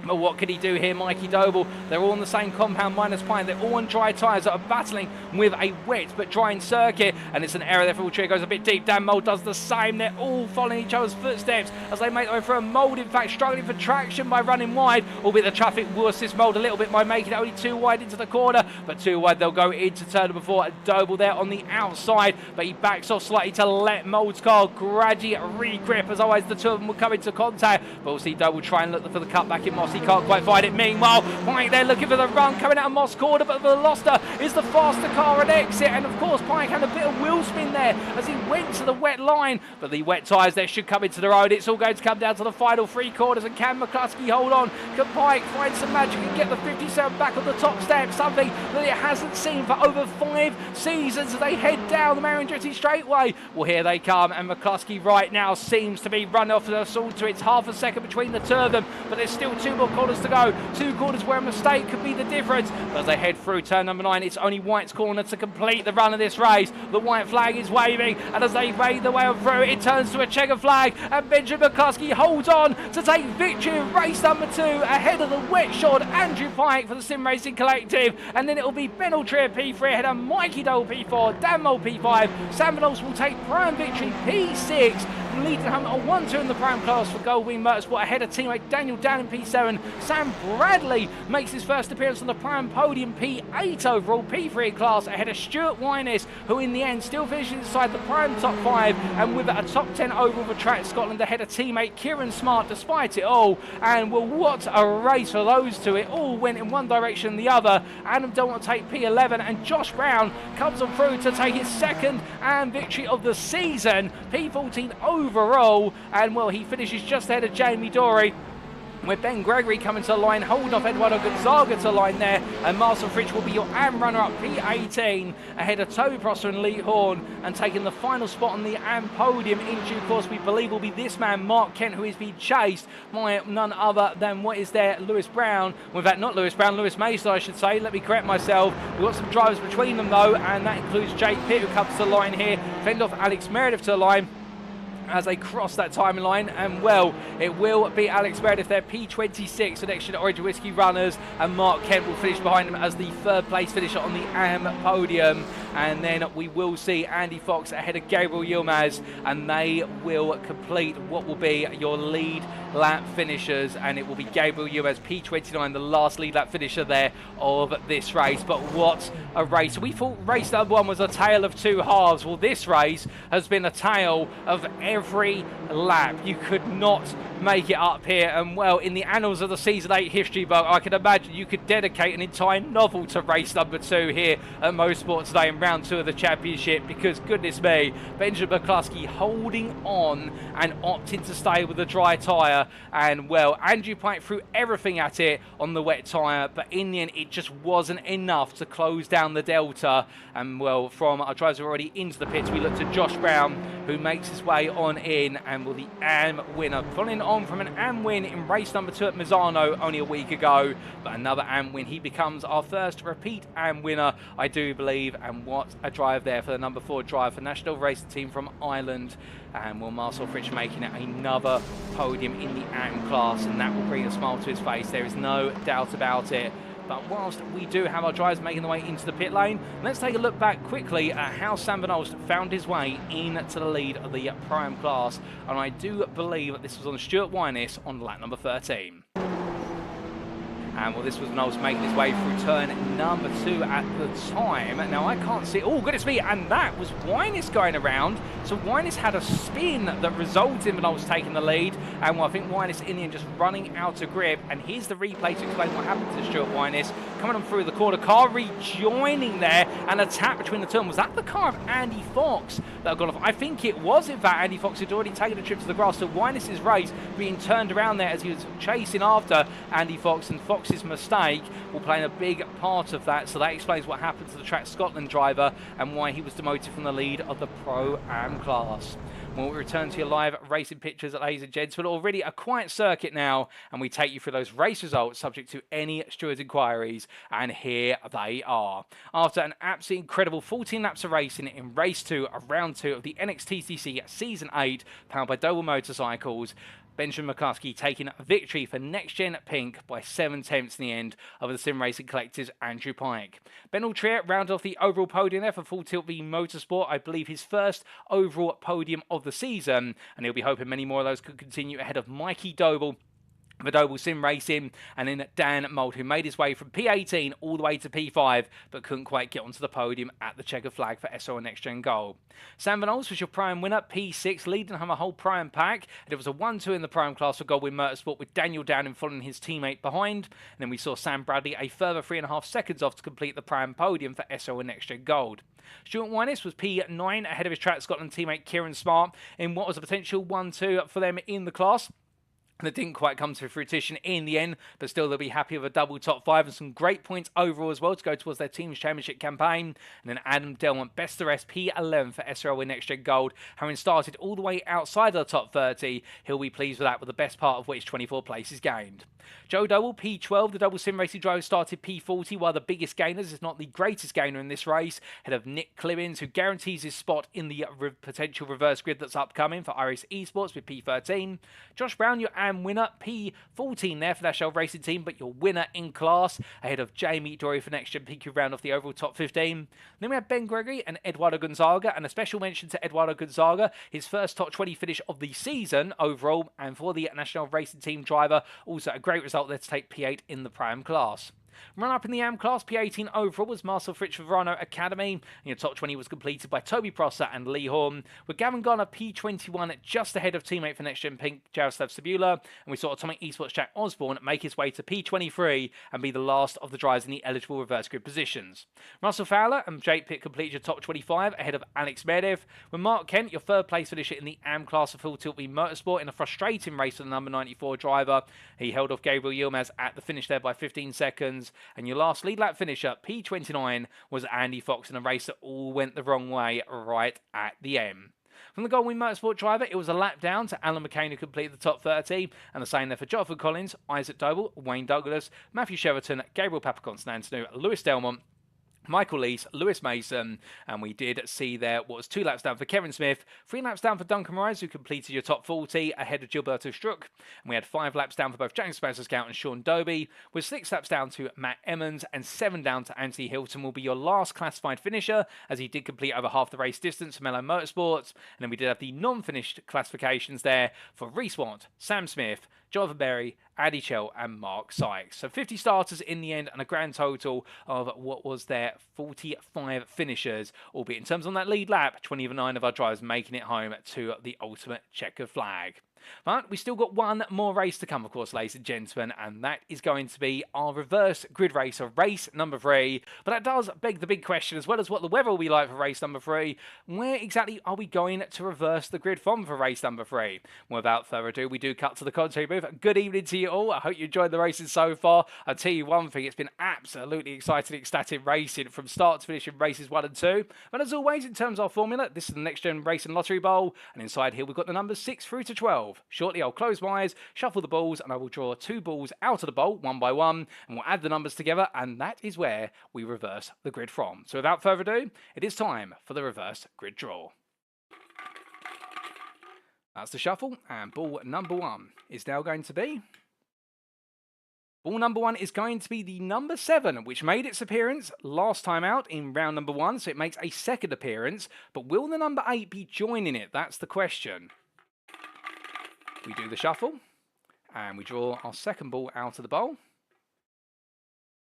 Speaker 1: But what can he do here, Mikey Doble? They're all on the same compound minus Pine. They're all on dry tyres that are battling with a wet but drying circuit. And it's an error there for Trier, goes a bit deep. Dan Mould does the same. They're all following each other's footsteps as they make their way through a Mould, in fact, struggling for traction by running wide. Albeit the traffic will assist Mould a little bit by making it only 2 wide into the corner. But 2 wide, they'll go into turn number 4. Doble there on the outside, but he backs off slightly to let Mould's car gradually re-grip, as always the two of them will come into contact. But we'll see Doble try and look for the cutback in Moss. He can't quite find it. Meanwhile, Pike there looking for the run coming out of Moss corner, but Veloster is the faster car at exit. And of course, Pike had a bit of wheel spin there as he went to the wet line. But the wet tyres there should come into the road. It's all going to come down to the final 3 corners. And can McCluskey hold on? Can Pike find some magic and get the 57 back on the top step? Something that it hasn't seen for over 5 seasons as they head down the Marion Andretti straightaway. Well, here they come. And McCluskey right now seems to be running off the salt to its half a second between the two of them. But there's still 2 more corners to go. 2 corners where a mistake could be the difference. But as they head through turn number 9, it's only White's corner to complete the run of this race. The white flag is waving, and as they raid the way through, it turns to a checker flag, and Benjamin McCluskey holds on to take victory in race number 2 ahead of the wet-shod Andrew Pike for the Sim Racing Collective. And then it will be Ben Trier P3 ahead of Mikey Doble P4, Dan Mould P5. Sam Van will take prime victory P6, leading home a 1-2 in the prime class for Goldwing Motorsport ahead of teammate Daniel Down in P7. Sam Bradley makes his first appearance on the prime podium, P8 overall, P3 class ahead of Stuart Wyness, who in the end still finishes inside the prime top 5 and with a top 10 overall for Track Scotland ahead of teammate Kieran Smart despite it all. And well, what a race for those two. It all went in one direction and the other. Adam don't want to take P11, and Josh Brown comes on through to take his second and victory of the season, P14 overall. And well, he finishes just ahead of Jamie Dory, with Ben Gregory coming to the line, holding off Eduardo Gonzaga to the line there, and Marcel Fritsch will be your AM runner-up, P18, ahead of Toby Prosser and Lee Horn, and taking the final spot on the AM podium in due course, we believe will be this man, Mark Kent, who is being chased by none other than what is there, Lewis Brown. Well, in fact, not Lewis Brown, Lewis Mason, I should say. Let me correct myself. We've got some drivers between them, though, and that includes Jake Pitt, who comes to the line here, fend off Alex Meredith to the line as they cross that timeline. And well, it will be Alex Meredith there, P26 for Next Gen Origin Whiskey runners, and Mark Kent will finish behind him as the 3rd place finisher on the AM podium. And then we will see Andy Fox ahead of Gabriel Yilmaz, and they will complete what will be your lead lap finishers, and it will be Gabriel Yilmaz, P29, the last lead lap finisher there of this race. But what a race. We thought race number 1 was a tale of 2 halves. Well, this race has been a tale of every lap. You could not make it up here, and well, in the annals of the Season 8 history book, I can imagine you could dedicate an entire novel to race number 2 here at Mosport today in round 2 of the championship, because goodness me, Benjamin McCluskey holding on and opting to stay with the dry tyre. And well, Andrew Pike threw everything at it on the wet tyre, but in the end it just wasn't enough to close down the delta. And well, from our drivers who are already into the pits, we look to Josh Brown, who makes his way on in and will the AM winner, following on from an AM win in race number 2 at Misano only a week ago. But another AM win, he becomes our first repeat AM winner, I do believe. And what a drive there for the number 4 drive for National Racing Team from Ireland. And will Marcel Fritsch making it another podium in the AM class, and that will bring a smile to his face, there is no doubt about it. But whilst we do have our drivers making their way into the pit lane, let's take a look back quickly at how Sam Van Olst found his way into the lead of the prime class. And I do believe that this was on Stuart Wyness on lap number 13. And well, this was when I was making his way through turn number 2 at the time. Now I can't see, oh goodness me, and that was Winus going around. So Winus had a spin that resulted in when I was taking the lead. And well, I think Winus in the end just running out of grip. And here's the replay to explain what happened to Stuart Winus. Coming on through the corner, car rejoining there, and a tap between the two. Was that the car of Andy Fox that had gone off? I think it was, in fact. Andy Fox had already taken a trip to the grass. So Winus' race being turned around there as he was chasing after Andy Fox, and Fox's mistake will play a big part of that. So that explains what happened to the Track Scotland driver and why he was demoted from the lead of the Pro-Am class. Well, we return to your live racing pictures, ladies and gents, but already a quiet circuit now, and we take you through those race results subject to any stewards' inquiries, and here they are. After an absolutely incredible 14 laps of racing in race 2 of round 2 of the NXTCC Season 8, powered by Doble Motorcycles, Benjamin McCluskey taking victory for Next Gen Pink by 7/10 in the end over the Sim Racing Collective's Andrew Pike. Ben Altrier rounded off the overall podium there for Full Tilt v Motorsport, I believe his first overall podium of the season, and he'll be hoping many more of those could continue ahead of Mikey Doble for Doble Sim Racing, and then Dan Mould, who made his way from P18 all the way to P5, but couldn't quite get onto the podium at the checkered flag for SO and Next Gen Gold. Sam Van Ols was your Prime winner, P6, leading home a whole Prime pack, and it was a 1-2 in the Prime class for Goldwyn Motorsport, with Daniel Downing following his teammate behind, and then we saw Sam Bradley a further 3.5 seconds off to complete the Prime podium for SO and Next Gen Gold. Stuart Winus was P9 ahead of his Track Scotland teammate Kieran Smart in what was a potential 1-2 for them in the class. And it didn't quite come to fruition in the end, but still they'll be happy with a double top 5 and some great points overall as well to go towards their team's championship campaign. And then Adam Delmont, best the rest, P11 for SRL in Next Gen Gold. Having started all the way outside of the top 30, he'll be pleased with that, with the best part of which 24 places gained. Joe Doble, P12, the Double Sim Racing driver, started P40, while the biggest gainers, if not the greatest gainer in this race, ahead of Nick Clibbins, who guarantees his spot in the potential reverse grid that's upcoming for iRacing Esports with P13. Josh Brown, your AM winner, P14 there for that Shell Racing team, but your winner in class, ahead of Jamie Dory for Next Gen PQ round off the overall top 15. Then we have Ben Gregory and Eduardo Gonzaga, and a special mention to Eduardo Gonzaga, his first top 20 finish of the season overall, and for the National Racing Team driver, also a great result there to take P8 in the Prime class. Run up in the AM class, P18 overall, was Marcel Fritsch for Verano Academy, and your top 20 was completed by Toby Prosser and Lee Horn, with Gavin Garner P21 just ahead of teammate for Next Gen Pink, Jaroslaw Cebula, and we saw Atomic Esports Jack Osborne make his way to P23 and be the last of the drivers in the eligible reverse grid positions. Russell Fowler and Jake Pitt completed your top 25 ahead of Alex Medev, with Mark Kent, your third place finisher in the AM class of Full Tilt v Motorsport, in a frustrating race for the number 94 driver. He held off Gabriel Yilmaz at the finish there by 15 seconds. And your last lead lap finisher, P29, was Andy Fox in a race that all went the wrong way right at the end. From the Goldwyn Motorsport driver, it was a lap down to Alan McCain, who completed the top 30, and the same there for Jonathan Collins, Isaac Doble, Wayne Douglas, Matthew Sheraton, Gabriel Papaconstantinu, Lewis Delmont, Michael Lees, Lewis Mason, and we did see there was 2 laps down for Kevin Smith, 3 laps down for Duncan Moraes, who completed your top 40 ahead of Gilberto Struck, and we had 5 laps down for both James Spencer-Scout and Sean Doby, with 6 laps down to Matt Emmons and 7 down to Anthony Hilton will be your last classified finisher, as he did complete over half the race distance for Mellow Motorsports, and then we did have the non-finished classifications there for Reese Watt, Sam Smith, Jonathan Berry, Addy Chell and Mark Sykes. So 50 starters in the end and a grand total of what was their 45 finishers, albeit in terms on that lead lap, 29 of our drivers making it home to the ultimate checkered flag. But we still got one more race to come, of course, ladies and gentlemen, and that is going to be our reverse grid race of race number 3. But that does beg the big question, as well as what the weather will be like for race number 3. Where exactly are we going to reverse the grid from for race number 3? Well, without further ado, we do cut to the commentary booth. Good evening to you all. I hope you enjoyed the racing so far. I'll tell you one thing, it's been absolutely exciting, ecstatic racing from start to finish in races 1 and 2. But as always, in terms of our formula, this is the Next Gen Racing Lottery Bowl, and inside here we've got the numbers 6 through to 12. Shortly, I'll close my eyes, shuffle the balls, and I will draw 2 balls out of the bowl, one by one, and we'll add the numbers together, and that is where we reverse the grid from. So without further ado, it is time for the reverse grid draw. That's the shuffle, and ball number 1 is now going to be... Ball number 1 is going to be the number 7, which made its appearance last time out in round number 1, so it makes a second appearance, but will the number 8 be joining it? That's the question. We do the shuffle, and we draw our second ball out of the bowl.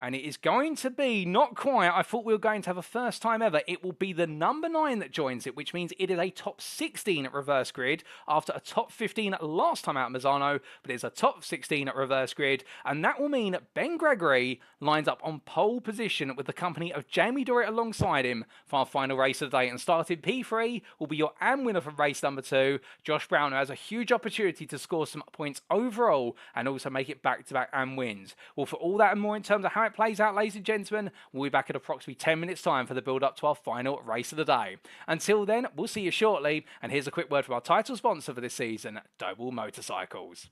Speaker 1: And it is going to be, not quite, I thought we were going to have a first time ever. It will be the number 9 that joins it, which means it is a top 16 at reverse grid after a top 15 last time out at Misano, but it's a top 16 at reverse grid. And that will mean Ben Gregory lines up on pole position with the company of Jamie Dorrit alongside him for our final race of the day. And starting P3 will be your AM winner for race number 2, Josh Brown, who has a huge opportunity to score some points overall and also make it back-to-back AM wins. Well, for all that and more in terms of how it plays out, ladies and gentlemen, we'll be back in approximately 10 minutes time for the build up to our final race of the day. Until then, we'll see you shortly, and here's a quick word from our title sponsor for this season, Doble Motorcycles.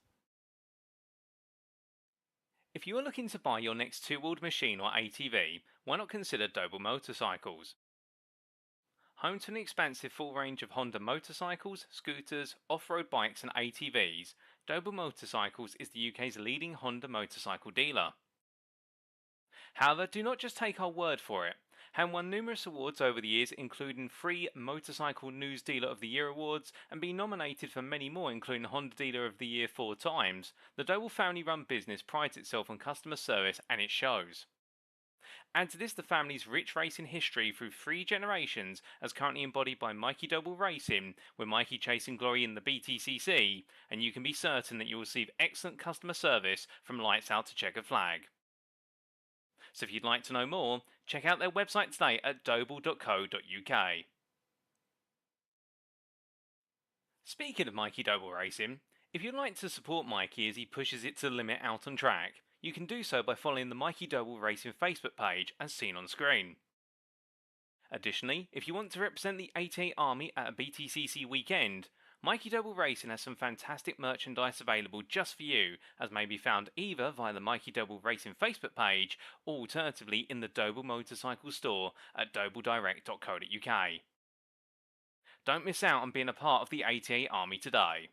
Speaker 1: If you are looking to buy your next two-wheeled machine or ATV, why not consider Doble Motorcycles? Home to an expansive full range of Honda motorcycles, scooters, off-road bikes and ATVs, Doble Motorcycles is the UK's leading Honda motorcycle dealer. However, do not just take our word for it. Having won numerous awards over the years, including 3 Motorcycle News Dealer of the Year awards, and being nominated for many more, including Honda Dealer of the Year 4 times, the Doble family-run business prides itself on customer service, and it shows. Add to this the family's rich racing history through 3 generations, as currently embodied by Mikey Doble Racing, with Mikey chasing glory in the BTCC, and you can be certain that you will receive excellent customer service from lights out to checkered flag. So if you'd like to know more, check out their website today at doble.co.uk. Speaking of Mikey Doble Racing, if you'd like to support Mikey as he pushes it to the limit out on track, you can do so by following the Mikey Doble Racing Facebook page as seen on screen. Additionally, if you want to represent the 88 Army at a BTCC weekend, Mikey Doble Racing has some fantastic merchandise available just for you, as may be found either via the Mikey Doble Racing Facebook page or alternatively in the Doble Motorcycle store at dobledirect.co.uk. Don't miss out on being a part of the 88 Army today.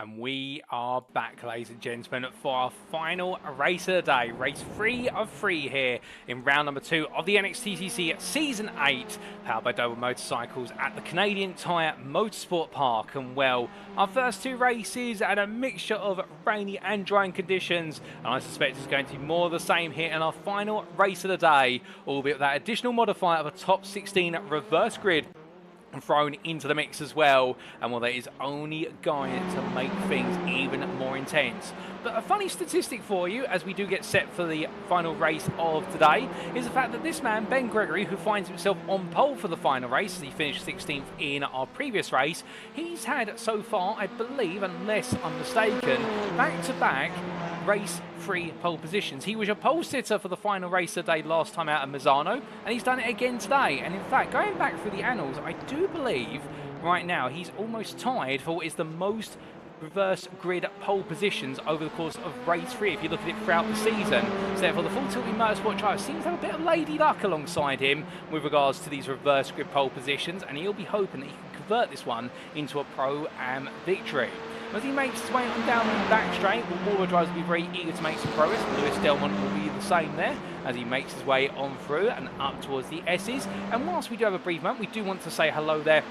Speaker 1: And we are back, ladies and gentlemen, for our final race of the day. Race 3 of 3 here in round number 2 of the NXTCC Season 8, powered by Doble Motorcycles at the Canadian Tire Motorsport Park. And well, our first 2 races had a mixture of rainy and drying conditions, and I suspect it's going to be more of the same here in our final race of the day, albeit with that additional modifier of a top 16 reverse grid thrown into the mix as well, and well, that is only going to make things even more intense. But a funny statistic for you as we do get set for the final race of today is the fact that this man, Ben Gregory, who finds himself on pole for the final race as he finished 16th in our previous race, he's had so far, I believe, unless I'm mistaken, back-to-back race 3 pole positions. He was your pole sitter for the final race of the day last time out at Misano, and he's done it again today. And in fact, going back through the annals, I do believe right now he's almost tied for what is the most reverse grid pole positions over the course of race 3 if you look at it throughout the season. So therefore the full tilting motorsport driver seems to have a bit of lady luck alongside him with regards to these reverse grid pole positions, and he'll be hoping that he can convert this one into a Pro-Am victory. As he makes his way on down the back straight, all the drivers will be very eager to make some progress. Lewis Delmont will be the same there as he makes his way on through and up towards the S's. And whilst we do have a brief moment, we do want to say hello there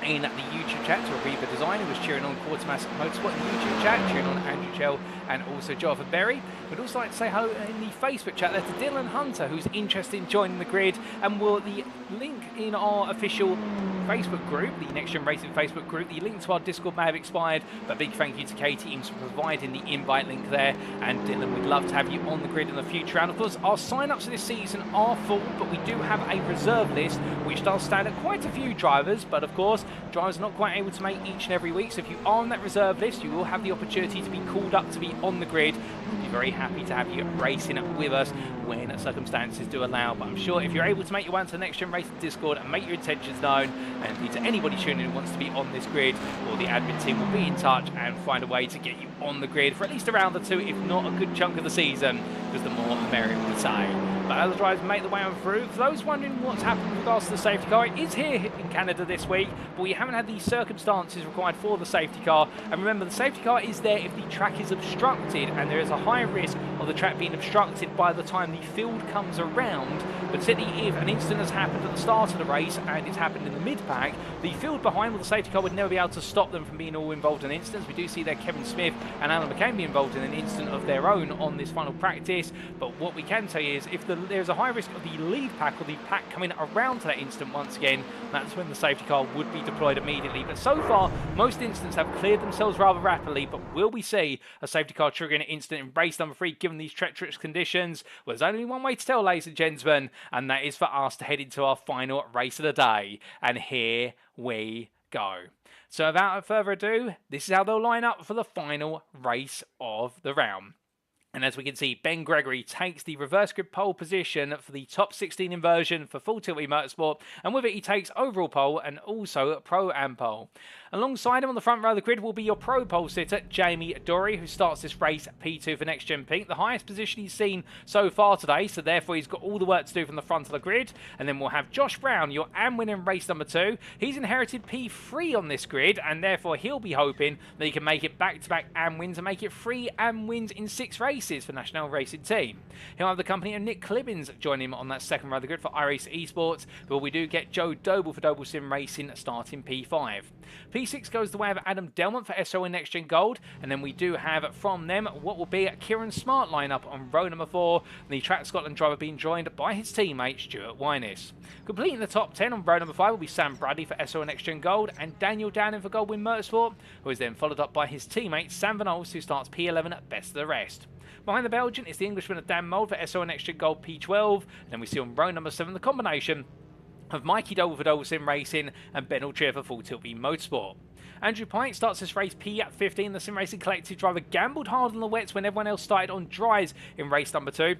Speaker 1: in the YouTube chat to Aviva Design, who was cheering on Quartermass Motorsport in the YouTube chat, cheering on Andrew Chell and also Jonathan Berry. We'd also like to say hello in the Facebook chat there to Dylan Hunter, who's interested in joining the grid, and will the link in our official Facebook group, the Next Gen Racing Facebook group, the link to our Discord may have expired, but big thank you to Katie Eames for providing the invite link there. And Dylan, we'd love to have you on the grid in the future. And of course, our sign-ups for this season are full, but we do have a reserve list, which does stand at quite a few drivers, but of course, drivers are not quite able to make each and every week. So if you are on that reserve list, you will have the opportunity to be called up to be on the grid. We'll be very happy to have you racing with us when circumstances do allow. But I'm sure if you're able to make your way onto the Next Gen Racing Discord and make your intentions known, and indeed to anybody tuning in who wants to be on this grid, or the admin team will be in touch and find a way to get you on the grid for at least a round or 2, if not a good chunk of the season, because the more the merrier we say. But as the drivers make the way on through, for those wondering what's happened with regards to the safety car, it is here in Canada this week, but we haven't had the circumstances required for the safety car. And remember, the safety car is there if the track is obstructed, and there is a high risk of the track being obstructed by the time the field comes around. But certainly if an incident has happened at the start of the race and it's happened in the mid-pack, the field behind with the safety car would never be able to stop them from being all involved in incidents. We do see there Kevin Smith and Alan McCain be involved in an incident of their own on this final practice. But what we can tell you is if there's a high risk of the lead pack or the pack coming around to that incident once again, that's when the safety car would be deployed immediately. But so far, most incidents have cleared themselves rather rapidly. But will we see a safety car triggering an incident in race number 3 given these treacherous conditions? Well, there's only one way to tell, ladies and gentlemen, and that is for us to head into our final race of the day. And here we go. So without further ado, this is how they'll line up for the final race of the round. And as we can see, Ben Gregory takes the reverse grid pole position for the top 16 inversion for Full Tilt Motorsport, and with it he takes overall pole and also Pro-Am pole. Alongside him on the front row of the grid will be your Pro pole sitter, Jamie Dory, who starts this race P2 for Next Gen Pink, the highest position he's seen so far today, so therefore he's got all the work to do from the front of the grid. And then we'll have Josh Brown, your Am winner in race number 2. He's inherited P3 on this grid, and therefore he'll be hoping that he can make it back-to-back Am wins and make it 3 Am wins in 6 races for National Racing Team. He'll have the company of Nick Clibbins joining him on that second row of the grid for iRacing Esports, but we do get Joe Doble for Doble Sim Racing starting P5. P6 goes the way of Adam Delmont for SO and Next Gen Gold, and then we do have from them what will be a Kieran Smart lineup on row number 4, the Track Scotland driver being joined by his teammate Stuart Winess. Completing the top 10 on row number 5 will be Sam Bradley for SO and Next Gen Gold and Daniel Downing for Goldwyn Motorsport, who is then followed up by his teammate Sam Van Ols, who starts P11 at best of the rest. Behind the Belgian is the Englishman Dan Mould for SO and Next Gen Gold P12, and then we see on row number 7 the combination of Mikey Doble for Doble Sim Racing and Ben Altrier for Full Tilt Motorsport. Andrew Pike starts this race P15. The Sim Racing Collective driver gambled hard on the wets when everyone else started on dries in race number 2.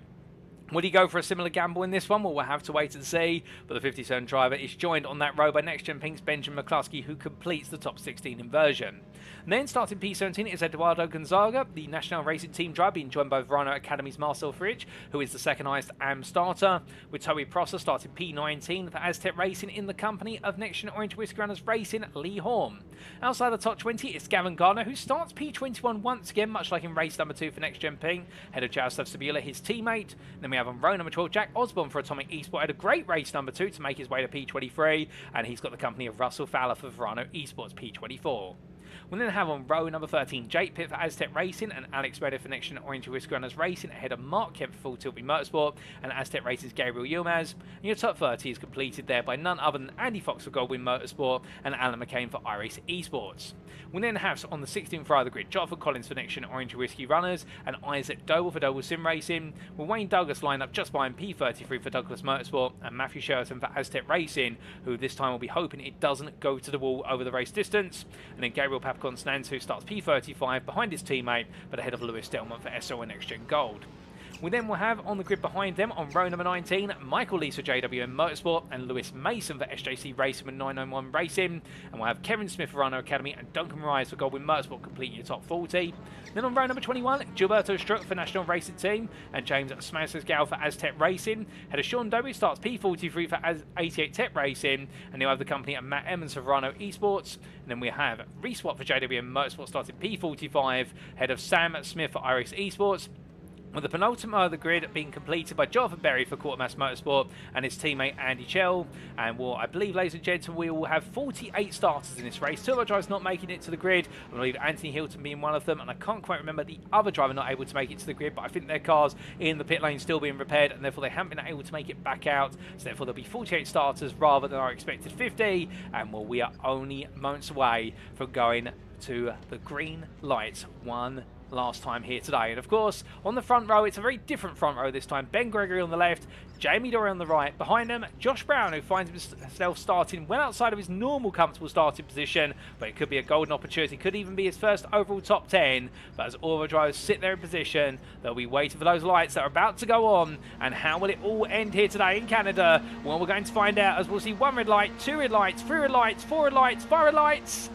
Speaker 1: Would he go for a similar gamble in this one? Well, we'll have to wait and see. But the 57 driver is joined on that row by Next Gen Pink's Benjamin McCluskey, who completes the top 16 inversion. And then starting P17 is Eduardo Gonzaga, the National Racing Team driver, being joined by Verano Academy's Marcel Fridge, who is the second highest AM starter, with Toby Prosser starting P19 for Aztec Racing in the company of Next Gen Orange Whiskey Runners Racing Lee Horn. Outside the top 20, it's Gavin Gardner, who starts P21 once again, much like in race number 2 for NXTGEN Ping, ahead of Jaroslaw Cebula, his teammate. Then we have on row number 12, Jack Osborne for Atomic Esports, had a great race number 2 to make his way to P23, and he's got the company of Russell Fowler for Verano Esports P24. We'll then have on row number 13, Jake Pitt for Aztec Racing and Alex Redder for NXTGEN Orange Whiskey Runners Racing, ahead of Mark Kemp for Full Tilt Motorsport and Aztec Racing's Gabriel Yilmaz. And your top 30 is completed there by none other than Andy Fox for Goldwyn Motorsport and Alan McCain for iRacing Esports. We'll then have on the 16th row of the grid, Jonathan Collins for NXTGEN Orange Whiskey Runners and Isaac Doble for Doble Sim Racing, with Wayne Douglas lined up just behind P33 for Douglas Motorsport and Matthew Sheraton for Aztec Racing, who this time will be hoping it doesn't go to the wall over the race distance. And then Gabriel Papacon-Stans, who starts P35 behind his teammate, but ahead of Lewis Delman for SO and NXTGEN Gold. We then will have on the grid behind them, on row number 19, Michael Lees for JWM Motorsport and Lewis Mason for SJC Racing with 991 Racing. And we'll have Kevin Smith for Rhino Academy and Duncan Rise for Goldwyn Motorsport completing your top 40. Then on row number 21, Gilberto Struck for National Racing Team and James Smansers-Gal for Aztec Racing. Head of Sean Dobie starts P43 for 88 Tech Racing, and you'll have the company of Matt Emmons for Rhino Esports. And then we have Reese Watt for JWM Motorsport starting P45, head of Sam Smith for iRacing Esports, with the penultimate of the grid being completed by Jonathan Berry for Quartermass Motorsport and his teammate Andy Chell. And I believe, ladies and gentlemen, we will have 48 starters in this race. 2 other drivers not making it to the grid. I believe Anthony Hilton being one of them, and I can't quite remember the other driver not able to make it to the grid, but I think their car's in the pit lane still being repaired, and therefore they haven't been able to make it back out. So therefore there'll be 48 starters rather than our expected 50, and we are only moments away from going to the green lights one last time here today. And of course, on the front row, it's a very different front row this time. Ben Gregory on the left, Jamie Dory on the right. Behind them, Josh Brown, who finds himself starting well outside of his normal comfortable starting position, but it could be a golden opportunity, could even be his first overall top 10. But as all the drivers sit there in position, they'll be waiting for those lights that are about to go on. And how will it all end here today in Canada? Well, we're going to find out, as we'll see 1 red light, 2 red lights, 3 red lights, 4 red lights, 5 red lights.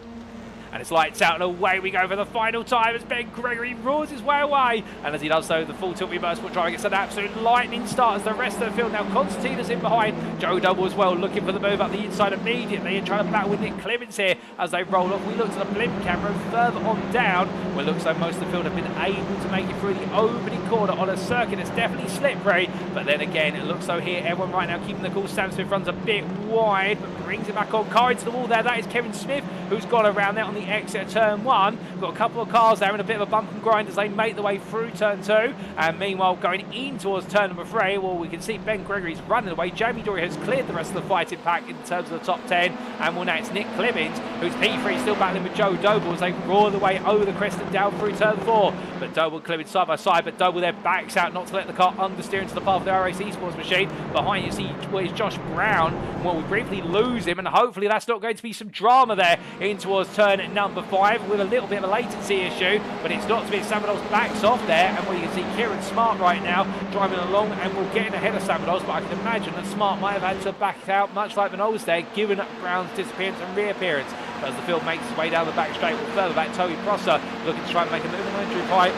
Speaker 1: And it's lights out and away we go for the final time as Ben Gregory roars his way away. And as he does so, the Full Tilt Motorsport driver gets an absolute lightning start as the rest of the field. Now Constantina's in behind. Joe Doble as well, looking for the move up the inside immediately and trying to battle with Nick Clements here as they roll off. We looked at the blimp camera further on down, where it looks like most of the field have been able to make it through the opening corner on a circuit that's definitely slippery. But then again, it looks so here, everyone right now keeping the cool. Sam Smith runs a bit wide, but brings it back on. Car into the wall there. That is Kevin Smith, who's gone around there on the exit of turn 1. Got a couple of cars there in a bit of a bump and grind as they make their way through turn 2. And meanwhile, going in towards turn number 3, well, we can see Ben Gregory's running away. Jamie Dory has cleared the rest of the fighting pack in terms of the top 10. And well, now it's Nick Clemens, who's P3, still battling with Joe Doble as they roar the way over the crest and down through turn 4. But Doble and Clemens side by side, but Doble there backs out not to let the car understeer into the path of the iRacing Esports machine. Behind you see where is Josh Brown. Well, we briefly lose him, and hopefully that's not going to be some drama there in towards turn number 5 with a little bit of a latency issue, but it's not to be. Samados backs off there, and well, you can see Kieran Smart right now driving along and we're getting ahead of Samados, but I can imagine that Smart might have had to back out much like Van Ols there, given Brown's disappearance and reappearance. But as the field makes its way down the back straight, well, further back, Toby Prosser looking to try and make a move on the entry pipe.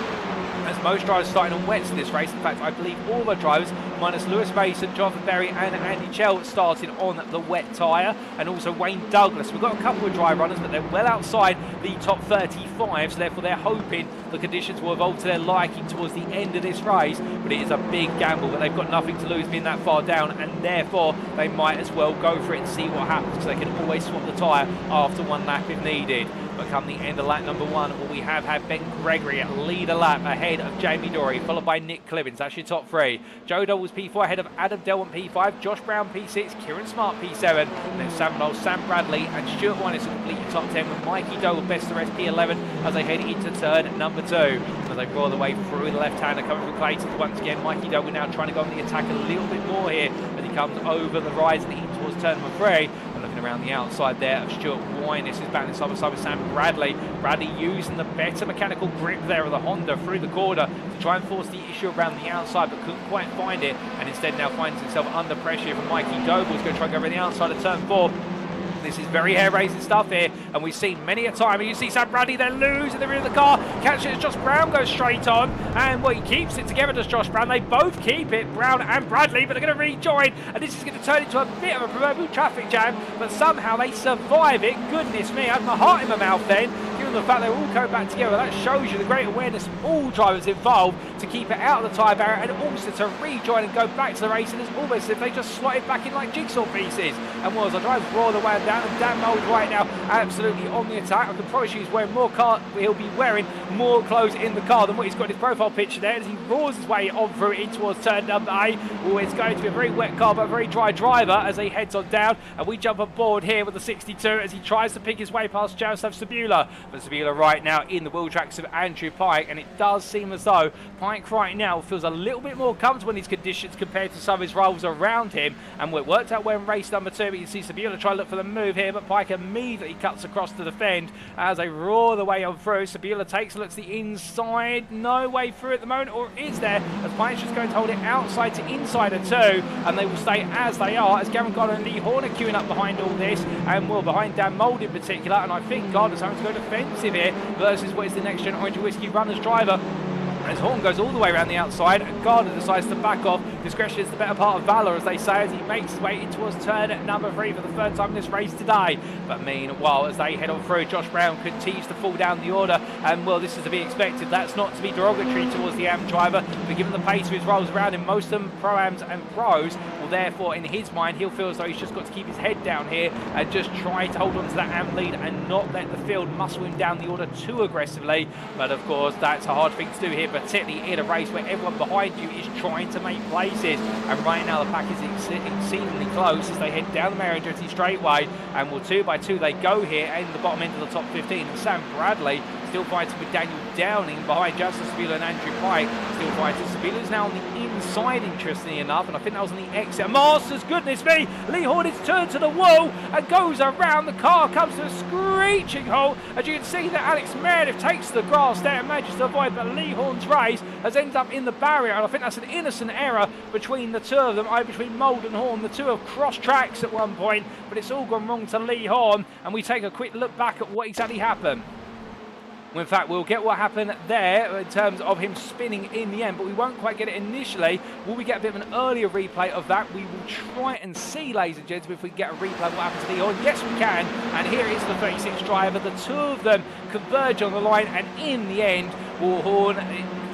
Speaker 1: As most drivers starting on wets in this race. In fact, I believe all the drivers, minus Lewis Mason, Jonathan Berry and Andy Chell, started on the wet tyre, and also Wayne Douglas. We've got a couple of dry runners, but they're well outside the top 35, so therefore they're hoping the conditions will evolve to their liking towards the end of this race. But it is a big gamble, but they've got nothing to lose being that far down, and therefore they might as well go for it and see what happens, because they can always swap the tyre after one lap if needed. But come the end of lap number 1, well, we have had Ben Gregory lead a lap ahead of Jamie Dory, followed by Nick Clemens. That's your top 3. Joe Doble's P4 ahead of Adam Delwin P5, Josh Brown P6, Kieran Smart P7, and then Sam Knowles, Sam Bradley and Stuart Winers to complete your top 10 with Mikey Doble best the rest P11 as they head into turn number 2. As they roll the way through the left-hander coming from Clayton once again. Mikey Doble now trying to go on the attack a little bit more here as he comes over the rise and in towards turn number 3. Looking around the outside there of Stuart Winers, who's battling side by side with Sam Bradley. Bradley using the better mechanical grip there of the Honda through the corner to try and force the issue around the outside, but couldn't quite find it, and instead now finds himself under pressure from Mikey Doble, who's going to try and go around the outside of turn 4. This is very hair-raising stuff here, and we've seen many a time. And you see Sam Bradley then lose in the rear of the car. Catch it as Josh Brown goes straight on, and well, he keeps it together, does Josh Brown. They both keep it, Brown and Bradley, but they're going to rejoin, and this is going to turn into a bit of a proverbial traffic jam, but somehow they survive it. Goodness me, I had my heart in my mouth then, given the fact they're all going back together. That shows you the great awareness of all drivers involved to keep it out of the tyre barrier and also to rejoin and go back to the race, and it's almost as if they just slotted back in like jigsaw pieces. And well, as I drive roar the way down, and Dan Mould right now absolutely on the attack. I can promise you he's wearing more car, he'll be wearing more clothes in the car than what he's got in his profile picture there, as he roars his way on through in towards turn number 8. Oh, it's going to be a very wet car but a very dry driver as he heads on down, and we jump on board here with the 62 as he tries to pick his way past Jaroslaw Cebula. But Cebula right now in the wheel tracks of Andrew Pike, and it does seem as though Pike right now feels a little bit more comfortable in these conditions compared to some of his rivals around him, and it worked out well in race number 2. But you see Cebula try to look for the move here, but Pike immediately cuts across to defend as they roar the way on through. Cebula takes a look to the inside, no way through at the moment, or is there, as Pike's just going to hold it outside to inside of 2, and they will stay as they are, as Gavin Goddard and Lee Horn are queuing up behind all this, and well, behind Dan Mould in particular, and I think Goddard's having to go defensive here versus what is the next gen Orange Whiskey Runners driver. As Horn goes all the way around the outside, and Gardner decides to back off. Discretion is the better part of valour, as they say, as he makes his way in towards turn at number 3 for the third time in this race today. But meanwhile, as they head on through, Josh Brown continues to fall down the order, and well, this is to be expected. That's not to be derogatory towards the AM driver, but given the pace of his rolls around him, most of them pro-ams and pros, well, therefore, in his mind, he'll feel as though he's just got to keep his head down here and just try to hold on to that AM lead and not let the field muscle him down the order too aggressively. But of course, that's a hard thing to do here, particularly in a race where everyone behind you is trying to make places. And right now the pack is exceedingly close as they head down the Mary Andretti straightway, and well, 2 by 2 they go here in the bottom end of the top 15, and Sam Bradley still fighting with Daniel Downing behind Jaroslaw Cebula and Andrew Pike, still fighting. Cebula's now on the inside, interestingly enough, and I think that was on the exit. Masters, goodness me, Lee Horn is turned to the wall and goes around. The car comes to a screeching halt, as you can see that Alex Meredith takes the grass there and manages to avoid, but Lee Horn's race has ended up in the barrier, and I think that's an innocent error between the two of them, between Mould and Horn. The two have crossed tracks at one point, but it's all gone wrong to Lee Horn, and we take a quick look back at what exactly happened. Well, in fact, we'll get what happened there in terms of him spinning in the end, but we won't quite get it initially. Will we get a bit of an earlier replay of that? We will try and see, ladies and gentlemen, if we can get a replay of what happened to Lee Horn. Yes, we can. And here is the 36 driver. The two of them converge on the line, and in the end, Horn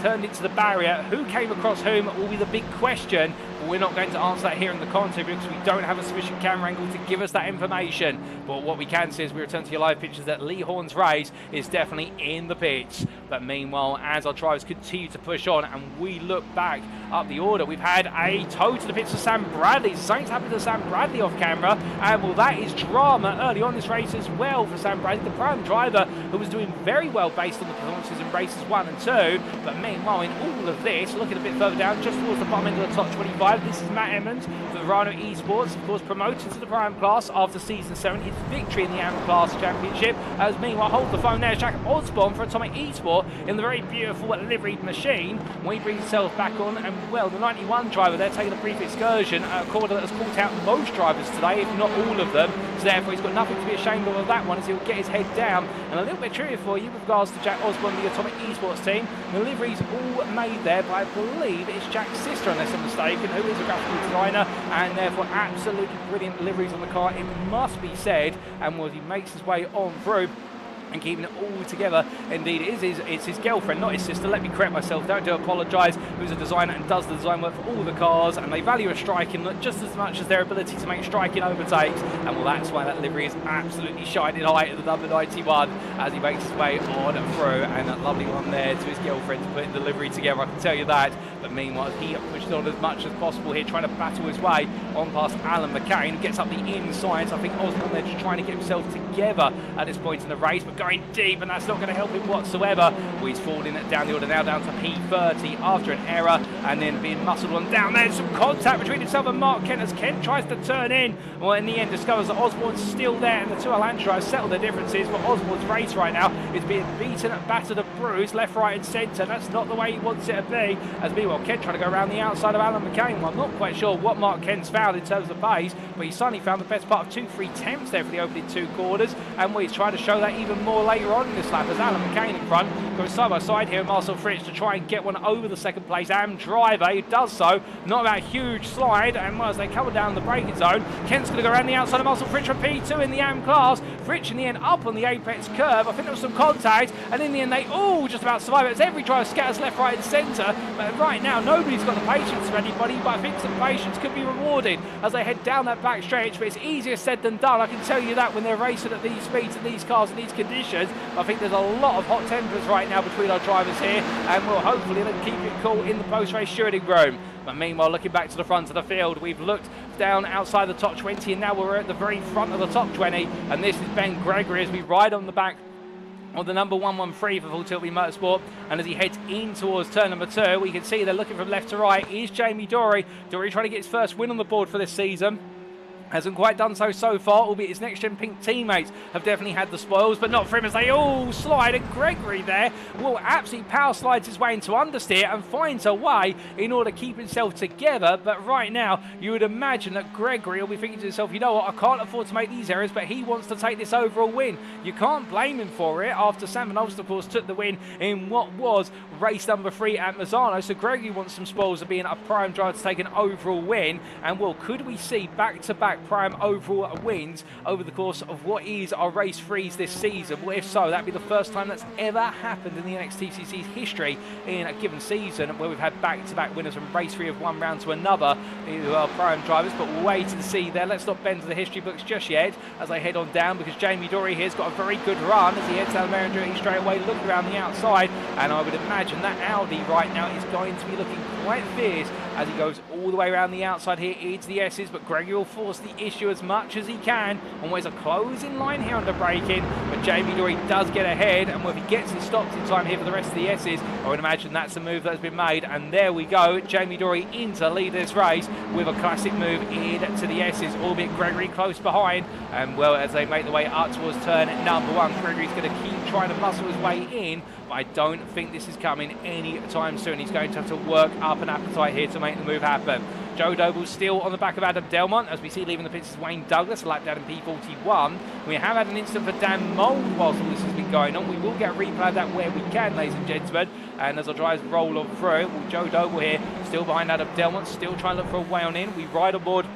Speaker 1: turned into the barrier. Who came across whom will be the big question. But we're not going to answer that here in the content because we don't have a sufficient camera angle to give us that information. But what we can see as we return to your live pictures that Lee Horn's race is definitely in the pits. But meanwhile, as our drivers continue to push on and we look back up the order, we've had a tow to the pits for Sam Bradley. Something's happened to Sam Bradley off camera, and well, that is drama early on this race as well for Sam Bradley, the prime driver who was doing very well based on the performances in races 1 and 2. But meanwhile, in all of this, looking a bit further down, just towards the bottom end of the top 25, this is Matt Emmons for Rhino Esports, of course promoted to the Prime class after season 7, his victory in the AM class championship. As meanwhile, hold the phone there, Jack Osborne for Atomic Esport in the very beautiful liveried machine. When he brings himself back on, and well, the 91 driver there taking a brief excursion, a corner that has caught out most drivers today, if not all of them. So therefore, he's got nothing to be ashamed of that one, as he'll get his head down. And a little bit trivia for you with regards to Jack Osborne, the Atomic Esports team. The livery's all made there, but I believe it's Jack's sister, unless I'm mistaken, who is a graphical designer, and therefore absolutely brilliant liveries on the car, it must be said. And as he makes his way on through and keeping it all together, indeed it's his girlfriend, not his sister. Let me correct myself, don't do apologise, who's a designer and does the design work for all the cars, and they value a striking look just as much as their ability to make striking overtakes. And well, that's why that livery is absolutely shining high at the number 91 as he makes his way on through, and that lovely one there to his girlfriend to put the livery together, I can tell you that. But meanwhile, he pushed on as much as possible here, trying to battle his way on past Alan McCain, gets up the inside. So I think Osborne there just trying to get himself together at this point in the race, but going deep, and that's not going to help him whatsoever. Well, he's falling down the order now, down to P30 after an error, and then being muscled on down. There's some contact between himself and Mark Kent as Kent tries to turn in. Well, in the end, discovers that Osborne's still there, and the two Alan drivers settle their differences. But Osborne's race right now is being beaten, battered, and bruised left, right, and centre. That's not the way he wants it to be. As meanwhile, Well, Ken trying to go around the outside of Alan McCain. Well, I'm not quite sure what Mark Ken's found in terms of pace, but he's suddenly found the best part of 2-3 tenths there for the opening 2 quarters, and he's trying to show that even more later on in this lap as Alan McCain in front goes side by side here with Marcel Fritsch to try and get one over the second place AM driver. He does so, not that huge slide, and as they come down the braking zone, Ken's going to go around the outside of Marcel Fritsch for P2 in the AM class. Fritsch in the end up on the apex curve. I think there was some contact, and in the end they all just about survive. It's every driver scatters left, right and centre, but right now nobody's got the patience for anybody, but I think some patience could be rewarded as they head down that back stretch, but it's easier said than done. I can tell you that when they're racing at these speeds and these cars and these conditions. I think there's a lot of hot tempers right now between our drivers here, and we'll hopefully keep it cool in the post-race stewarding room. But meanwhile, looking back to the front of the field, we've looked down outside the top 20, and now we're at the very front of the top 20, and this is Ben Gregory as we ride on the back on the number 113 for Full Tilt Motorsport, and as he heads in towards turn number 2, we can see they're looking from left to right. Is Jamie Dory trying to get his first win on the board for this season. Hasn't quite done so far, albeit his next-gen pink teammates have definitely had the spoils, but not for him as they all slide, and Gregory there will absolutely power slides his way into understeer and finds a way in order to keep himself together. But right now, you would imagine that Gregory will be thinking to himself, you know what, I can't afford to make these errors, but he wants to take this overall win. You can't blame him for it after Sam Van Olst, of course, took the win in what was race number 3 at Misano. So Gregory wants some spoils of being a prime driver to take an overall win, and well, could we see back-to-back prime overall wins over the course of what is our race 3s this season? Well, if so, that'd be the first time that's ever happened in the NXTCC's history in a given season, where we've had back-to-back winners from race 3 of one round to another who are prime drivers. But we'll wait and see there. Let's not bend to the history books just yet as they head on down, because Jamie Dory here's got a very good run as he heads down Merringer straight away, look around the outside, and I would imagine that Audi right now is going to be looking quite fierce as he goes all the way around the outside here into the S's. But Gregory will force the issue as much as he can. Always a closing line here under braking, but Jamie Dory does get ahead, and if he gets his stops in time here for the rest of the S's, I would imagine that's the move that has been made. And there we go, Jamie Dory in to lead this race with a classic move into the S's, albeit Gregory close behind. And well, as they make their way up towards turn number 1, Gregory's going to keep trying to muscle his way in, but I don't think this is coming any time soon. He's going to have to work up an appetite here to make the move happen. Joe Doble still on the back of Adam Delmont, as we see leaving the pits is Wayne Douglas, a lap down in P41. We have had an incident for Dan Mould whilst all this has been going on. We will get a replay of that where we can, ladies and gentlemen. And as our drivers roll on through, well, Joe Doble here still behind Adam Delmont, still trying to look for a way on in. We ride on board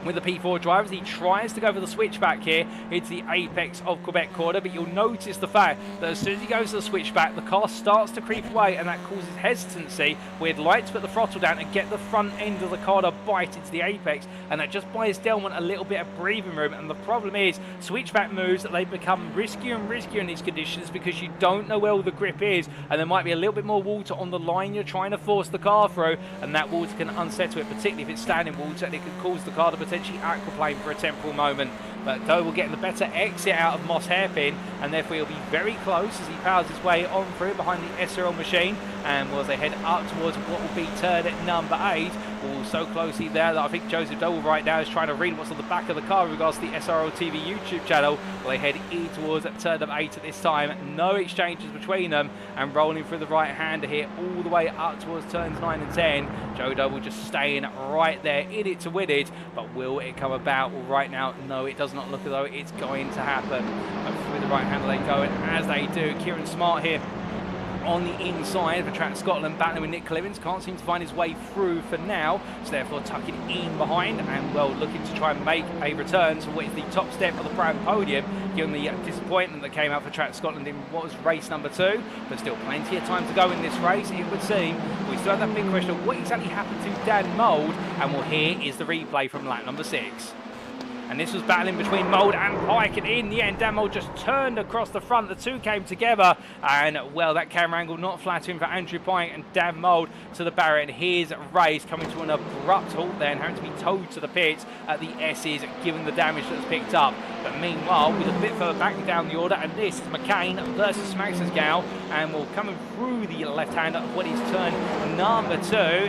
Speaker 1: with the P4 drivers. He tries to go for the switchback here into the apex of Quebec quarter, but you'll notice the fact that as soon as he goes to the switchback, the car starts to creep away, and that causes hesitancy where he'd like to put the throttle down and get the front end of the car to bite into the apex, and that just buys Delmont a little bit of breathing room. And the problem is switchback moves, that they become riskier and riskier in these conditions because you don't know where all the grip is, and there might be a little bit more water on the line you're trying to force the car through, and that water can unsettle it, particularly if it's standing water, and it can cause the car to potentially aquaplane for a temporal moment. But Doble getting the better exit out of Moss Hairpin, and therefore he'll be very close as he powers his way on through behind the SRL machine. And as they head up towards what will be turn at number 8, so closely there that I think Joseph Doble right now is trying to read what's on the back of the car with regards to the SRL TV YouTube channel. Well, they head in towards turn number 8 at this time. No exchanges between them, and rolling through the right-hander here all the way up towards turns 9 and 10. Joe Doble just staying right there in it to win it, but will it come about? Well, right now, no, it does not look as though it's going to happen. But through the right-hander they go, and as they do, Kieran Smart here on the inside for Track Scotland, battling with Nick Clemens. Can't seem to find his way through for now, so therefore tucking in behind, and well, looking to try and make a return to what is the top step of the prime podium, given the disappointment that came out for Track Scotland in what was race number 2. But still plenty of time to go in this race, it would seem. We still have that big question of what exactly happened to Dan Mould, and well, here is the replay from lap number 6. And this was battling between Mould and Pike, and in the end, Dan Mould just turned across the front. The two came together, and well, that camera angle not flattering for Andrew Pike and Dan Mould to the barrier. And his race coming to an abrupt halt there and having to be towed to the pits at the S's, given the damage that's picked up. But meanwhile, we're a bit further back down the order, and this is McCain versus Smagsensgow, and we're coming through the left-hander of what is turn number 2.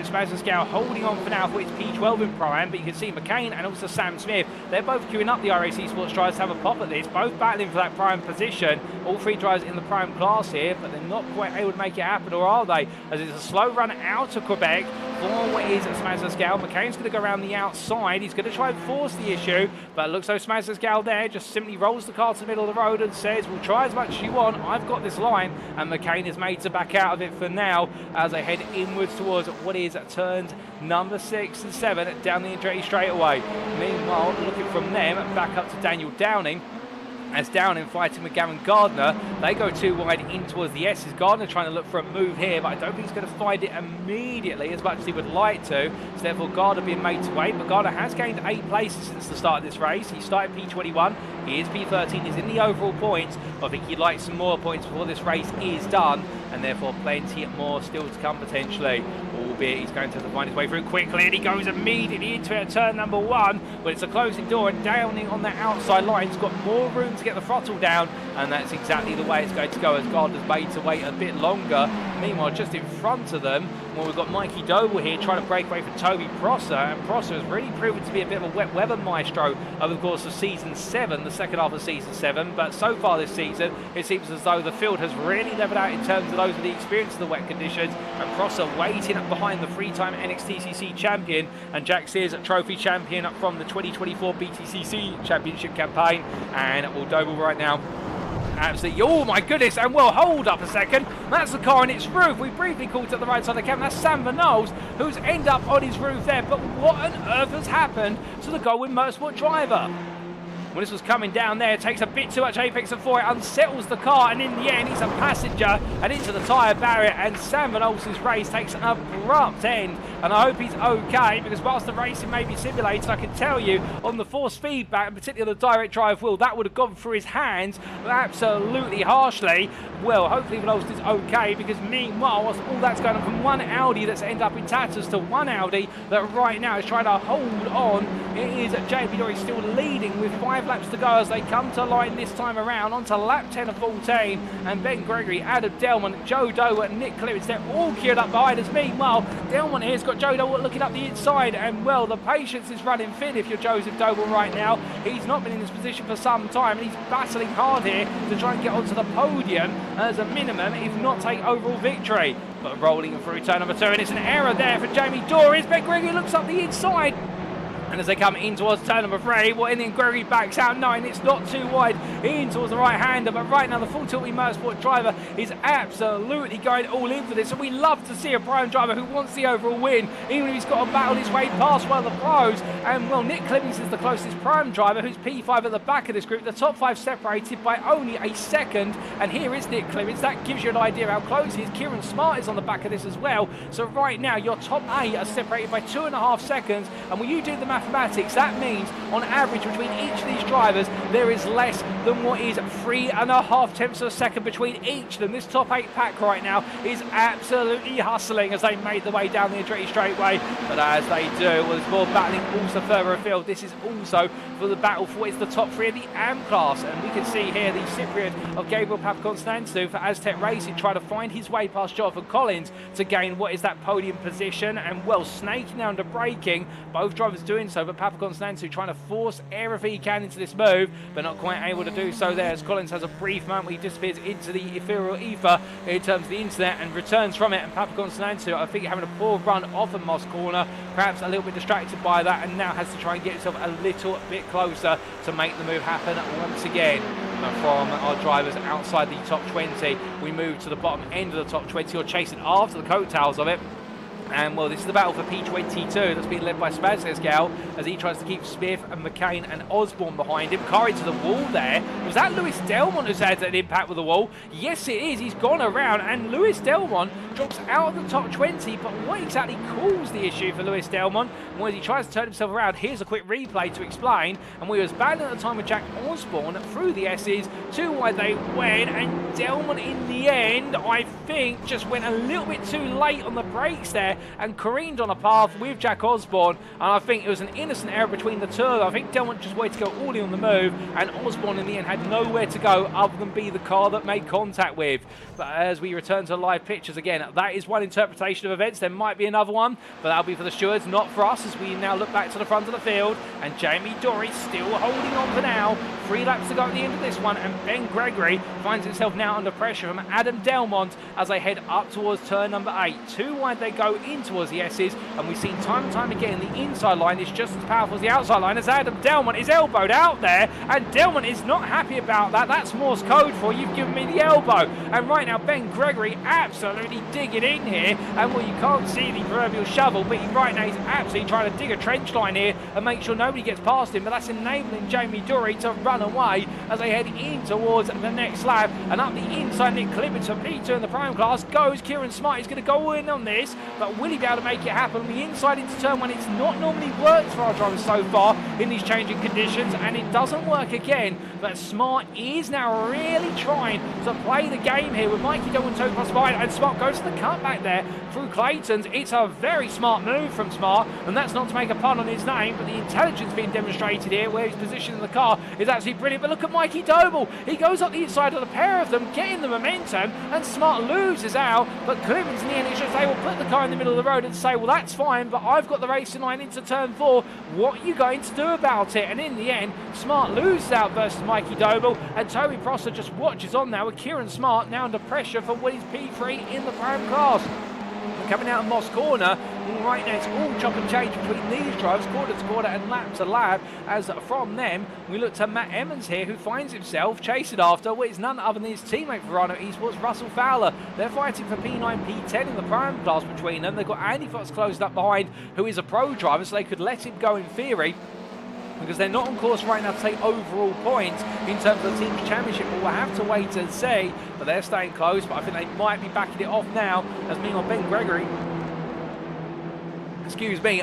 Speaker 1: Smagsensgow holding on for now for its P12 in prime, but you can see McCain and also Sam Smith, they're both queuing up the iRacing Sports drivers to have a pop at this, both battling for that prime position. All three drivers in the prime class here, but they're not quite able to make it happen, or are they? As it's a slow run out of Quebec for what is Smazascal. McCain's going to go around the outside. He's going to try and force the issue, but it looks like Smazascal there just simply rolls the car to the middle of the road and says, we'll try as much as you want, I've got this line, and McCain is made to back out of it for now as they head inwards towards what is turns number 6 and 7 down the Andretti straightaway. Meanwhile, looking from them back up to Daniel Downing, as Downing fighting with Gavin Gardner. They go too wide in towards the S's. Gardner trying to look for a move here, but I don't think he's going to find it immediately as much as he would like to. So therefore Gardner being made to wait, but Gardner has gained 8 places since the start of this race. He started P21, he is P13, he's in the overall points, but I think he'd like some more points before this race is done, and therefore plenty more still to come potentially. Albeit he's going to have to find his way through quickly, and he goes immediately into it at turn number 1, but it's a closing door, and Downing on that outside line has got more room to get the throttle down, and that's exactly the way it's going to go as Gardner's made to wait a bit longer. Meanwhile, just in front of them, well, we've got Mikey Doble here trying to break away from Toby Prosser, and Prosser has really proven to be a bit of a wet weather maestro over the course of season 7, the second half of season 7, but so far this season it seems as though the field has really leveled out in terms of those with the experience of the wet conditions, and Prosser waiting up behind the 3-time NXTCC champion and Jack Sears trophy champion from the 2024 BTCC championship campaign. And well, Doble right now absolutely, oh my goodness, and well, hold up a second, that's the car on its roof. We briefly caught it at the right side of the camera. That's Sam Van who's ended up on his roof there, but what on earth has happened to the Goldwyn Motorsport driver? Well, this was coming down there, takes a bit too much apex before it unsettles the car, and in the end he's a passenger and into the tyre barrier, and Sam Van Olsen's race takes an abrupt end, and I hope he's okay, because whilst the racing may be simulated, I can tell you on the force feedback, and particularly the direct drive wheel, that would have gone through his hands absolutely harshly. Well, hopefully Van Olsen's okay, because meanwhile, all that's going on from one Audi that's ended up in tatters to one Audi that right now is trying to hold on. It is JP Dory still leading with 5 laps to go as they come to line this time around onto lap 10 of 14, and Ben Gregory, Adam Delmont, Joe Doe and Nick Clements, they're all geared up behind us. Meanwhile, Delmont here's got Joe Doe looking up the inside, and well, the patience is running thin if you're Joseph Doble right now. He's not been in this position for some time, and he's battling hard here to try and get onto the podium as a minimum, if not take overall victory. But rolling through turn number 2, and it's an error there for Jamie Dorries. Ben Gregory looks up the inside, and as they come in towards turn number 3, well, and then Gregory backs out 9, it's not too wide in towards the right-hander, but right now the full tilt Motorsport driver is absolutely going all in for this, and we love to see a prime driver who wants the overall win, even if he's got to battle his way past one of the pros. And well, Nick Clements is the closest prime driver, who's P5 at the back of this group, the top 5 separated by only a second, and here is Nick Clements. That gives you an idea how close he is. Kieran Smart is on the back of this as well, so right now your top 8 are separated by 2.5 seconds, and when you do the mathematics, that means on average between each of these drivers there is less than what is 3.5 tenths of a second between each of them. This top 8 pack right now is absolutely hustling as they make their way down the Andretti straightaway, but as they do, well, there's more battling also further afield. This is also for the battle for what is the top 3 of the AM class, and we can see here the Cypriot of Gabriel Papakonstantinou for Aztec Racing trying to find his way past Jonathan Collins to gain what is that podium position, and well, snaking down to braking, both drivers doing so, but Papakonstantinou trying to force everything he can into this move, but not quite able to do so there, as Collins has a brief moment where he disappears into the ethereal ether in terms of the internet and returns from it, and Papakonstantinou, I think, having a poor run off the Moss corner, perhaps a little bit distracted by that, and now has to try and get himself a little bit closer to make the move happen once again. And from our drivers outside the top 20, we move to the bottom end of the top 20, or chasing after the coattails of it. And well, this is the battle for P22 that's being led by Smazascal as he tries to keep Smith and McCain and Osborne behind him. Car into the wall there. Was that Lewis Delmont who's had an impact with the wall? Yes, it is. He's gone around, and Lewis Delmont drops out of the top 20. But what exactly caused the issue for Lewis Delmont? Well, as he tries to turn himself around, here's a quick replay to explain. And we was battling at the time with Jack Osborne through the S's. Too wide they went, and Delmont in the end, I think, just went a little bit too late on the brakes there there and careened on a path with Jack Osborne, and I think it was an innocent error between the two. I think Delmont just wanted to go all in on the move, and Osborne in the end had nowhere to go other than be the car that made contact with. But as we return to live pictures again, that is one interpretation of events. There might be another one, but that'll be for the stewards, not for us, as we now look back to the front of the field, and Jamie Dory still holding on for now. 3 laps to go at the end of this one, and Ben Gregory finds himself now under pressure from Adam Delmont as they head up towards turn number 8. Too wide they go in towards the S's, and we've seen time and time again the inside line is just as powerful as the outside line, as Adam Delmont is elbowed out there, and Delmont is not happy about that. That's Morse code for you've given me the elbow. And right now Ben Gregory absolutely digging in here, and well, you can't see the proverbial shovel, but right now he's absolutely trying to dig a trench line here and make sure nobody gets past him, but that's enabling Jamie Dory to run away as they head in towards the next lap. And up the inside, Nick Clippins for P2 in the prime class goes. Kieran Smart is going to go in on this, but will he be able to make it happen? On the inside into turn 1, it's not normally worked for our drivers so far in these changing conditions, and it doesn't work again. But Smart is now really trying to play the game here with Mikey Doble and Toby behind, and Smart goes to the cutback there through Clayton's. It's a very smart move from Smart, and that's not to make a pun on his name, but the intelligence being demonstrated here where he's positioned in the car is absolutely brilliant. But look at Mikey Doble, he goes up the inside of the pair of them, getting the momentum, and Smart loses out, but Clemens in the end, it's just they will put the car in the middle of the road and say, well, that's fine, but I've got the racing line into turn 4, what are you going to do about it? And in the end, Smart loses out versus Mikey Doble, and Toby Prosser just watches on now with Kieran Smart now under pressure for what is P3 in the prime class. Coming out of Moss Corner, right now it's all chop and change between these drivers, quarter to quarter and lap to lap, as from them we look to Matt Emmons here, who finds himself chasing after what is none other than his teammate Verano Esports, Russell Fowler. They're fighting for P9, P10 in the prime class between them. They've got Andy Fox closed up behind, who is a pro driver, so they could let him go in theory, because they're not on course right now to take overall points in terms of the team's championship, but we'll have to wait and see. But they're staying close, but I think they might be backing it off now, as meanwhile Ben Gregory,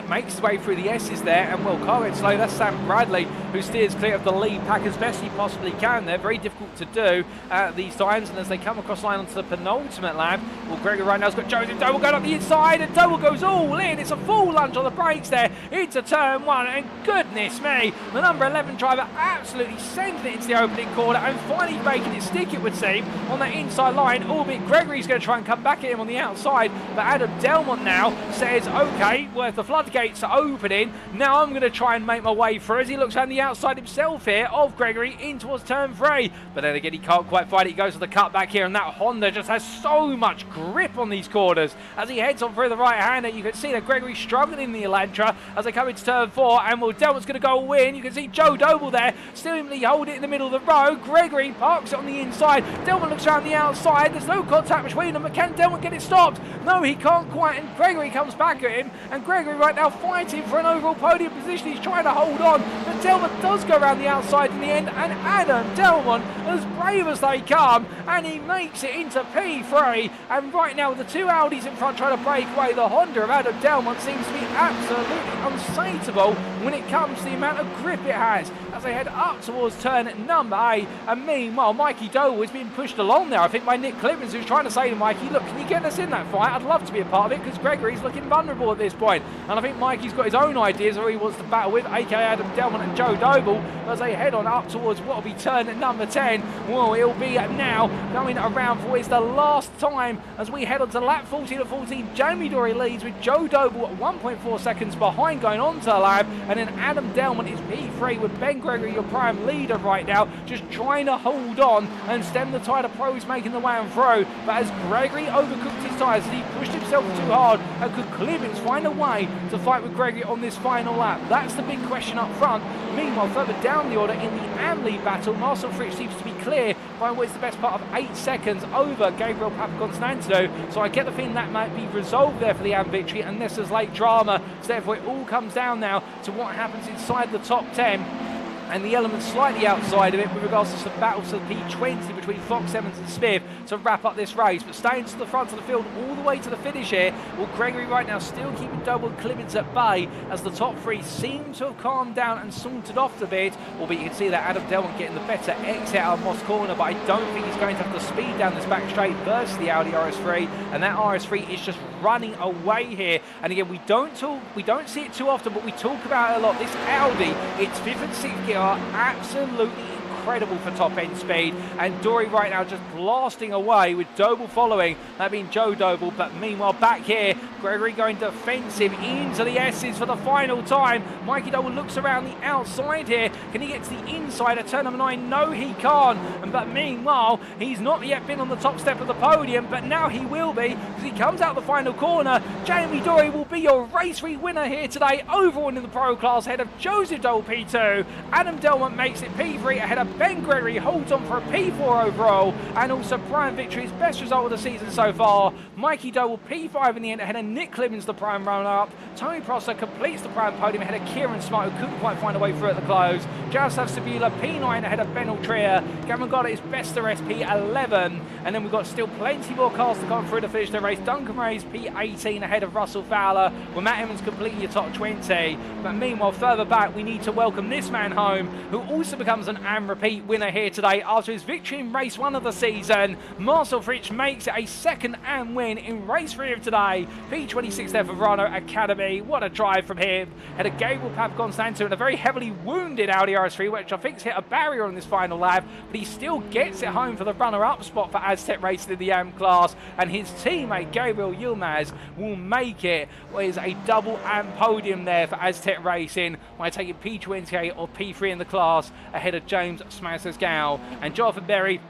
Speaker 1: makes his way through the S's there, and well, Colin slow. That's Sam Bradley, who steers clear of the lead pack as best he possibly can. They're very difficult to do at these times, and as they come across line onto the penultimate lap, well, Gregory right now has got Joseph Doble going up the inside, and Doble goes all in. It's a full lunge on the brakes there into turn 1, and goodness me, the number 11 driver absolutely sends it into the opening corner and finally making it stick, it would seem, on that inside line, albeit Gregory's going to try and come back at him on the outside, but Adam Delmont now says, okay, well, if the floodgates are opening, now I'm going to try and make my way through, as he looks around the outside himself here of Gregory in towards turn 3, but then again he can't quite find it. He goes to the cutback here, and that Honda just has so much grip on these corners as he heads on through the right hander. You can see that Gregory struggling in the Elantra as they come into turn 4, and well, Delmont's going to go all in. You can see Joe Doble there still hold it in the middle of the road. Gregory parks it on the inside. Delmont looks around the outside. There's no contact between them, but can Delmont get it stopped? No, he can't quite, and Gregory comes back at him, and Gregory right now fighting for an overall podium position. He's trying to hold on, but Delmont does go around the outside in the end, and Adam Delmont, as brave as they come, and he makes it into P3. And right now with the two Audis in front trying to break away, the Honda of Adam Delmont seems to be absolutely unsateable when it comes to the amount of grip it has as they head up towards turn number 8. And meanwhile, Mikey Doble is being pushed along there, I think, by Nick Clippins, who's trying to say to Mikey, look, can you get us in that fight? I'd love to be a part of it, because Gregory's looking vulnerable at this point. And I think Mikey's got his own ideas of who he wants to battle with, aka Adam Delmont and Joe Doble, as they head on up towards what will be turn number 10. Well, it'll be now going around for it's the last time as we head on to lap 14 of 14. Jamie Dory leads with Joe Doble at 1.4 seconds behind going on to the lap, and then Adam Delmont is P3 with Ben Gregory, your prime leader right now, just trying to hold on and stem the tide of pros making the way on through. But as Gregory overcooked his tyres, he pushed himself too hard, and could Clemens find a way to fight with Gregory on this final lap? That's the big question up front. Meanwhile, further down the order in the AM lead battle, Marcel Fritsch seems to be clear by what is the best part of 8 seconds over Gabriel Papaconstantinou. So I get the feeling that might be resolved there for the AM victory, unless there's late drama. So therefore it all comes down now to what happens inside the top 10. and the element slightly outside of it with regards to some battles to the P20 between Fox, Evans and Smith to wrap up this race. But staying to the front of the field all the way to the finish here, well, Gregory right now still keeping Doble and Clemens at bay as the top three seem to have calmed down and sauntered off a bit, albeit you can see that Adam Delman getting the better exit out of Moss corner, but I don't think he's going to have the speed down this back straight versus the Audi RS3, and that RS3 is just running away here. And again, we don't see it too often, but we talk about it a lot. This Audi, its 5th and 6th gear are absolutely incredible for top end speed, and Dory right now just blasting away with Doble following, that being Joe Doble. But meanwhile back here, Gregory going defensive into the S's for the final time. Mikey Doble looks around the outside here. Can he get to the inside of turn number 9? No, he can't. But meanwhile, he's not yet been on the top step of the podium, but now he will be as he comes out the final corner. Jamie Dory will be your race 3 winner here today, overall in the Pro class, ahead of Joseph Doble P2. Adam Delman makes it P3 ahead of Ben Gregory, holds on for a P4 overall, and also Prime Victory's best result of the season so far. Mikey Doble P5 in the end ahead of Nick Clemens, the Prime runner-up. Tony Prosser completes the Prime podium ahead of Kieran Smart, who couldn't quite find a way through at the close. Jaroslaw Cebula P9 ahead of Ben Altria. Gavin Goddard is best the rest P11, and then we've got still plenty more cars to come through to finish the race. Duncan Ray's P18 ahead of Russell Fowler, with Matt Evans completing your top 20. But meanwhile, further back, we need to welcome this man home, who also becomes an and repeat winner here today after his victory in race 1 of the season. Marcel Fritsch makes it a second and win in race 3 of today. P26 there for Verano Academy. What a drive from him. Had a Gabriel Papaconstanto in a very heavily wounded Audi RS3, which I think's hit a barrier on this final lap, but he still gets it home for the runner-up spot for Aztec Racing in the AM class, and his teammate Gabriel Yilmaz will make it. There's a double AM podium there for Aztec Racing. I take it P28 or P3 in the class ahead of James Smassersgow. And Jonathan Berry,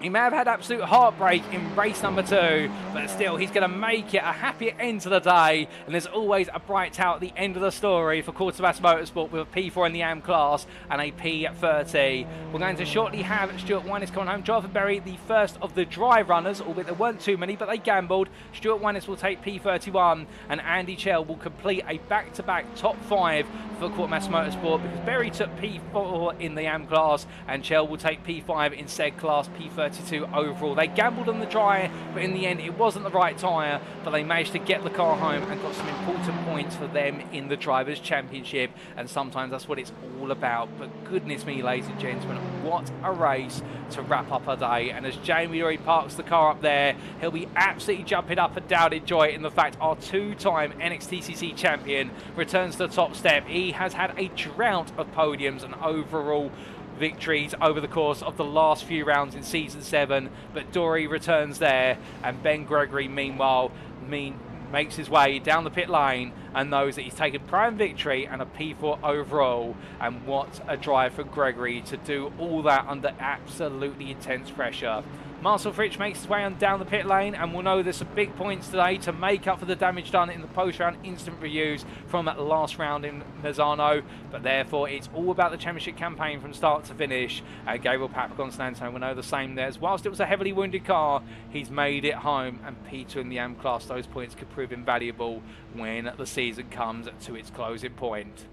Speaker 1: he may have had absolute heartbreak in race number 2, but still he's going to make it a happy end to the day, and there's always a bright tale at the end of the story for Quarterbass Motorsport with a P4 in the AM class and a P30. We're going to shortly have Stuart Winus coming home. Jonathan Berry, the first of the dry runners, albeit there weren't too many, but they gambled. Stuart Winus will take P31, and Andy Chell will complete a back-to-back top 5 for Quartermass Motorsport, because Berry took P4 in the AM class and Chell will take P5 in said class, P32 overall. They gambled on the dry, but in the end it wasn't the right tyre, but they managed to get the car home and got some important points for them in the Drivers' Championship, and sometimes that's what it's all about. But goodness me, ladies and gentlemen, what a race to wrap up a day. And as Jamie already parks the car up there, he'll be absolutely jumping up and down in joy in the fact our 2-time NXTCC champion returns to the top step. He has had a drought of podiums and overall victories over the course of the last few rounds in Season 7, but Dory returns there, and Ben Gregory, meanwhile, makes his way down the pit lane and knows that he's taken Prime Victory and a P4 overall. And what a drive for Gregory to do all that under absolutely intense pressure. Marcel Fritsch makes his way on down the pit lane, and we'll know there's some big points today to make up for the damage done in the post-round instant reviews from that last round in Misano. But therefore, it's all about the championship campaign from start to finish. Gabriel Papaconstanto will know the same there. Whilst it was a heavily wounded car, he's made it home, and P2 in the AM class, those points could prove invaluable when the season comes to its closing point.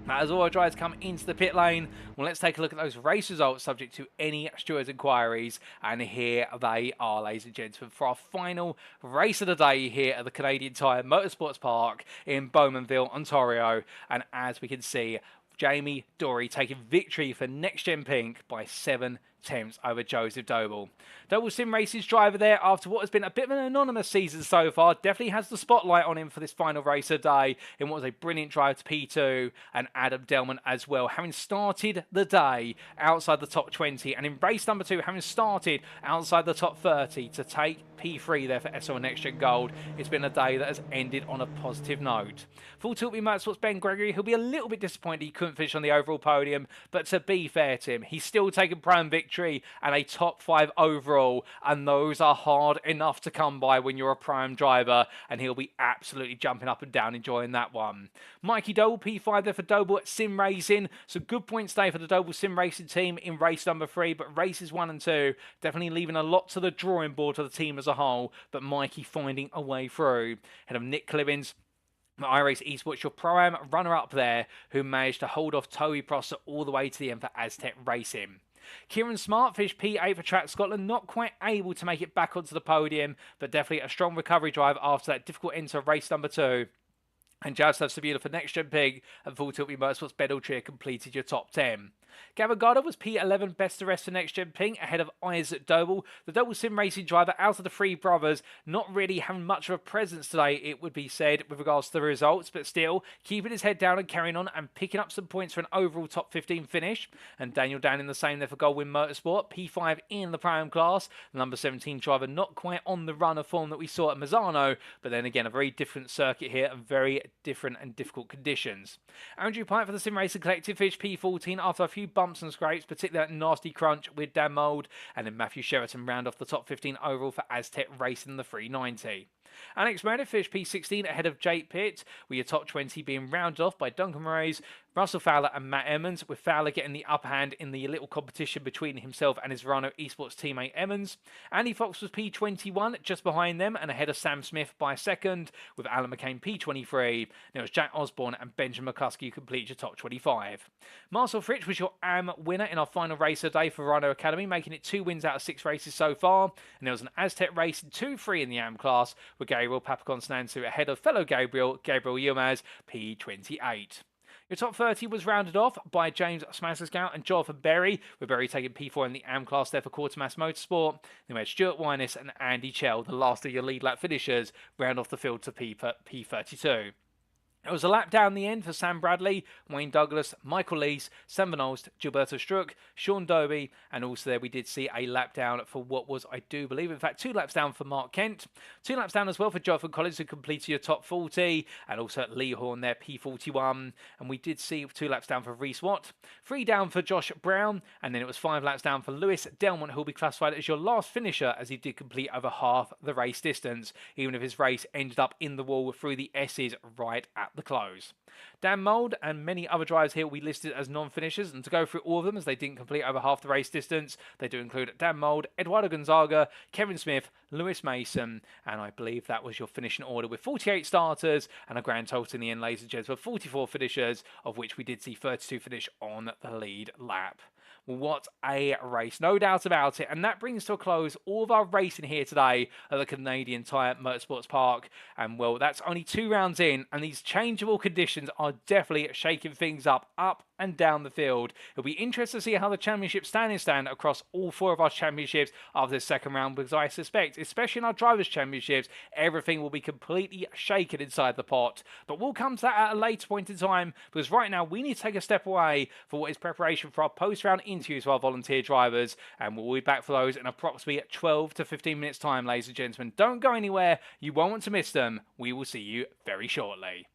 Speaker 1: Now, as all our drivers come into the pit lane, well, let's take a look at those race results subject to any stewards' inquiries. And here they are, ladies and gentlemen, for our final race of the day here at the Canadian Tire Motorsport Park in Bowmanville, Ontario. And as we can see, Jamie Dory taking victory for NXTGEN Pink by 7 tenths over Joseph Doble. Doble Sim Racing's driver there, after what has been a bit of an anonymous season so far, definitely has the spotlight on him for this final race of the day in what was a brilliant drive to P2, and Adam Delman as well, having started the day outside the top 20, and in race number 2 having started outside the top 30 to take P3 there for SO NXTGEN Gold. It's been a day that has ended on a positive note. Full Tilt Motorsports Ben Gregory, he'll be a little bit disappointed he couldn't finish on the overall podium, but to be fair to him, he's still taken Prime Victory and a top 5 overall, and those are hard enough to come by when you're a Prime driver, and he'll be absolutely jumping up and down enjoying that one. Mikey Doble P5 there for Doble Sim Racing. Some good points today for the Doble Sim Racing team in race number 3, but races 1 and 2 definitely leaving a lot to the drawing board for the team as a whole, but Mikey finding a way through. Head of Nick Clibbins iRace Esports, your Pro-Am runner-up there, who managed to hold off Toby Prosser all the way to the end for Aztec Racing. Kieran Smart finished P8 for Track Scotland, not quite able to make it back onto the podium, but definitely a strong recovery drive after that difficult end to race number 2. And Jaroslaw Cebula for NXTGEN Pig and Full Tilt Motorsports Bedaltria completed your top 10. Gavin Gardner was P11 best of rest for NXTGEN Ping ahead of Isaac Doble. The double sim racing driver out of the three brothers, not really having much of a presence today, it would be said, with regards to the results, but still keeping his head down and carrying on and picking up some points for an overall top 15 finish. And Daniel Dan in the same there for Goldwyn Motorsport, P5 in the Pro-Am class. The number 17 driver not quite on the run of form that we saw at Misano, but then again a very different circuit here and very different and difficult conditions. Andrew Pike for the Sim Racing Collective finished P14 after a few bumps and scrapes, particularly that nasty crunch with Dan Mould, and then Matthew Sheraton round off the top 15 overall for Aztec Racing the 390. Alex Meredith finished P16 ahead of Jake Pitt, with your top 20 being rounded off by Duncan Moraes, Russell Fowler and Matt Emmons, with Fowler getting the upper hand in the little competition between himself and his Verano Esports teammate Emmons. Andy Fox was P21, just behind them and ahead of Sam Smith by a second, with Alan McCain P23. There was Jack Osborne and Benjamin McCluskey who completed your top 25. Marcel Fritsch was your AM winner in our final race of the day for Verano Academy, making it 2 wins out of 6 races so far. And there was an Aztec race 2-3 in the AM class, with Gabriel Papakon-Snansu ahead of fellow Gabriel Yilmaz P28. Your top 30 was rounded off by James Smasserscout and Jonathan Berry, with Berry taking P4 in the AM class there for Quartermass Motorsport. Then we had Stuart Winus and Andy Chell, the last of your lead lap finishers, round off the field to P32. It was a lap down the end for Sam Bradley, Wayne Douglas, Michael Lees, Sam Van Olst, Gilberto Struck, Sean Doby, and also there we did see a lap down for what was, I do believe, in fact, 2 laps down for Mark Kent. 2 laps down as well for Jonathan Collins, who completed your top 40, and also Lee Horn there, P41. And we did see 2 laps down for Reese Watt, 3 down for Josh Brown, and then it was 5 laps down for Lewis Delmont, who will be classified as your last finisher, as he did complete over half the race distance, even if his race ended up in the wall through the S's right at the close. Dan Mould and many other drivers here we listed as non-finishers, and to go through all of them as they didn't complete over half the race distance, they do include Dan Mould, Eduardo Gonzaga, Kevin Smith, Lewis Mason, and I believe that was your finishing order with 48 starters and a grand total in the end, ladies and gents, for 44 finishers, of which we did see 32 finish on the lead lap. What a race, no doubt about it. And that brings to a close all of our racing here today at the Canadian Tire Motorsport Park. And well, that's only 2 rounds in, and these changeable conditions are definitely shaking things up and down the field. It'll be interesting to see how the championship standings stand across all 4 of our championships after this second round, because I suspect, especially in our drivers' championships, everything will be completely shaken inside the pot. But we'll come to that at a later point in time, because right now we need to take a step away for what is preparation for our post-round interviews with our volunteer drivers, and we'll be back for those in approximately 12 to 15 minutes time, ladies and gentlemen. Don't go anywhere, you won't want to miss them. We will see you very shortly.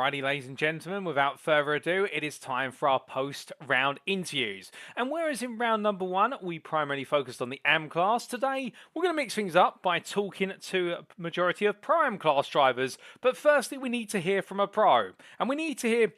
Speaker 1: Alrighty, ladies and gentlemen, without further ado, it is time for our post-round interviews. And whereas in round number 1, we primarily focused on the AM class, today we're going to mix things up by talking to a majority of Pro-Am class drivers. But firstly, we need to hear from a pro. And we need to hear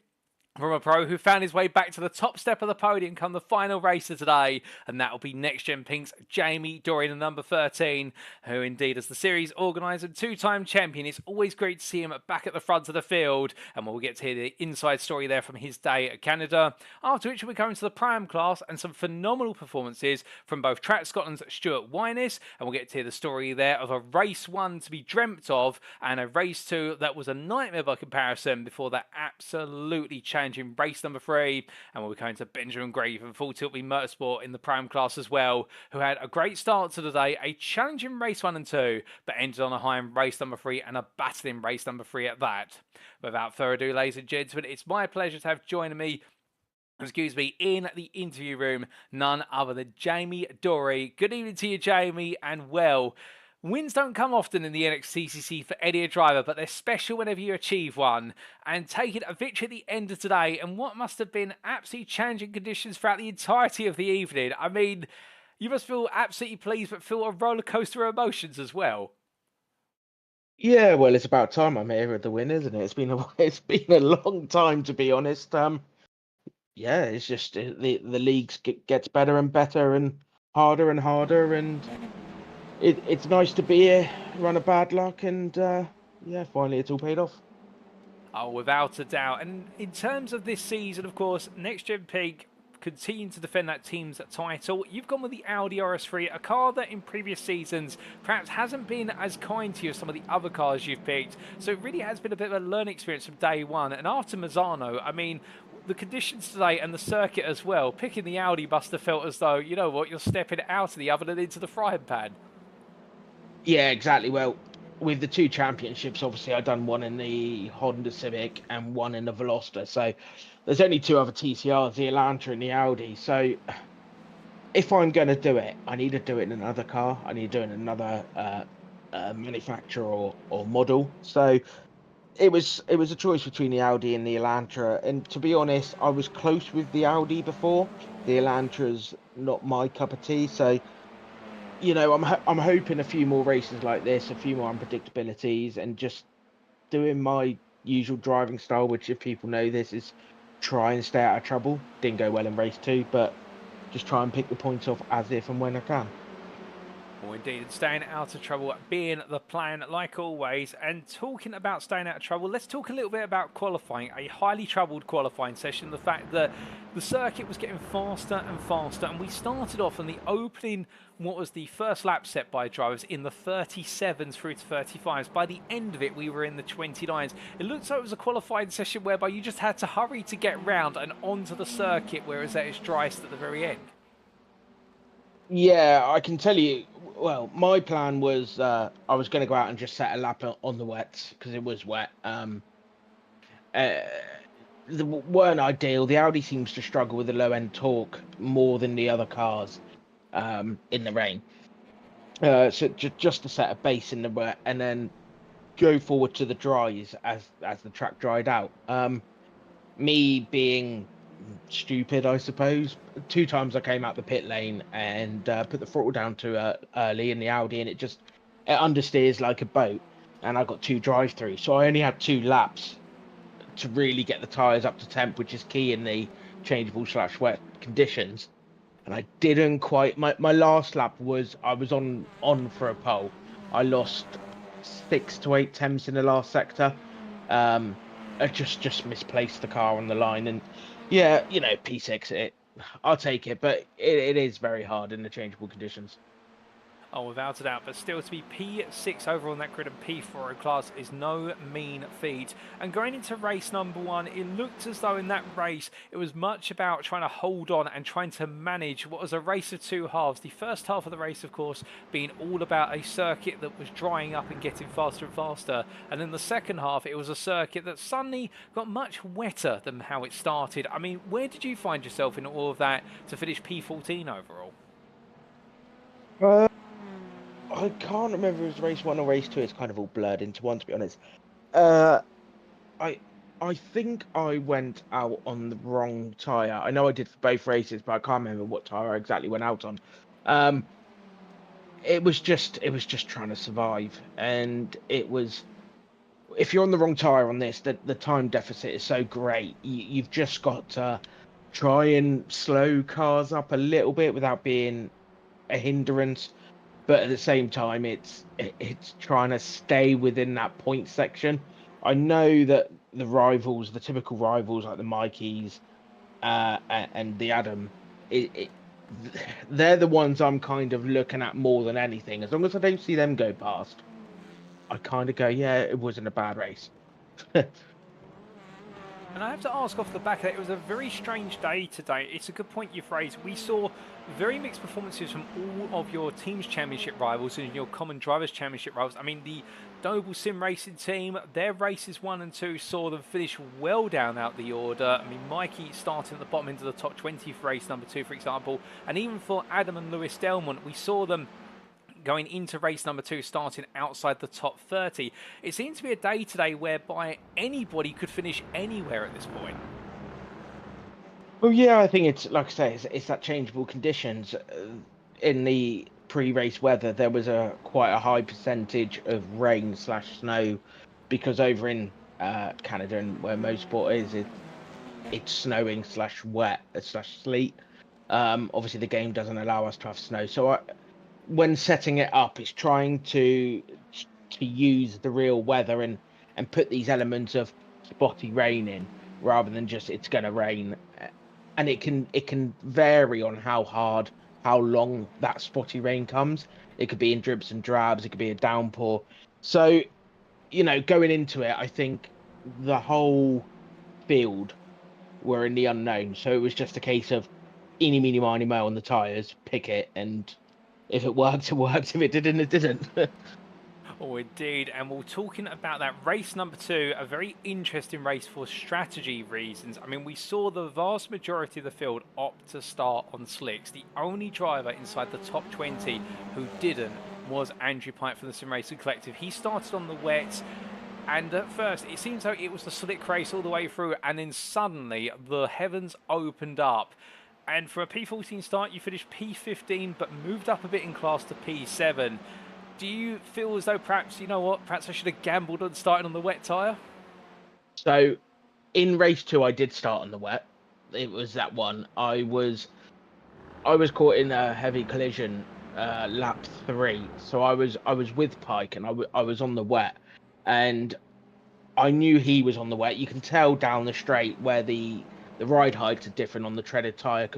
Speaker 1: from a pro who found his way back to the top step of the podium come the final racer today, and that will be NXTGEN Pink's Jamie Dory, the number 13, who indeed, as the series organiser and two-time champion, it's always great to see him back at the front of the field, and we'll get to hear the inside story there from his day at Canada, after which we'll be coming to the Pro-Am class and some phenomenal performances from both Track Scotland's Stuart Wyness, and we'll get to hear the story there of a race 1 to be dreamt of, and a race 2 that was a nightmare by comparison before that absolutely changed in race number 3, and we'll be coming to Benjamin Gray from Full Tilt Motorsport in the Pro-Am class as well, who had a great start to the day, a challenging race 1 and 2, but ended on a high in race number 3 and a battling race number 3 at that. Without further ado, ladies and gentlemen, it's my pleasure to have joining me in the interview room, none other than Jamie Dory. Good evening to you, Jamie, and well, wins don't come often in the NXTCC for any driver, but they're special whenever you achieve one. And taking a victory at the end of today in what must have been absolutely challenging conditions throughout the entirety of the evening. I mean, you must feel absolutely pleased, but feel a roller coaster of emotions as well.
Speaker 2: Yeah, well, it's about time I'm here with the win, isn't it? It's been a long time, to be honest. Yeah, it's just the leagues gets better and better and harder, and it's nice to be here, run a bad luck, and yeah, finally it's all paid off.
Speaker 1: Oh, without a doubt. And in terms of this season, of course, NXTGEN Pink continuing to defend that team's title. You've gone with the Audi RS3, a car that in previous seasons perhaps hasn't been as kind to you as some of the other cars you've picked. So it really has been a bit of a learning experience from day one. And after Misano, I mean, the conditions today and the circuit as well, picking the Audi must have felt as though, you know what, you're stepping out of the oven and into the frying pan.
Speaker 2: Yeah, exactly. Well, with the 2 championships, obviously I've done one in the Honda Civic and one in the Veloster. So there's only 2 other TCRs, the Elantra and the Audi. So if I'm going to do it, I need to do it in another car. I need to do it in another manufacturer or model. So it was a choice between the Audi and the Elantra. And to be honest, I was close with the Audi before. The Elantra's not my cup of tea. So, you know, I'm hoping a few more races like this, a few more unpredictabilities, and just doing my usual driving style, which, if people know this, is try and stay out of trouble. Didn't go well in race 2, but just try and pick the points off as if and when I can.
Speaker 1: Well, indeed, staying out of trouble being the plan, like always. And talking about staying out of trouble, let's talk a little bit about qualifying. A highly troubled qualifying session. The fact that the circuit was getting faster and faster, and we started off on the opening, what was the first lap set by drivers, in the 37s through to 35s. By the end of it, we were in the 29s. It looked like it was a qualifying session whereby you just had to hurry to get round and onto the circuit, whereas at its driest at the very end.
Speaker 2: Yeah, I can tell you. Well, my plan was I was going to go out and just set a lap on the wets because it was wet. They weren't ideal. The Audi seems to struggle with the low end torque more than the other cars in the rain. So just to set a base in the wet and then go forward to the dries as the track dried out. Me being stupid, I suppose. 2 times I came out the pit lane and put the throttle down too early in the Audi, and it understeers like a boat, and I got 2 drive-throughs, so I only had 2 laps to really get the tyres up to temp, which is key in the changeable/wet conditions. And I didn't quite. My last lap was I was on for a pole. I lost 6 to 8 temps in the last sector. I just misplaced the car on the line, and yeah, you know, P6, I'll take it, but it is very hard in the changeable conditions.
Speaker 1: Oh, without a doubt, but still to be P6 overall in that grid and P4 in class is no mean feat. And going into race number 1, it looked as though in that race it was much about trying to hold on and trying to manage what was a race of 2 halves. The first half of the race, of course, being all about a circuit that was drying up and getting faster and faster. And then the second half, it was a circuit that suddenly got much wetter than how it started. I mean, where did you find yourself in all of that to finish P14 overall?
Speaker 2: I can't remember if it was race 1 or race 2. It's kind of all blurred into one, to be honest. I I think I went out on the wrong tyre. I know I did for both races, but I can't remember what tyre I exactly went out on. Um, it was just trying to survive, and it was, if you're on the wrong tyre on this, the time deficit is so great. You've just got to try and slow cars up a little bit without being a hindrance, but at the same time, it's trying to stay within that point section. I know that the rivals, the typical rivals like the Mikeys and the Adam, they're the ones I'm kind of looking at more than anything. As long as I don't see them go past, I kind of go, yeah, it wasn't a bad race.
Speaker 1: And I have to ask off the back of that, it was a very strange day today. It's a good point you've raised. We saw very mixed performances from all of your team's championship rivals and your common drivers' championship rivals. I mean, the Doble Sim Racing team, their races 1 and 2 saw them finish well down out the order. I mean, Mikey starting at the bottom end of the top 20 for race number 2, for example. And even for Adam and Lewis Delmont, we saw them going into race number 2, starting outside the top 30. It seems to be a day today whereby anybody could finish anywhere at this point.
Speaker 2: Well, yeah, I think it's like I say, it's that changeable conditions. In the pre-race weather, there was quite a high percentage of rain/snow, because over in Canada and where Mosport is, it's snowing/wet/sleet. Obviously, the game doesn't allow us to have snow, so when setting it up, it's trying to use the real weather and put these elements of spotty rain in, rather than just it's going to rain. And it can vary on how long that spotty rain comes. It could be in drips and drabs, it could be a downpour. So, going into it, I think the whole field were in the unknown, so it was just a case of eeny meeny miny mo on the tires, pick it, and if it worked, it worked. If it didn't, it didn't.
Speaker 1: Oh, indeed. And we're talking about that race number 2, a very interesting race for strategy reasons. I mean, we saw the vast majority of the field opt to start on slicks. The only driver inside the top 20 who didn't was Andrew Pike from the Sim Racing Collective. He started on the wets, and at first it seems like it was the slick race all the way through, and then suddenly the heavens opened up. And for a P14 start, you finished P15, but moved up a bit in class to P7. Do you feel as though perhaps, you know what, perhaps I should have gambled on starting on the wet tyre?
Speaker 2: So, in race 2, I did start on the wet. It was that one. I was caught in a heavy collision, lap 3. So I was with Pike, and I was on the wet, and I knew he was on the wet. You can tell down the straight where the ride heights are different on the treaded tyre.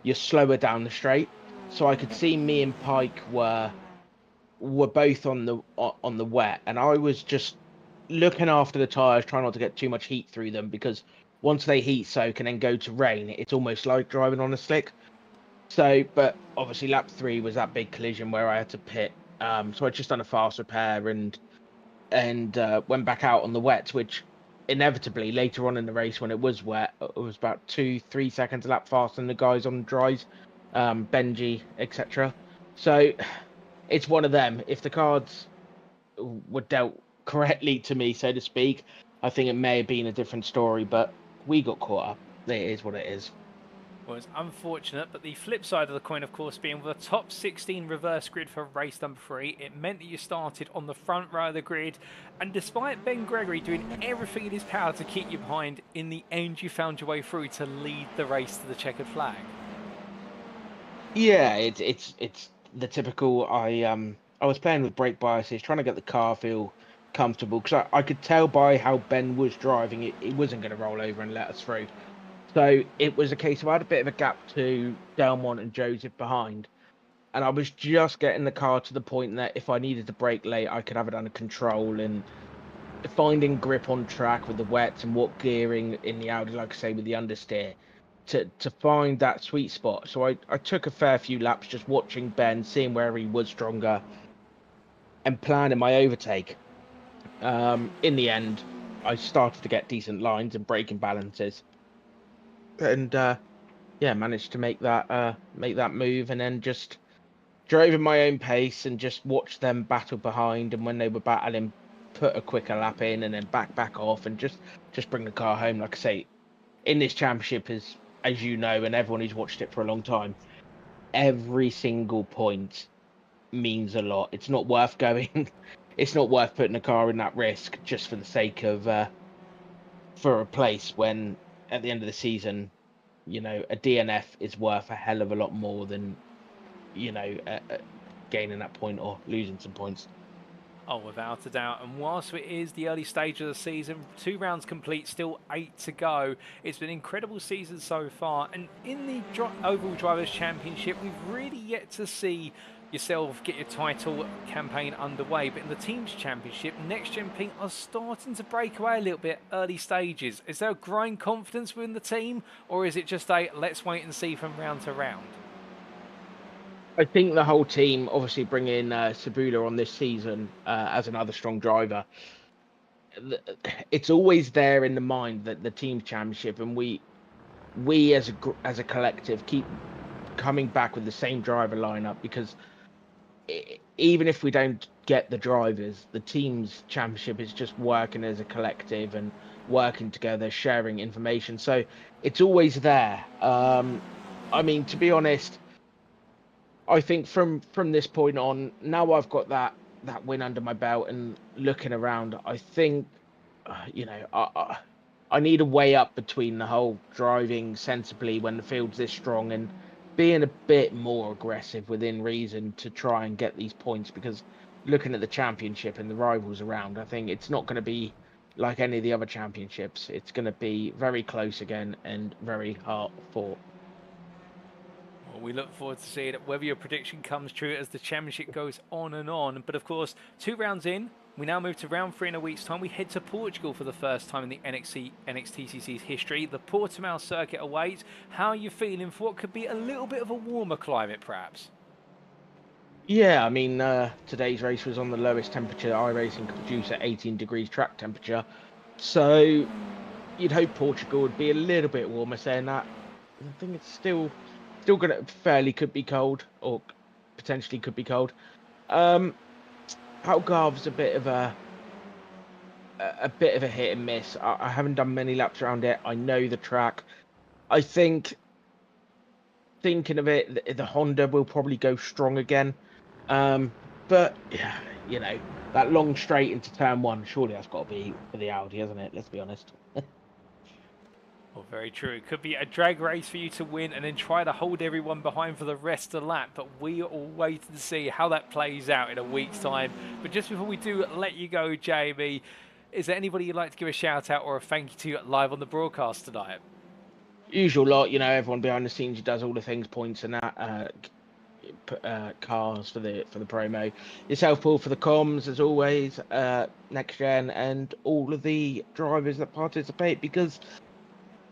Speaker 2: You're slower down the straight, so I could see me and Pike were both on the wet, and I was just looking after the tires, trying not to get too much heat through them, because once they heat soak and then go to rain, it's almost like driving on a slick. So, but obviously lap 3 was that big collision where I had to pit. So I just done a fast repair and went back out on the wet, which inevitably later on in the race, when it was wet, it was about 2-3 seconds a lap faster than the guys on the dries, Benji, etc. So it's one of them. If the cards were dealt correctly to me, so to speak, I think it may have been a different story, but we got caught up. It is what it is.
Speaker 1: Well, it's unfortunate, but the flip side of the coin, of course, being with a top 16 reverse grid for race number 3, it meant that you started on the front row of the grid, and despite Ben Gregory doing everything in his power to keep you behind, in the end you found your way through to lead the race to the checkered flag.
Speaker 2: Yeah, it's the typical. I was playing with brake biases, trying to get the car feel comfortable, because I could tell by how Ben was driving it wasn't going to roll over and let us through. So it was a case of I had a bit of a gap to Delmont and Joseph behind, and I was just getting the car to the point that if I needed to brake late, I could have it under control, and finding grip on track with the wets and what gearing in the Audi, like I say, with the understeer, to find that sweet spot. So I took a fair few laps just watching Ben, seeing where he was stronger, and planning my overtake. In the end, I started to get decent lines and braking balances, and yeah, managed to make that move, and then just drove at my own pace and just watched them battle behind. And when they were battling put a quicker lap in and then back off and just bring the car home. Like I say, in this championship, as you know, and everyone who's watched it for a long time, every single point means a lot. It's not worth going. It's not worth putting a car in that risk just for the sake of for a place, when at the end of the season, you know, a DNF is worth a hell of a lot more than, you know, gaining that point or losing some points.
Speaker 1: Oh, without a doubt. And whilst it is the early stage of the season, 2 rounds complete, still 8 to go. It's been an incredible season so far. And in the overall Drivers' Championship, we've really yet to see yourself get your title campaign underway. But in the Teams Championship, NXTGEN Pink are starting to break away a little bit early stages. Is there a growing confidence within the team, or is it just a let's wait and see from round to round?
Speaker 2: I think the whole team, obviously bringing Cebula on this season as another strong driver, it's always there in the mind that the team championship, and we as a collective keep coming back with the same driver lineup, because even if we don't get the drivers, the team's championship is just working as a collective and working together, sharing information. So it's always there. I mean, to be honest, I think from this point on, now I've got that win under my belt and looking around, I think, you know, I need a way up between the whole driving sensibly when the field's this strong and being a bit more aggressive within reason to try and get these points, because looking at the championship and the rivals around, I think it's not going to be like any of the other championships. It's going to be very close again and very hard fought.
Speaker 1: We look forward to seeing whether your prediction comes true as the championship goes on and on. But of course, 2 rounds in, we now move to round 3 in a week's time. We head to Portugal for the first time in the NXTCC's history. The Portimao circuit awaits. How are you feeling for what could be a little bit of a warmer climate, perhaps?
Speaker 2: Yeah, I mean, today's race was on the lowest temperature iRacing could produce at 18 degrees track temperature. So you'd hope Portugal would be a little bit warmer. Saying that, I think it's still gonna could be cold, or potentially could be cold. Algarve's a bit of a hit and miss. I haven't done many laps around it. I know the track. I think, thinking of it, the Honda will probably go strong again. But yeah, you know, that long straight into turn 1, surely that's got to be for the Audi, hasn't it? Let's be honest.
Speaker 1: Well, very true. It could be a drag race for you to win and then try to hold everyone behind for the rest of the lap. But we are all waiting to see how that plays out in a week's time. But just before we do let you go, Jamie, is there anybody you'd like to give a shout out or a thank you to live on the broadcast tonight?
Speaker 2: Usual lot, you know, everyone behind the scenes who does all the things, points and that, cars for the promo. Yourself, Paul, for the comms, as always, NXTGEN, and all of the drivers that participate, because,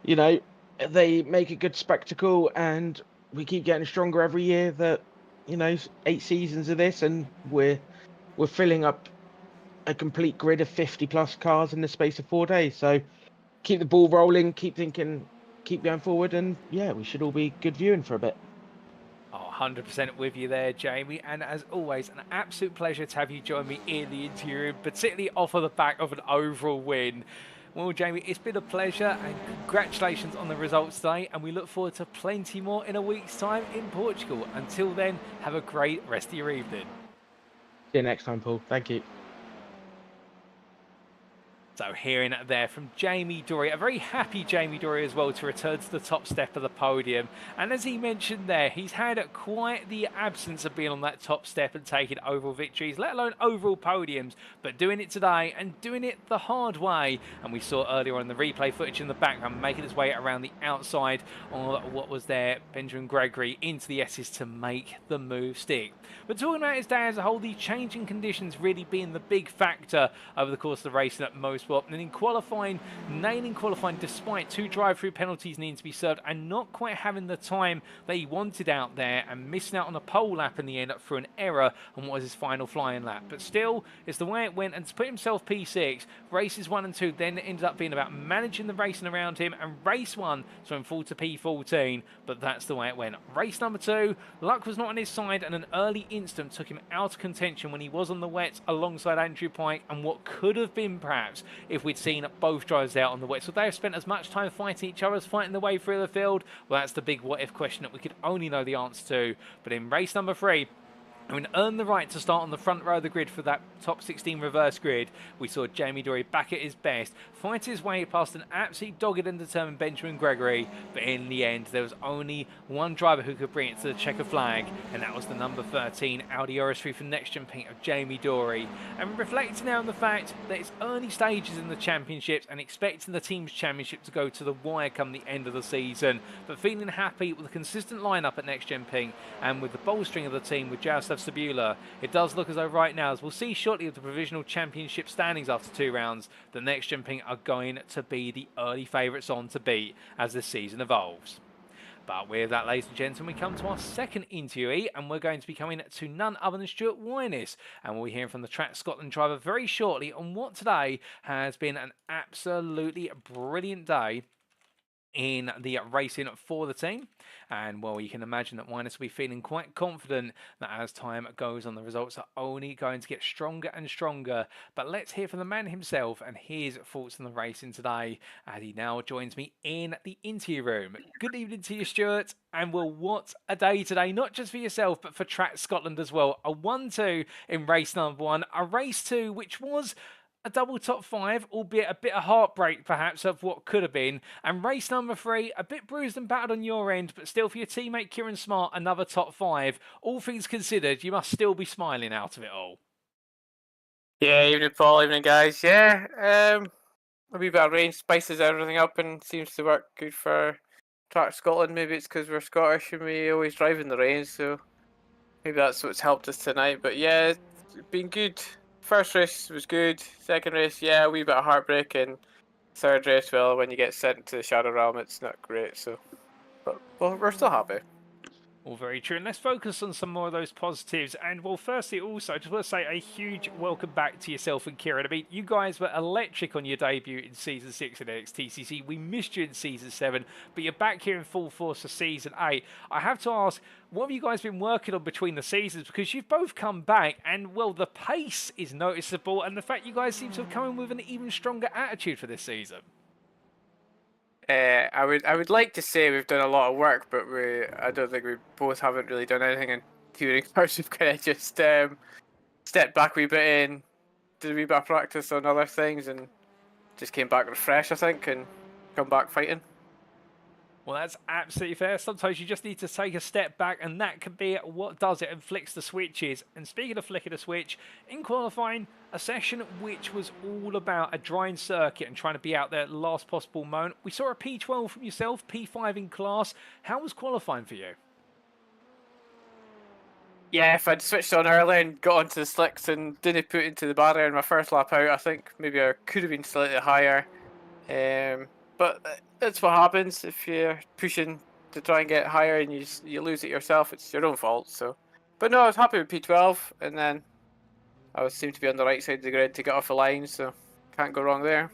Speaker 2: you know, they make a good spectacle, and we keep getting stronger every year. That, you know, 8 seasons of this, and we're filling up a complete grid of 50+ cars in the space of 4 days. So keep the ball rolling, keep thinking, keep going forward, and yeah, we should all be good viewing for a bit.
Speaker 1: Oh, 100% with you there, Jamie. And as always, an absolute pleasure to have you join me in the interview, particularly off of the back of an overall win. Well, Jamie, it's been a pleasure, and congratulations on the results today, and we look forward to plenty more in a week's time in Portugal. Until then, have a great rest of your evening.
Speaker 2: See you next time, Paul. Thank you.
Speaker 1: So hearing that there from Jamie Dory, a very happy Jamie Dory as well to return to the top step of the podium. And as he mentioned there, he's had quite the absence of being on that top step and taking overall victories, let alone overall podiums, but doing it today and doing it the hard way. And we saw earlier on the replay footage in the background making its way around the outside of what was there, Benjamin Gregory, into the S's to make the move stick. But talking about his day as a whole, the changing conditions really being the big factor over the course of the race at Mosport. Motorsport. And in qualifying, nailing qualifying despite 2 drive-through penalties needing to be served and not quite having the time that he wanted out there and missing out on a pole lap in the end through an error on what was his final flying lap. But still, it's the way it went, and to put himself P6, races 1 and 2 then ended up being about managing the racing around him, and race 1 saw him fall to P14, but that's the way it went. Race number 2, luck was not on his side, and an early instant took him out of contention when he was on the wets alongside Andrew Pike, and what could have been perhaps if we'd seen both drivers out on the wets. Would they have spent as much time fighting each other as fighting their way through the field? Well, that's the big what-if question that we could only know the answer to. But in race number 3, and earned the right to start on the front row of the grid for that top 16 reverse grid, we saw Jamie Dory back at his best, fight his way past an absolutely dogged and determined Benjamin Gregory, but in the end there was only one driver who could bring it to the checker flag, and that was the number 13 Audi RS3 from NXTGEN paint of Jamie Dory. And reflecting now on the fact that it's early stages in the championships and expecting the team's championship to go to the wire come the end of the season, but feeling happy with the consistent lineup at NXTGEN Pink and with the bolstering of the team with Jaroslaw Cebula, it does look as though right now, as we'll see shortly with the provisional championship standings after 2 rounds, the NXTGEN Pink are going to be the early favourites on to beat as the season evolves. But with that, ladies and gentlemen, we come to our second interviewee, and we're going to be coming to none other than Stuart Wynis, and we'll be hearing from the Track Scotland driver very shortly on what today has been an absolutely brilliant day in the racing for the team. And well, you can imagine that Wynis will be feeling quite confident that as time goes on, the results are only going to get stronger and stronger. But let's hear from the man himself and his thoughts on the racing today, as he now joins me in the interview room. Good evening to you, Stuart. And well, what a day today, not just for yourself, but for Track Scotland as well. A 1-2 in race number 1, a race 2 which was a double top 5, albeit a bit of heartbreak perhaps of what could have been. And race number 3, a bit bruised and battered on your end, but still for your teammate Kieran Smart, another top 5. All things considered, you must still be smiling out of it all.
Speaker 3: Yeah, evening Paul, evening guys. Yeah, a wee bit of rain spices everything up and seems to work good for Track Scotland. Maybe it's because we're Scottish and we always drive in the rain, so maybe that's what's helped us tonight. But yeah, it's been good. First race was good. Second race, yeah, a wee bit of heartbreak. And third race, well, when you get sent to the Shadow Realm, it's not great. So, but well, we're still happy.
Speaker 1: All very true, and let's focus on some more of those positives. And well, firstly, also, I just want to say a huge welcome back to yourself and Kieran. I mean, you guys were electric on your debut in Season 6 at NXTCC. We missed you in Season 7, but you're back here in full force for Season 8. I have to ask, what have you guys been working on between the seasons? Because you've both come back, and well, the pace is noticeable, and the fact you guys seem to have come in with an even stronger attitude for this season.
Speaker 3: I would like to say we've done a lot of work, but I don't think we both haven't really done anything. And during parts we've kind of just stepped back a wee bit in, did a wee bit of practice on other things, and just came back refreshed, I think, and come back fighting.
Speaker 1: Well, that's absolutely fair. Sometimes you just need to take a step back, and that can be what does it and flicks the switches. And speaking of flicking the switch, in qualifying, a session which was all about a drying circuit and trying to be out there at the last possible moment. We saw a P12 from yourself, P5 in class. How was qualifying for you?
Speaker 3: Yeah, if I'd switched on early and got onto the slicks and didn't put into the barrier in my first lap out, I think maybe I could have been slightly higher. But that's what happens if you're pushing to try and get higher and you lose it yourself. It's your own fault. So, but no, I was happy with P12, and then I seemed to be on the right side of the grid to get off the line, so can't go wrong there.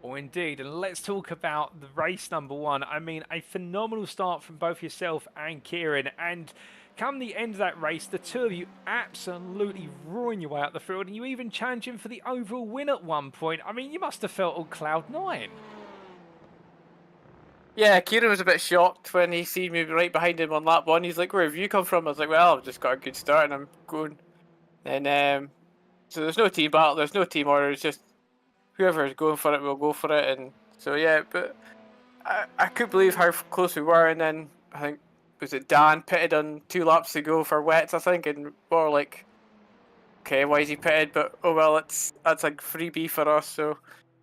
Speaker 1: Oh, indeed. And let's talk about the race number 1. I mean, a phenomenal start from both yourself and Kieran. And come the end of that race, the two of you absolutely roaring your way out the field, and you even challenged him for the overall win at one point. I mean, you must have felt on cloud 9.
Speaker 3: Yeah, Kieran was a bit shocked when he seen me right behind him on lap 1. He's like, "Where have you come from?" I was like, "Well, I've just got a good start and I'm going." And so there's no team battle, there's no team order. It's just whoever is going for it will go for it. And so yeah, but I couldn't believe how close we were. And then I think was it Dan pitted on 2 laps to go for wets, I think, and we're like, okay, why is he pitted? But oh well, that's a freebie for us. So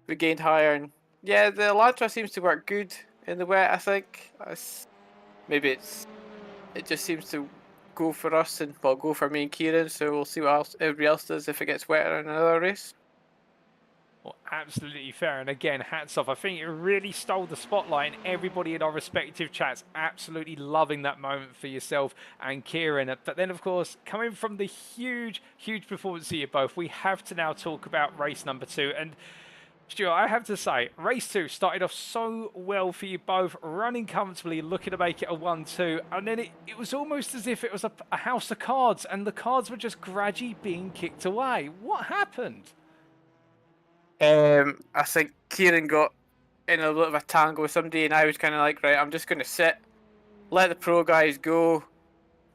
Speaker 3: we gained higher, and yeah, the Elantra seems to work good in the wet, I think. Maybe it just seems to go for us and well, go for me and Kieran. So we'll see what else everybody else does if it gets wetter in another race.
Speaker 1: Well, absolutely fair. And again, hats off. I think it really stole the spotlight, and everybody in our respective chats absolutely loving that moment for yourself and Kieran. But then, of course, coming from the huge performance of you both, we have to now talk about race number 2. And Stuart, I have to say, race 2 started off so well for you both, running comfortably, looking to make it a 1-2, and then it was almost as if it was a house of cards, and the cards were just gradually being kicked away. What happened?
Speaker 3: I think Kieran got in a little bit of a tangle with somebody, and I was kind of like, right, I'm just going to sit, let the pro guys go,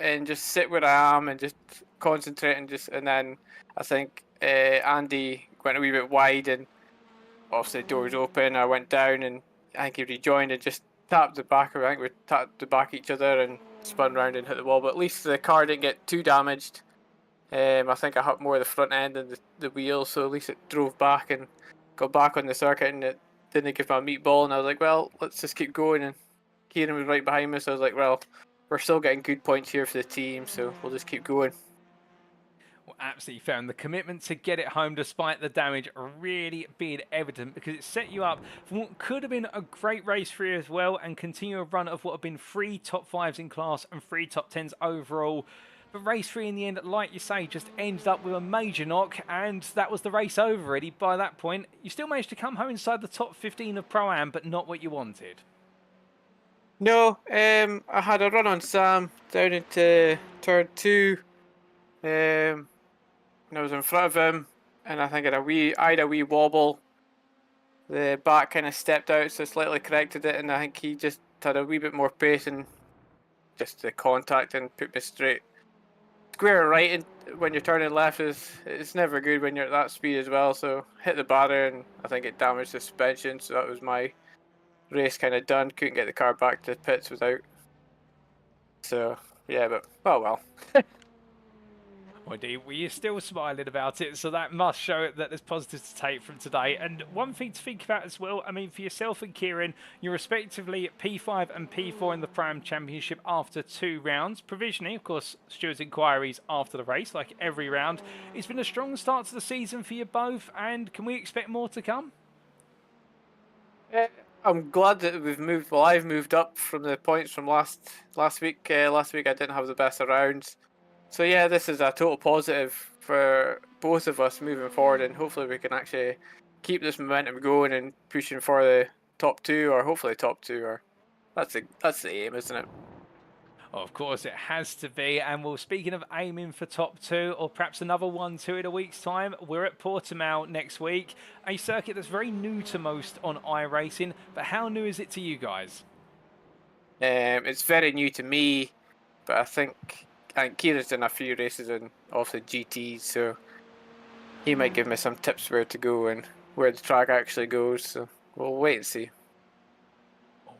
Speaker 3: and just sit where I am and just concentrate, and then I think Andy went a wee bit wide, and obviously the door was open. I went down, and I think he rejoined and just tapped the back. I think we tapped the back each other and spun round and hit the wall. But at least the car didn't get too damaged. I think I hit more of the front end and the wheel, so at least it drove back and got back on the circuit, and it didn't give my meatball. And I was like, well, let's just keep going. And Kieran was right behind me, so I was like, well, we're still getting good points here for the team, so we'll just keep going.
Speaker 1: Well, absolutely fair. And the commitment to get it home despite the damage really being evident, because it set you up for what could have been a great race for you as well, and continue a run of what have been 3 top 5s in class and 3 top 10s overall. But race 3 in the end, like you say, just ended up with a major knock, and that was the race over already. By that point, you still managed to come home inside the top 15 of Pro-Am, but not what you wanted.
Speaker 3: No, I had a run on Sam down into turn 2. And I was in front of him, and I think I had a wee wobble. The back kind of stepped out, so slightly corrected it, and I think he just had a wee bit more pace and just the contact and put me straight. Square right, and when you're turning left it's never good when you're at that speed as well. So hit the barrier, and I think it damaged the suspension. So that was my race kind of done. Couldn't get the car back to the pits without. So yeah, but oh well.
Speaker 1: Well, indeed, well, you're still smiling about it, so that must show that there's positives to take from today. And one thing to think about as well, I mean, for yourself and Kieran, you're respectively P5 and P4 in the Pro-Am Championship after 2 rounds. Provisionally, of course, Stuart's inquiries after the race, like every round. It's been a strong start to the season for you both, and can we expect more to come?
Speaker 3: I'm glad that we've moved. Well, I've moved up from the points from last week. Last week I didn't have the best of rounds. So yeah, this is a total positive for both of us moving forward, and hopefully we can actually keep this momentum going and pushing for the top 2, or hopefully top 2. Or that's the aim, isn't it?
Speaker 1: Of course, it has to be. And well, speaking of aiming for top 2, or perhaps another 1-2 in a week's time, we're at Portimao next week, a circuit that's very new to most on iRacing. But how new is it to you guys?
Speaker 3: It's very new to me, but I think Kieran's done a few races and also GTs, so he might give me some tips where to go and where the track actually goes. So we'll wait and see.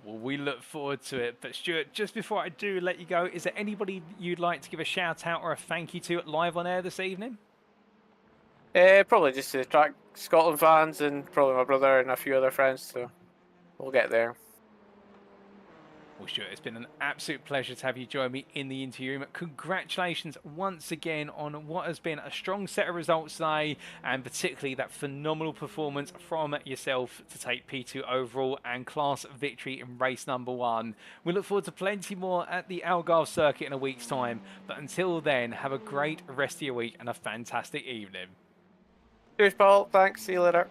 Speaker 1: Well, we look forward to it. But Stuart, just before I do let you go, is there anybody you'd like to give a shout out or a thank you to live on air this evening?
Speaker 3: Probably just the Track Scotland fans, and probably my brother and a few other friends, so we'll get there.
Speaker 1: Well, Stuart, it's been an absolute pleasure to have you join me in the interview room. Congratulations once again on what has been a strong set of results today, and particularly that phenomenal performance from yourself to take P2 overall and class victory in race number 1. We look forward to plenty more at the Algarve circuit in a week's time. But until then, have a great rest of your week and a fantastic evening.
Speaker 3: Cheers, Paul. Thanks. See you later.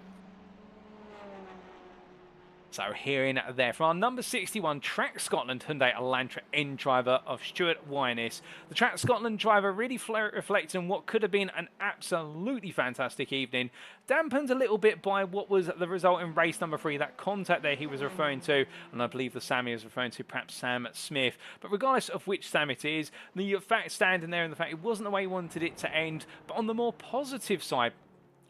Speaker 1: So hearing there from our number 61 Track Scotland Hyundai Elantra N driver of Stuart Wyniss. The Track Scotland driver really reflecting what could have been an absolutely fantastic evening, dampened a little bit by what was the result in race number 3, that contact there he was referring to, and I believe the Sam he was referring to, perhaps Sam Smith. But regardless of which Sam it is, the fact standing there and the fact it wasn't the way he wanted it to end. But on the more positive side,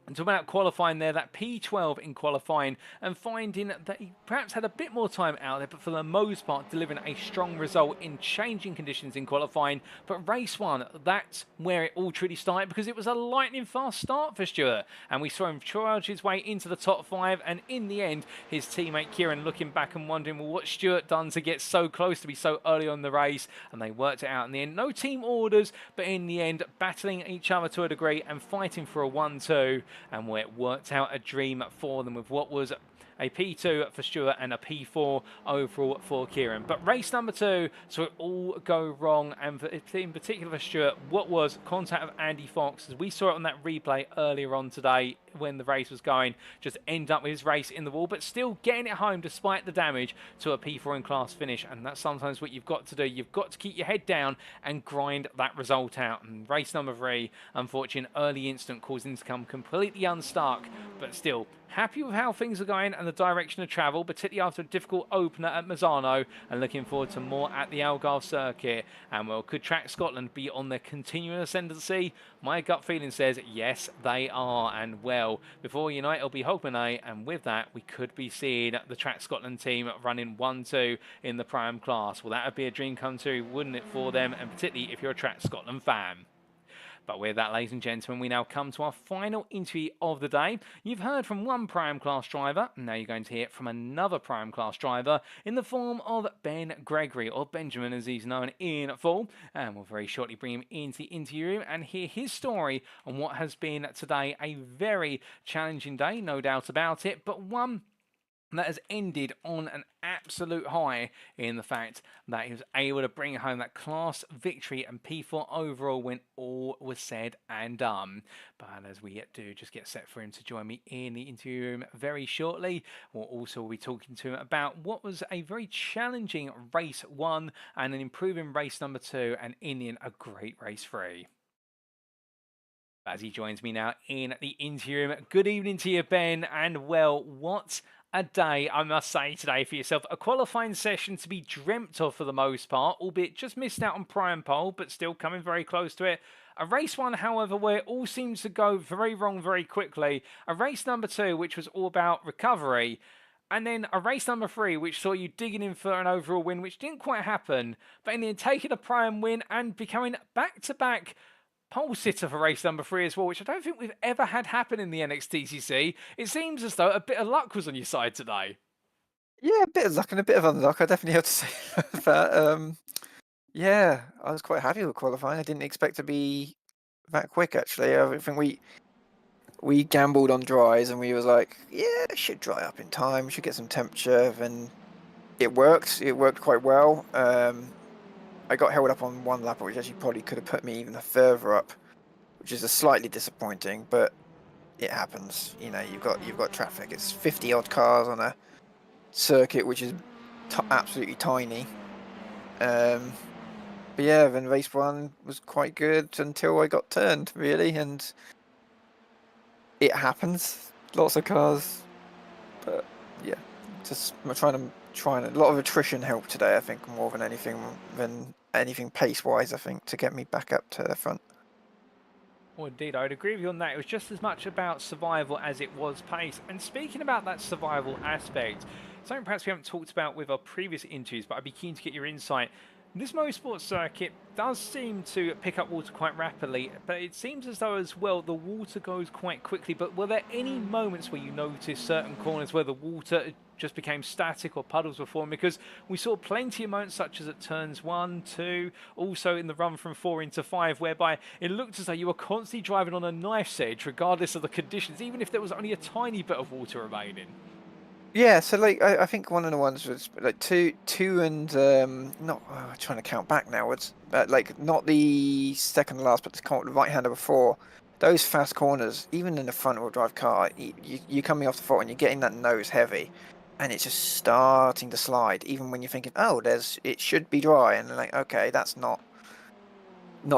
Speaker 1: and talking about qualifying there, that P12 in qualifying, and finding that he perhaps had a bit more time out there, but for the most part delivering a strong result in changing conditions in qualifying. But race 1, that's where it all truly started, because it was a lightning fast start for Stuart, and we saw him charge his way into the top 5, and in the end his teammate Kieran looking back and wondering, well, what's Stuart done to get so close to be so early on the race? And they worked it out in the end. No team orders, but in the end battling each other to a degree and fighting for a 1-2. and where it worked out a dream for them with what was a P2 for Stuart and a P4 overall for Kieran. But race number 2 saw it all go wrong, and in particular for Stuart, what was contact of Andy Fox, as we saw it on that replay earlier on today when the race was going, just end up with his race in the wall, but still getting it home despite the damage to a P4 in class finish. And that's sometimes what you've got to do. You've got to keep your head down and grind that result out. And race number 3, unfortunately, an early incident caused him to come completely unstuck, but still happy with how things are going and the direction of travel, particularly after a difficult opener at Misano, and looking forward to more at the Algarve circuit. And well, could Track Scotland be on their continuing ascendancy? My gut feeling says yes, they are. And well, before you know it, it'll be Hogmanay, and with that, we could be seeing the Track Scotland team running 1-2 in the Prime class. Well, that would be a dream come true, wouldn't it, for them, and particularly if you're a Track Scotland fan. But with that, ladies and gentlemen, we now come to our final interview of the day. You've heard from one Prime Class driver, and now you're going to hear from another Prime Class driver in the form of Ben Gregory, or Benjamin as he's known in full. And we'll very shortly bring him into the interview room and hear his story on what has been today a very challenging day, no doubt about it, but one that has ended on an absolute high in the fact that he was able to bring home that class victory and P4 overall when all was said and done. But as we do just get set for him to join me in the interview room very shortly, we'll also be talking to him about what was a very challenging race 1 and an improving race number 2, and in a great race 3. As he joins me now in the interview room, good evening to you, Ben, and well, what a day, I must say, today for yourself. A qualifying session to be dreamt of for the most part, albeit just missed out on Prime Pole, but still coming very close to it. A race 1, however, where it all seems to go very wrong very quickly. A race number 2, which was all about recovery. And then a race number 3, which saw you digging in for an overall win, which didn't quite happen. But in the end, taking a Prime win and becoming back-to-back pole sitter for race number 3 as well, which I don't think we've ever had happen in the NXTCC. It seems as though a bit of luck was on your side today.
Speaker 4: Yeah, a bit of luck and a bit of unluck. I definitely have to say that. Yeah, I was quite happy with qualifying. I didn't expect to be that quick, actually. I think we gambled on dries, and we was like, yeah, it should dry up in time. We should get some temperature, and it worked. It worked quite well. I got held up on one lap, which actually probably could have put me even further up, which is a slightly disappointing, but it happens. You know, you've got traffic. It's 50 odd cars on a circuit which is absolutely tiny. But yeah, then race 1 was quite good until I got turned, really, and it happens. Lots of cars, but yeah, just I'm trying a lot of attrition helped today, I think, more than anything pace-wise, I think, to get me back up to the front.
Speaker 1: Well, indeed, I would agree with you on that. It was just as much about survival as it was pace. And speaking about that survival aspect, something perhaps we haven't talked about with our previous interviews, but I'd be keen to get your insight. This motorsport circuit does seem to pick up water quite rapidly, but it seems as though as well the water goes quite quickly. But were there any moments where you noticed certain corners where the water just became static or puddles were forming? Because we saw plenty of moments such as at turns 1, 2, also in the run from 4 into 5, whereby it looked as though you were constantly driving on a knife's edge regardless of the conditions, even if there was only a tiny bit of water remaining.
Speaker 4: Yeah, so like I think one of the ones was like two and not trying to count back now. It's like not the second to last, but the right hander before. Those fast corners, even in a front wheel drive car, you're coming off the front and you're getting that nose heavy, and it's just starting to slide. Even when you're thinking, oh, it should be dry, and like, okay, that's not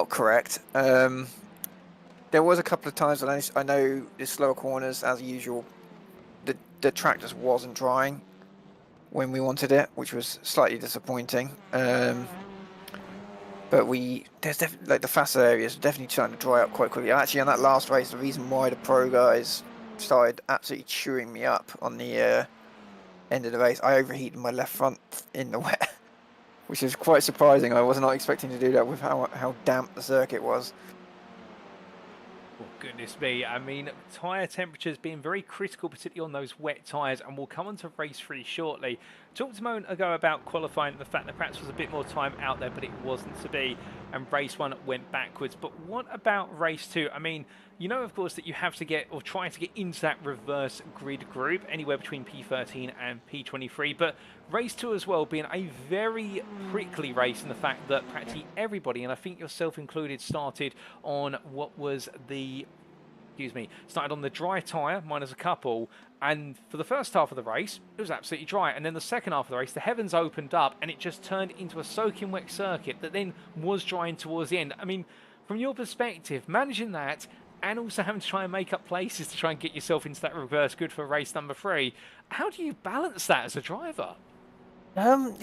Speaker 4: correct. There was a couple of times that I know the slower corners, as usual, the track just wasn't drying when we wanted it, which was slightly disappointing. But there's definitely, like, the faster areas definitely starting to dry up quite quickly. Actually, on that last race, the reason why the pro guys started absolutely chewing me up on the end of the race, I overheated my left front in the wet, which is quite surprising. I was not expecting to do that with how damp the circuit was.
Speaker 1: Goodness me, I mean, tyre temperatures being very critical, particularly on those wet tyres, and we'll come on to race 3 shortly. Talked a moment ago about qualifying, the fact that perhaps was a bit more time out there, but it wasn't to be, and race 1 went backwards. But what about race 2? I mean, you know, of course, that you have to get, or try to get into that reverse grid group, anywhere between P13 and P23, but race 2 as well being a very prickly race in the fact that practically everybody, and I think yourself included, started on what was the, started on the dry tyre, minus a couple, and for the first half of the race, it was absolutely dry, and then the second half of the race, the heavens opened up, and it just turned into a soaking wet circuit that then was drying towards the end. I mean, from your perspective, managing that, and also having to try and make up places to try and get yourself into that reverse grid for race number 3, how do you balance that as a driver?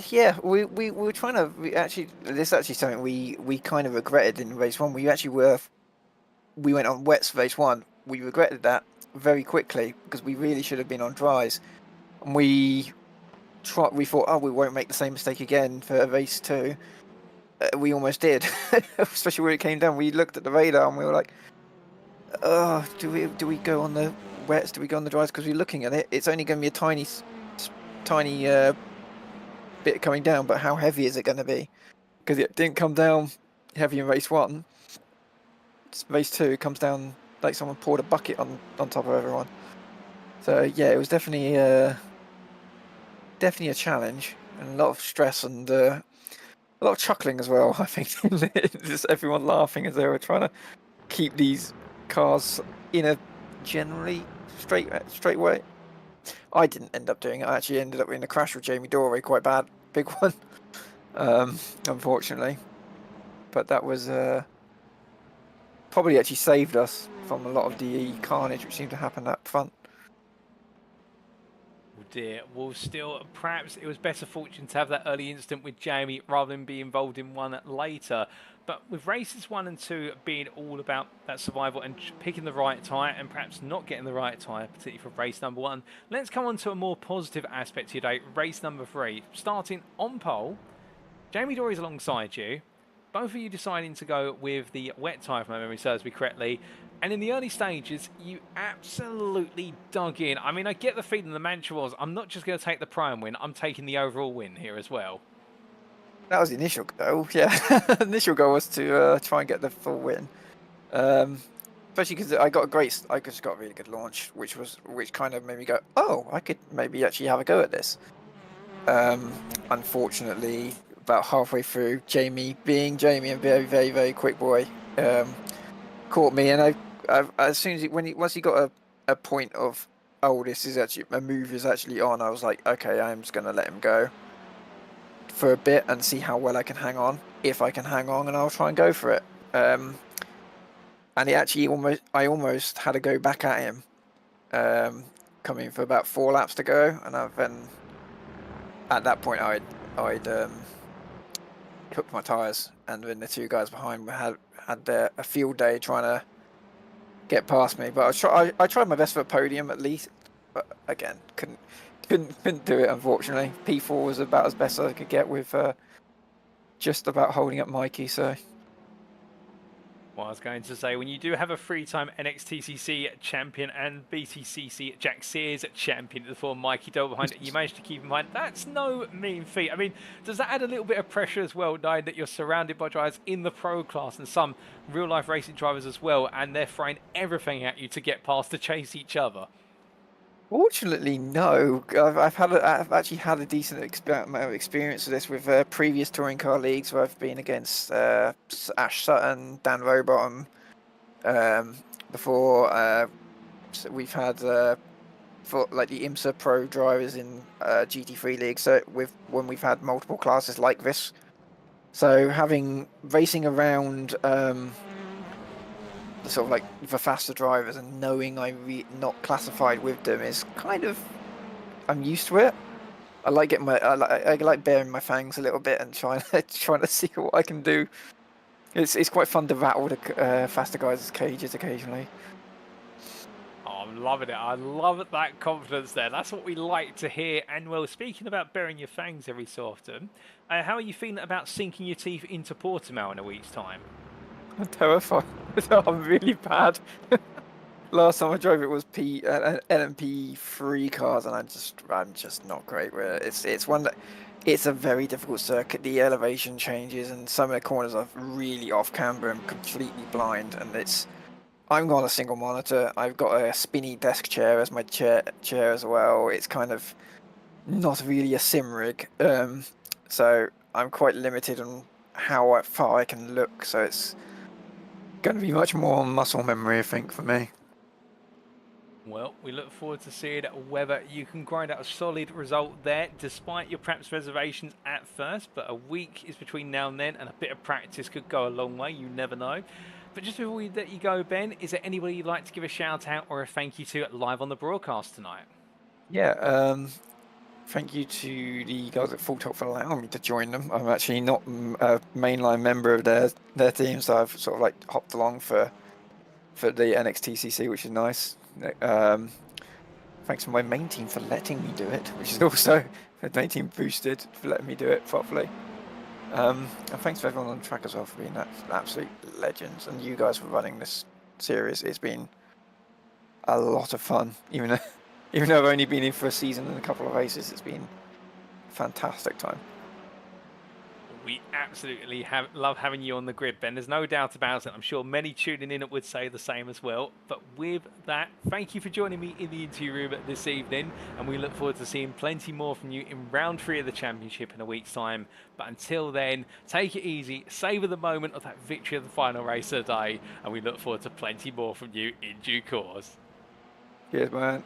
Speaker 4: Yeah, we were trying to, this is actually something we kind of regretted in race 1. We went on wets for race 1. We regretted that very quickly because we really should have been on dries. And we thought, oh, we won't make the same mistake again for race 2. We almost did, especially when it came down. We looked at the radar and we were like, oh, do we go on the wets? Do we go on the dries? Because we're looking at it. It's only going to be a tiny bit coming down, but how heavy is it going to be? Because it didn't come down heavy in race 1. Race 2 it comes down like someone poured a bucket on top of everyone. So yeah, it was definitely a challenge and a lot of stress and a lot of chuckling as well. I think just everyone laughing as they were trying to keep these cars in a generally straight way. I didn't end up doing it. I actually ended up in a crash with Jamie Doble, quite bad, big one, unfortunately. But that was probably actually saved us from a lot of the carnage which seemed to happen up front.
Speaker 1: Oh dear. Well, still, perhaps it was better fortune to have that early incident with Jamie rather than be involved in one later. But with races 1 and 2 being all about that survival and picking the right tyre and perhaps not getting the right tyre, particularly for race number 1, let's come on to a more positive aspect today, race number 3. Starting on pole, Jamie Dory's alongside you. Both of you deciding to go with the wet tyre, if my memory serves me correctly. And in the early stages, you absolutely dug in. I mean, I get the feeling the mantra was, I'm not just going to take the prime win, I'm taking the overall win here as well.
Speaker 4: That was the initial goal, yeah. The initial goal was to try and get the full win. Especially because I just got a really good launch, which kind of made me go, oh, I could maybe actually have a go at this. Unfortunately, about halfway through, Jamie, being Jamie and very, very, very quick boy, caught me, and I as soon as once he got a point of, oh, this is actually a move is actually on, I was like, okay, I'm just gonna let him go for a bit and see how well I can hang on. If I can hang on, and I'll try and go for it. And it actually I almost had to go back at him, coming for about 4 laps to go, and then at that point I'd cooked my tyres, and then the 2 guys behind had a field day trying to get past me. But I tried my best for a podium at least, but again couldn't do it, unfortunately. P4 was about as best as I could get with just about holding up Mikey. So,
Speaker 1: well, I was going to say, when you do have a 3-time NXTCC champion and BTCC Jack Sears champion before Mikey Doble behind it, you managed to keep in mind, that's no mean feat. I mean, does that add a little bit of pressure as well, knowing that you're surrounded by drivers in the pro class and some real-life racing drivers as well, and they're throwing everything at you to get past to chase each other?
Speaker 4: fortunately, no. I've actually had a decent amount of experience with this with previous touring car leagues where I've been against Ash Sutton, Dan Rowbottom. Before we've had for like the IMSA pro drivers in GT3 league. So when we've had multiple classes like this, so having racing around. Sort of like the faster drivers and knowing I'm not classified with them is kind of, I'm used to it. I like getting I like baring my fangs a little bit and trying to see what I can do. It's quite fun to rattle the faster guys' cages occasionally.
Speaker 1: Oh, I'm loving it. I love that confidence there. That's what we like to hear. And well, speaking about baring your fangs every so often, how are you feeling about sinking your teeth into Portimao in a week's time?
Speaker 4: I'm terrified. So I'm really bad. Last time I drove it was LMP3 cars, and I'm just not great with it. It's a very difficult circuit. The elevation changes, and some of the corners are really off camber and completely blind. And I'm on a single monitor. I've got a spinny desk chair as my chair as well. It's kind of not really a sim rig, so I'm quite limited on how far I can look. So it's going to be much more muscle memory, I think, for me.
Speaker 1: Well, we look forward to seeing whether you can grind out a solid result there, despite your perhaps reservations at first. But a week is between now and then, and a bit of practice could go a long way. You never know. But just before we let you go, Ben, is there anybody you'd like to give a shout out or a thank you to live on the broadcast tonight?
Speaker 4: Yeah, thank you to the guys at Full Tilt for allowing me to join them. I'm actually not a mainline member of their team, so I've sort of like hopped along for the NXTCC, which is nice. Thanks to my main team for letting me do it, which is also the main team boosted for letting me do it properly. And thanks to everyone on track as well for being absolute legends, and you guys for running this series. It's been a lot of fun, even though I've only been in for a season and a couple of races. It's been a fantastic time.
Speaker 1: We absolutely love having you on the grid, Ben. There's no doubt about it. I'm sure many tuning in would say the same as well. But with that, thank you for joining me in the interview room this evening. And we look forward to seeing plenty more from you in round 3 of the championship in a week's time. But until then, take it easy. Savour the moment of that victory of the final race of the day. And we look forward to plenty more from you in due course.
Speaker 4: Cheers, man.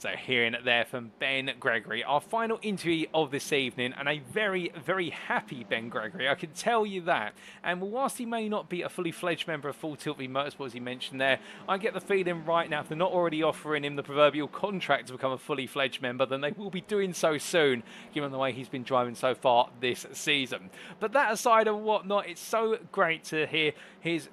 Speaker 1: So hearing it there from Ben Gregory, our final interview of this evening, and a very, very happy Ben Gregory, I can tell you that. And whilst he may not be a fully fledged member of Full Tilt v Motorsport, as he mentioned there, I get the feeling right now, if they're not already offering him the proverbial contract to become a fully fledged member, then they will be doing so soon, given the way he's been driving so far this season. But that aside and whatnot, it's so great to hear his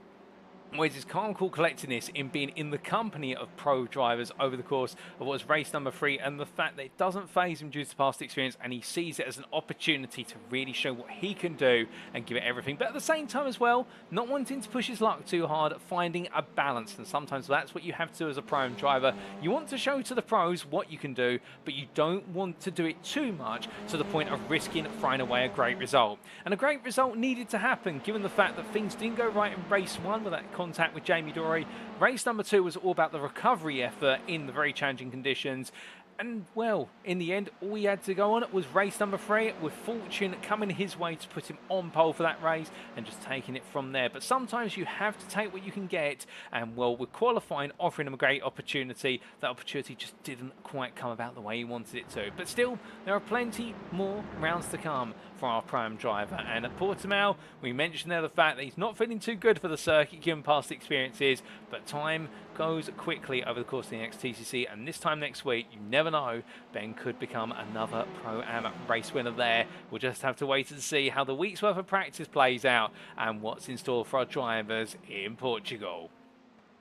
Speaker 1: calm, cool collectedness in being in the company of pro drivers over the course of what's race number 3, and the fact that it doesn't faze him due to past experience, and he sees it as an opportunity to really show what he can do and give it everything. But at the same time as well, not wanting to push his luck too hard, finding a balance. And sometimes that's what you have to do as a pro driver. You want to show to the pros what you can do, but you don't want to do it too much to the point of risking throwing away a great result. And a great result needed to happen, given the fact that things didn't go right in race 1 with that contact with Jamie Dory. Race number 2 was all about the recovery effort in the very challenging conditions. And, well, in the end, all he had to go on was race number 3, with fortune coming his way to put him on pole for that race and just taking it from there. But sometimes you have to take what you can get, and, well, with qualifying offering him a great opportunity, that opportunity just didn't quite come about the way he wanted it to. But still, there are plenty more rounds to come for our Pro-Am driver. And at Portimao, we mentioned there the fact that he's not feeling too good for the circuit given past experiences, but time goes quickly over the course of the NXTCC, and this time next week, you never know, Ben could become another Pro-Am race winner there. We'll just have to wait and see how the week's worth of practice plays out and what's in store for our drivers in Portugal.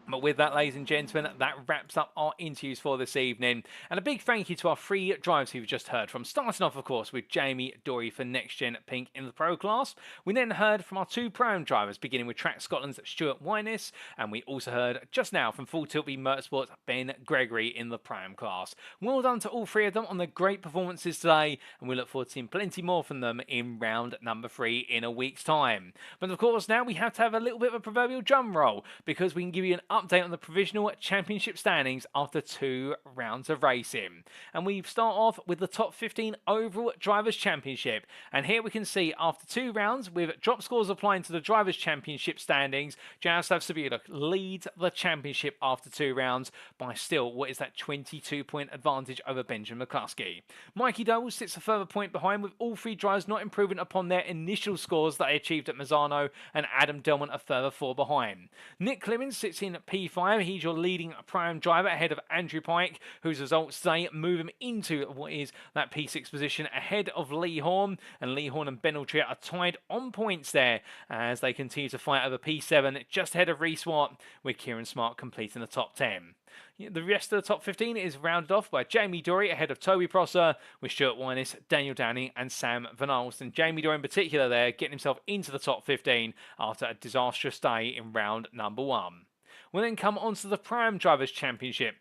Speaker 1: But with that, ladies and gentlemen, that wraps up our interviews for this evening. And a big thank you to our 3 drivers who we've just heard from. Starting off, of course, with Jamie Dory for NXTGEN Pink in the Pro class. We then heard from our 2 Pro-Am drivers, beginning with Track Scotland's Stuart Wyness. And we also heard just now from Full Tilt v Motorsport's Ben Gregory in the Pro-Am class. Well done to all 3 of them on their great performances today. And we look forward to seeing plenty more from them in round number 3 in a week's time. But of course, now we have to have a little bit of a proverbial drum roll, because we can give you an update on the provisional championship standings after 2 rounds of racing. And we start off with the top 15 overall drivers championship, and here we can see after 2 rounds, with drop scores applying to the drivers championship standings, Jaroslaw Cebula leads the championship after 2 rounds by still what is that 22-point advantage over Benjamin McCluskey. Mikey Doble sits a further point behind, with all 3 drivers not improving upon their initial scores that they achieved at Misano, and Adam Delman a further 4 behind. Nick Clemens sits in P5. He's your leading prime driver ahead of Andrew Pike, whose results today move him into what is that P6 position ahead of Lee Horn. And Lee Horn and Ben Altria are tied on points there as they continue to fight over P7 just ahead of Reese Watt, with Kieran Smart completing the top 10. The rest of the top 15 is rounded off by Jamie Dory ahead of Toby Prosser, with Stuart Winus, Daniel Downing and Sam Van Alst. And Jamie Dory in particular there getting himself into the top 15 after a disastrous day in round number 1. We'll then come on to the Prime Drivers' Championship.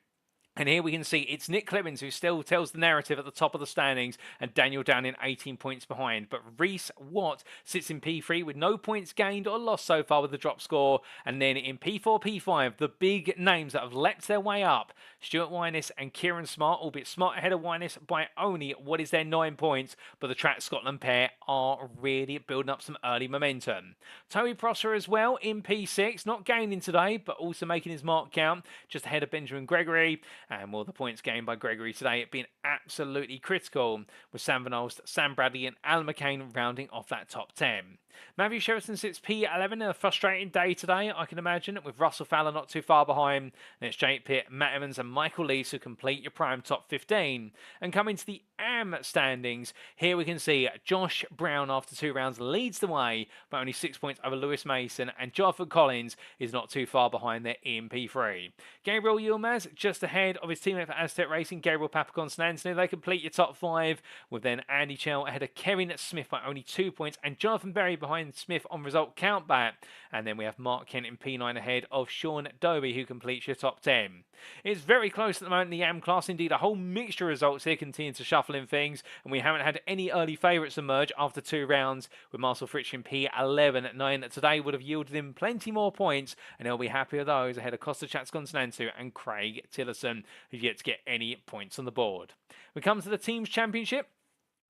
Speaker 1: And here we can see it's Nick Clemens who still tells the narrative at the top of the standings, and Daniel Downing 18 points behind. But Reese Watt sits in P3 with no points gained or lost so far with the drop score. And then in P4, P5, the big names that have leapt their way up, Stuart Winus and Kieran Smart, albeit Smart ahead of Winus by only what is their 9 points. But the Track Scotland pair are really building up some early momentum. Toby Prosser as well in P6, not gaining today, but also making his mark count, just ahead of Benjamin Gregory. And more the points gained by Gregory today have been absolutely critical, with Sam Van Alst, Sam Bradley and Alan McCain rounding off that top 10. Matthew Sheraton sits P11, a frustrating day today, I can imagine, with Russell Fowler not too far behind. And it's Jake Pitt, Matt Evans and Michael Lees who complete your prime top 15. And coming to the AM standings, here we can see Josh Brown after 2 rounds leads the way by only 6 points over Lewis Mason, and Jonathan Collins is not too far behind there in P3. Gabriel Yilmaz just ahead of his teammate for Aztec Racing, Gabriel Papakon-Snansley. They complete your top 5, with then Andy Chell ahead of Kevin Smith by only 2 points, and Jonathan Berry behind Smith on result countback. And then we have Mark Kent in P9 ahead of Sean Doby, who completes your top 10. It's very close at the moment in the AM class. Indeed, a whole mixture of results here continue to shuffle in things, and we haven't had any early favourites emerge after 2 rounds, with Marcel Fritsch in P11 at 9. Today would have yielded him plenty more points, and he'll be happy with those ahead of Costa Chatsconstantu and Craig Tillerson, who's yet to get any points on the board. We come to the Teams Championship.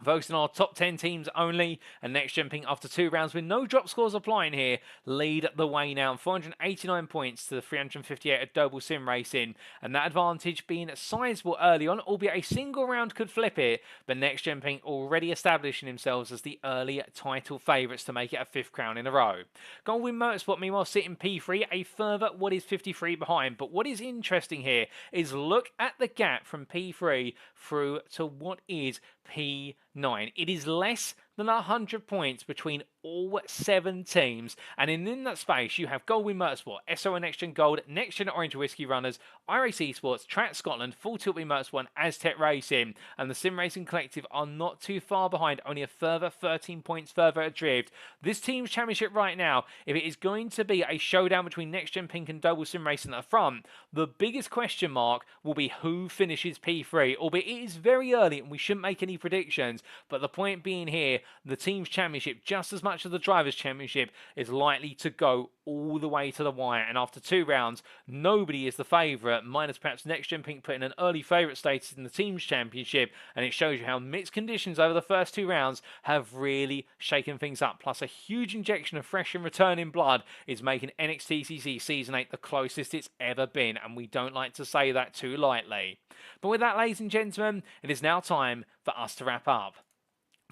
Speaker 1: Focusing on our top 10 teams only, and NXTGEN Pink after 2 rounds with no drop scores applying here lead the way now, 489 points to the 358 at Doble Sim Racing, and that advantage being sizable early on, albeit a single round could flip it. But NXTGEN Pink already establishing themselves as the early title favourites to make it a 5th crown in a row. Goldwyn Motorsport meanwhile sitting P3, a further what is 53 behind. But what is interesting here is look at the gap from P3 through to what is P9. It is less than 100 points between all 7 teams, and in that space you have Goldwyn Motorsport, SO and NXTGEN Gold, NXTGEN Orange Whiskey Runners, iRacing Esports, Track Scotland, Full Tilt Motorsport and Aztec Racing, and the Sim Racing Collective are not too far behind, only a further 13 points further adrift. This team's championship right now, if it is going to be a showdown between NXTGEN Pink and Doble Sim Racing at the front, the biggest question mark will be who finishes P3, albeit it is very early and we shouldn't make any predictions, but the point being here, the team's championship, just as much as the drivers' championship, is likely to go all the way to the wire. And after 2 rounds, nobody is the favourite, minus perhaps NXTGEN Pink putting an early favourite status in the team's championship. And it shows you how mixed conditions over the first 2 rounds have really shaken things up. Plus, a huge injection of fresh and returning blood is making NXTCC Season 8 the closest it's ever been. And we don't like to say that too lightly. But with that, ladies and gentlemen, it is now time for us to wrap up.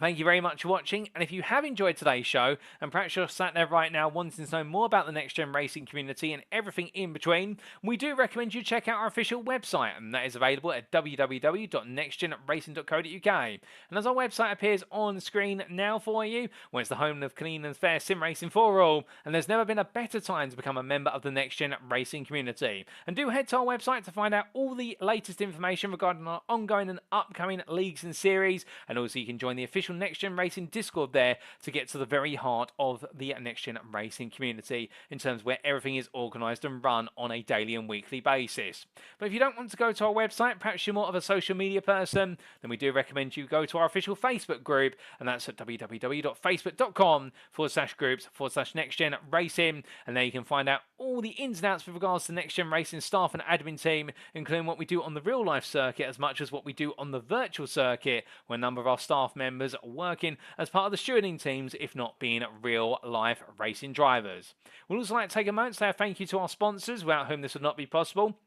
Speaker 1: Thank you very much for watching, and if you have enjoyed today's show, and perhaps you're sat there right now wanting to know more about the NXTGEN racing community and everything in between, we do recommend you check out our official website, and that is available at www.nextgenracing.co.uk. And as our website appears on screen now for you, well, it's the home of clean and fair sim racing for all, and there's never been a better time to become a member of the NXTGEN racing community. And do head to our website to find out all the latest information regarding our ongoing and upcoming leagues and series, and also you can join the official NXTGEN Racing Discord there to get to the very heart of the NXTGEN Racing community in terms of where everything is organised and run on a daily and weekly basis. But if you don't want to go to our website, perhaps you're more of a social media person, then we do recommend you go to our official Facebook group, and that's at www.facebook.com/groups/NXTGEN Racing, and there you can find out all the ins and outs with regards to NXTGEN Racing staff and admin team, including what we do on the real life circuit as much as what we do on the virtual circuit, where a number of our staff members working as part of the stewarding teams, if not being real life racing drivers. We'd also like to take a moment to say a thank you to our sponsors, without whom this would not be possible,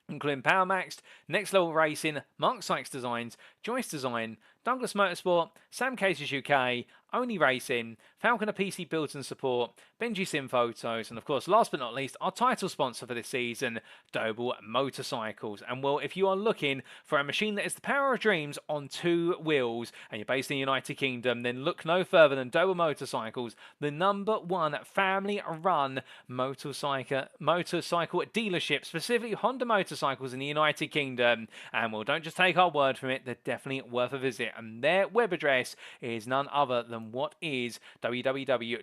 Speaker 1: including PowerMaxed, Next Level Racing, Mark Sykes Designs, Joyce Design, Douglas Motorsport, Sam Cases UK, Only Racing, Falconer PC Builds and Support, Benji Sim Photos, and of course, last but not least, our title sponsor for this season, Doble Motorcycles. And well, if you are looking for a machine that is the power of dreams on 2 wheels, and you're based in the United Kingdom, then look no further than Doble Motorcycles, the #1 family-run motorcycle dealership, specifically Honda motorcycles in the United Kingdom. And well, don't just take our word from it, they're definitely worth a visit. And their web address is none other than what is www.doble.co.uk,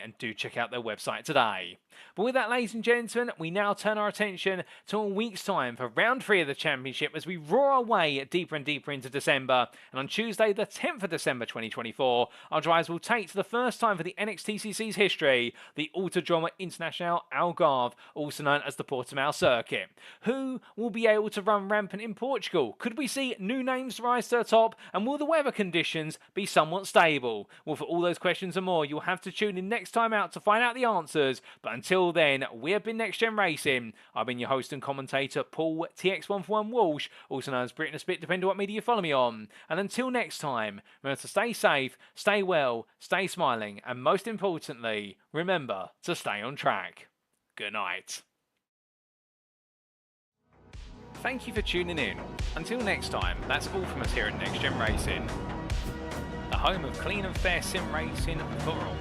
Speaker 1: and do check out their website today. But with that, ladies and gentlemen, we now turn our attention to a week's time for round 3 of the championship as we roar our way deeper and deeper into December. And on Tuesday, the 10th of December 2024, our drivers will take for the first time for the NXTCC's history the Autodromo International Algarve, also known as the Portimao circuit. Who will be able to run rampant in Portugal? Could we see new names rise to the top? And will the weather conditions be somewhat stable? Well, for all those questions and more, you'll have to tune in next time out to find out the answers. But until then, we have been Next Gen Racing. I've been your host and commentator, Paul TX141 Walsh, also known as Britain a Spit, depending on what media you follow me on. And until next time, remember to stay safe, stay well, stay smiling, and most importantly, remember to stay on track. Good night. Thank you for tuning in. Until next time, that's all from us here at Next Gen Racing, the home of clean and fair sim racing for all.